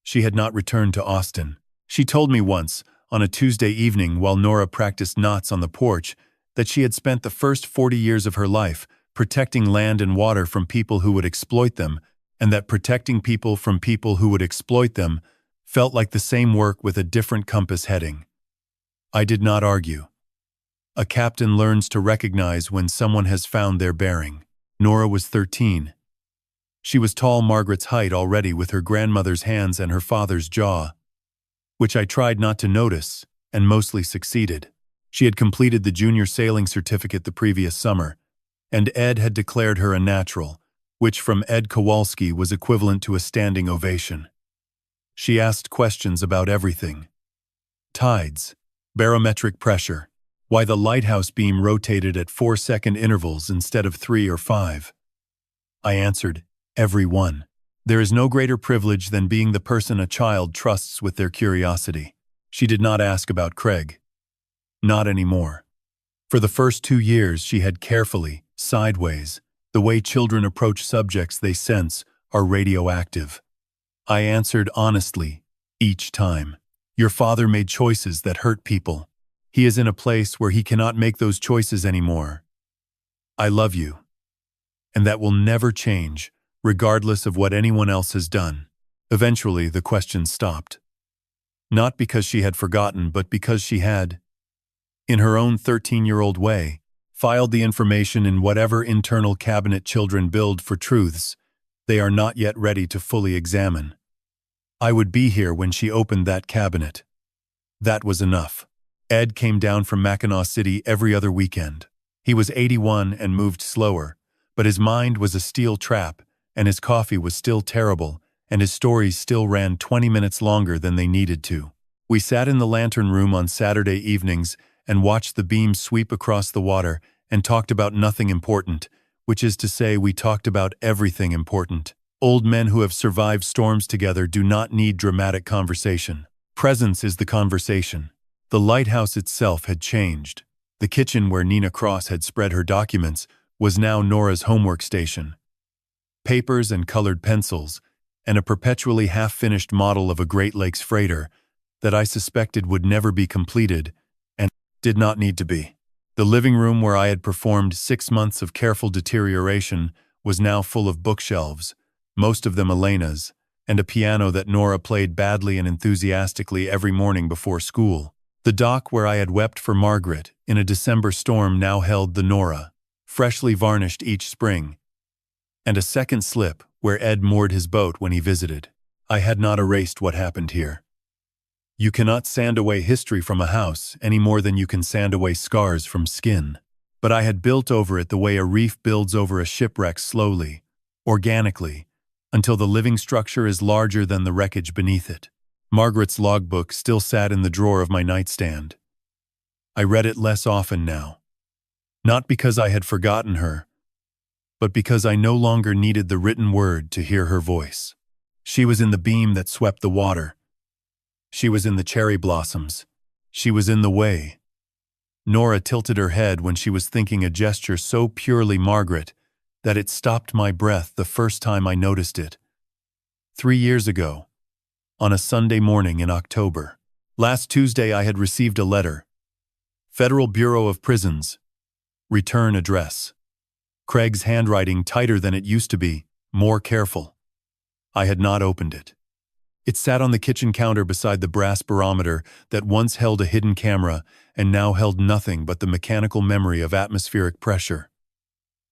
She had not returned to Austin. She told me once, on a Tuesday evening while Nora practiced knots on the porch, that she had spent the first 40 years of her life protecting land and water from people who would exploit them, and that protecting people from people who would exploit them felt like the same work with a different compass heading. I did not argue. A captain learns to recognize when someone has found their bearing. Nora was 13. She was tall Margaret's height already, with her grandmother's hands and her father's jaw, which I tried not to notice, and mostly succeeded. She had completed the junior sailing certificate the previous summer, and Ed had declared her a natural, which from Ed Kowalski was equivalent to a standing ovation. She asked questions about everything. Tides, barometric pressure, why the lighthouse beam rotated at 4-second intervals instead of 3 or 5. I answered, every one. There is no greater privilege than being the person a child trusts with their curiosity. She did not ask about Craig. Not anymore. For the first 2 years she had carefully, sideways, the way children approach subjects they sense are radioactive. I answered honestly, each time. Your father made choices that hurt people. He is in a place where he cannot make those choices anymore. I love you. And that will never change, regardless of what anyone else has done. Eventually, the question stopped. Not because she had forgotten, but because she had, in her own 13-year-old way, filed the information in whatever internal cabinet children build for truths they are not yet ready to fully examine. I would be here when she opened that cabinet. That was enough. Ed came down from Mackinac City every other weekend. He was 81 and moved slower, but his mind was a steel trap, and his coffee was still terrible, and his stories still ran 20 minutes longer than they needed to. We sat in the lantern room on Saturday evenings and watched the beam sweep across the water and talked about nothing important, which is to say we talked about everything important. Old men who have survived storms together do not need dramatic conversation. Presence is the conversation. The lighthouse itself had changed. The kitchen where Nina Cross had spread her documents was now Nora's homework station. Papers and colored pencils, and a perpetually half-finished model of a Great Lakes freighter that I suspected would never be completed and did not need to be. The living room where I had performed 6 months of careful deterioration was now full of bookshelves, most of them Elena's, and a piano that Nora played badly and enthusiastically every morning before school. The dock where I had wept for Margaret in a December storm now held the Nora, freshly varnished each spring, and a second slip where Ed moored his boat when he visited. I had not erased what happened here. You cannot sand away history from a house any more than you can sand away scars from skin. But I had built over it the way a reef builds over a shipwreck, slowly, organically, until the living structure is larger than the wreckage beneath it. Margaret's logbook still sat in the drawer of my nightstand. I read it less often now. Not because I had forgotten her, but because I no longer needed the written word to hear her voice. She was in the beam that swept the water. She was in the cherry blossoms. She was in the way. Nora tilted her head when she was thinking a gesture so purely Margaret that it stopped my breath the first time I noticed it. 3 years ago, on a Sunday morning in October. Last Tuesday I had received a letter. Federal Bureau of Prisons. Return address. Craig's handwriting tighter than it used to be, more careful. I had not opened it. It sat on the kitchen counter beside the brass barometer that once held a hidden camera and now held nothing but the mechanical memory of atmospheric pressure.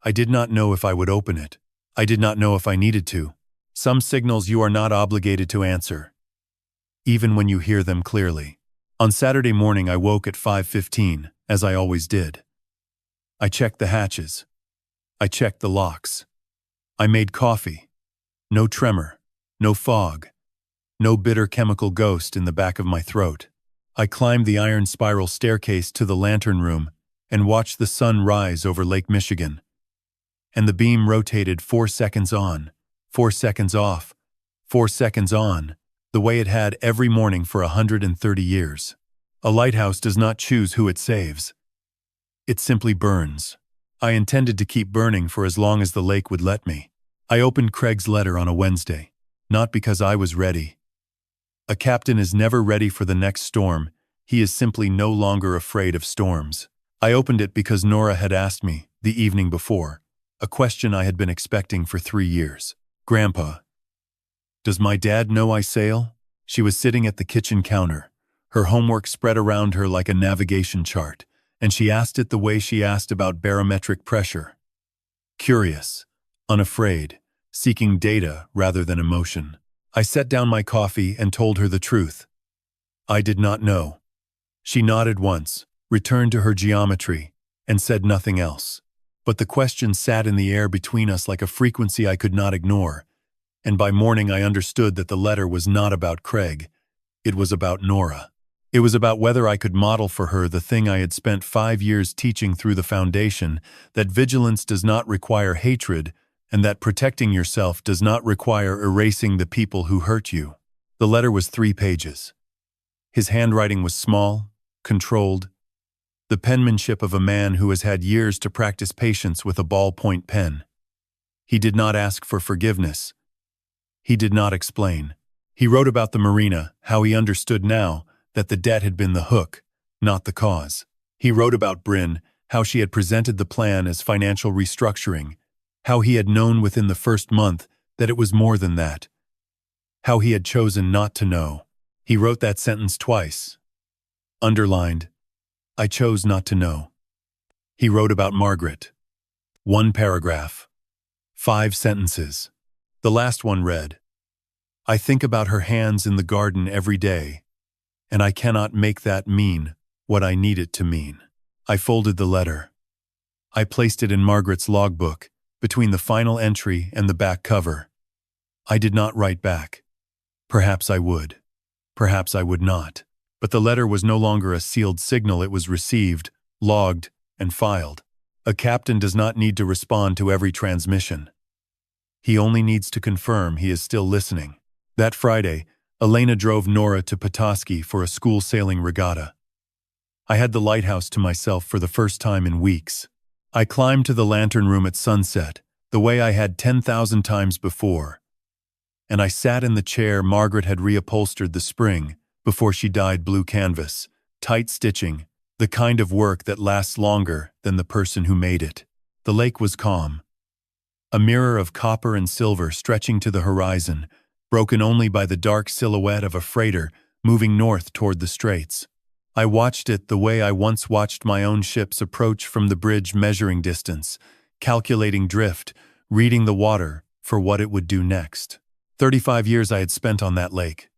I did not know if I would open it. I did not know if I needed to. Some signals you are not obligated to answer, even when you hear them clearly. On Saturday morning I woke at 5:15, as I always did. I checked the hatches. I checked the locks. I made coffee. No tremor. No fog. no bitter chemical ghost in the back of my throat. I climbed the iron spiral staircase to the lantern room and watched the sun rise over Lake Michigan. And the beam rotated 4 seconds on, 4 seconds off, 4 seconds on, the way it had every morning for 130 years. A lighthouse does not choose who it saves. It simply burns. I intended to keep burning for as long as the lake would let me. I opened Craig's letter on a Wednesday, not because I was ready. A captain is never ready for the next storm. He is simply no longer afraid of storms. I opened it because Nora had asked me, the evening before, a question I had been expecting for 3 years. "Grandpa, does my dad know I sail?" She was sitting at the kitchen counter, her homework spread around her like a navigation chart, and she asked it the way she asked about barometric pressure. Curious, unafraid, seeking data rather than emotion. I set down my coffee and told her the truth. I did not know. She nodded once, returned to her geometry, and said nothing else. But the question sat in the air between us like a frequency I could not ignore, and by morning I understood that the letter was not about Craig. It was about Nora. It was about whether I could model for her the thing I had spent 5 years teaching through the foundation, that vigilance does not require hatred, and that protecting yourself does not require erasing the people who hurt you. The letter was 3 pages. His handwriting was small, controlled, the penmanship of a man who has had years to practice patience with a ballpoint pen. He did not ask for forgiveness. He did not explain. He wrote about the marina, how he understood now that the debt had been the hook, not the cause. He wrote about Bryn, how she had presented the plan as financial restructuring, how he had known within the first month that it was more than that, how he had chosen not to know. He wrote that sentence twice. Underlined, "I chose not to know." He wrote about Margaret. 1 paragraph. 5 sentences. The last one read, "I think about her hands in the garden every day, and I cannot make that mean what I need it to mean." I folded the letter. I placed it in Margaret's logbook, between the final entry and the back cover. I did not write back. Perhaps I would. Perhaps I would not. But the letter was no longer a sealed signal. It was received, logged, and filed. A captain does not need to respond to every transmission. He only needs to confirm he is still listening. That Friday, Elena drove Nora to Petoskey for a school sailing regatta. I had the lighthouse to myself for the first time in weeks. I climbed to the lantern room at sunset, the way I had 10,000 times before, and I sat in the chair Margaret had reupholstered the spring before she dyed blue canvas, tight stitching, the kind of work that lasts longer than the person who made it. The lake was calm, a mirror of copper and silver stretching to the horizon, broken only by the dark silhouette of a freighter moving north toward the straits. I watched it the way I once watched my own ships approach from the bridge, measuring distance, calculating drift, reading the water for what it would do next. 35 years I had spent on that lake.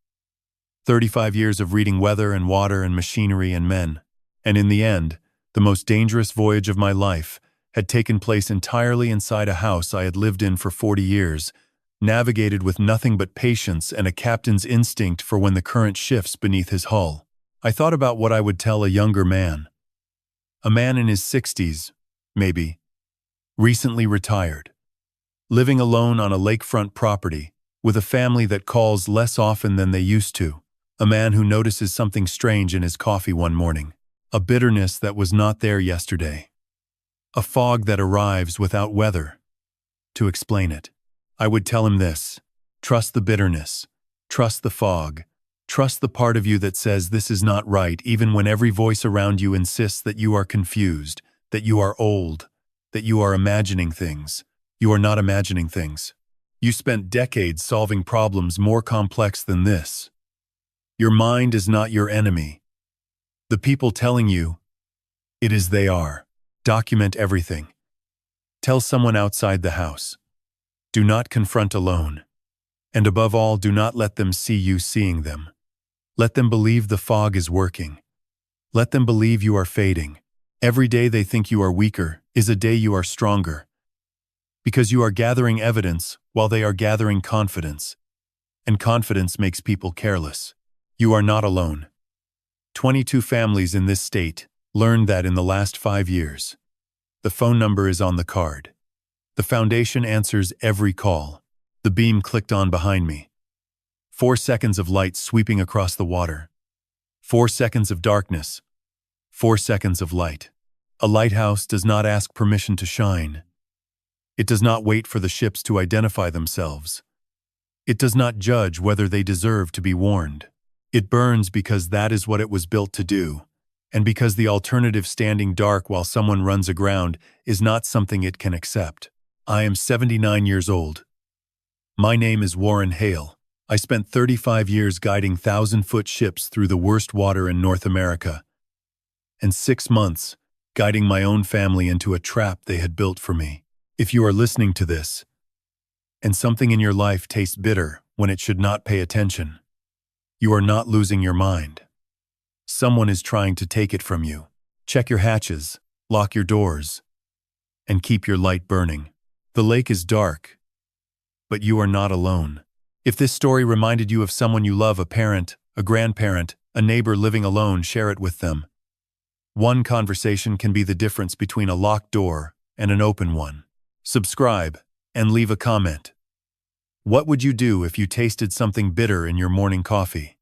35 years of reading weather and water and machinery and men. And in the end, the most dangerous voyage of my life had taken place entirely inside a house I had lived in for 40 years, navigated with nothing but patience and a captain's instinct for when the current shifts beneath his hull. I thought about what I would tell a younger man. A man in his 60s, maybe, recently retired, living alone on a lakefront property, with a family that calls less often than they used to. A man who notices something strange in his coffee one morning, a bitterness that was not there yesterday, a fog that arrives without weather to explain it. I would tell him this: trust the bitterness, trust the fog, trust the part of you that says this is not right, even when every voice around you insists that you are confused, that you are old, that you are imagining things. You are not imagining things. You spent decades solving problems more complex than this. Your mind is not your enemy. The people telling you, it is they are. Document everything. Tell someone outside the house. Do not confront alone. And above all, do not let them see you seeing them. Let them believe the fog is working. Let them believe you are fading. Every day they think you are weaker is a day you are stronger. Because you are gathering evidence while they are gathering confidence. and confidence makes people careless. You are not alone. 22 families in this state learned that in the last 5 years. The phone number is on the card. The foundation answers every call. The beam clicked on behind me. 4 seconds of light sweeping across the water. 4 seconds of darkness. 4 seconds of light. A lighthouse does not ask permission to shine. It does not wait for the ships to identify themselves. It does not judge whether they deserve to be warned. It burns because that is what it was built to do, and because the alternative, standing dark while someone runs aground, is not something it can accept. I am 79 years old. My name is Warren Hale. I spent 35 years guiding 1,000-foot ships through the worst water in North America, and 6 months guiding my own family into a trap they had built for me. If you are listening to this, and something in your life tastes bitter when it should not, pay attention. You are not losing your mind. Someone is trying to take it from you. Check your hatches, lock your doors, and keep your light burning. The lake is dark, but you are not alone. If this story reminded you of someone you love, a parent, a grandparent, a neighbor living alone, share it with them. One conversation can be the difference between a locked door and an open one. Subscribe and leave a comment. What would you do if you tasted something bitter in your morning coffee?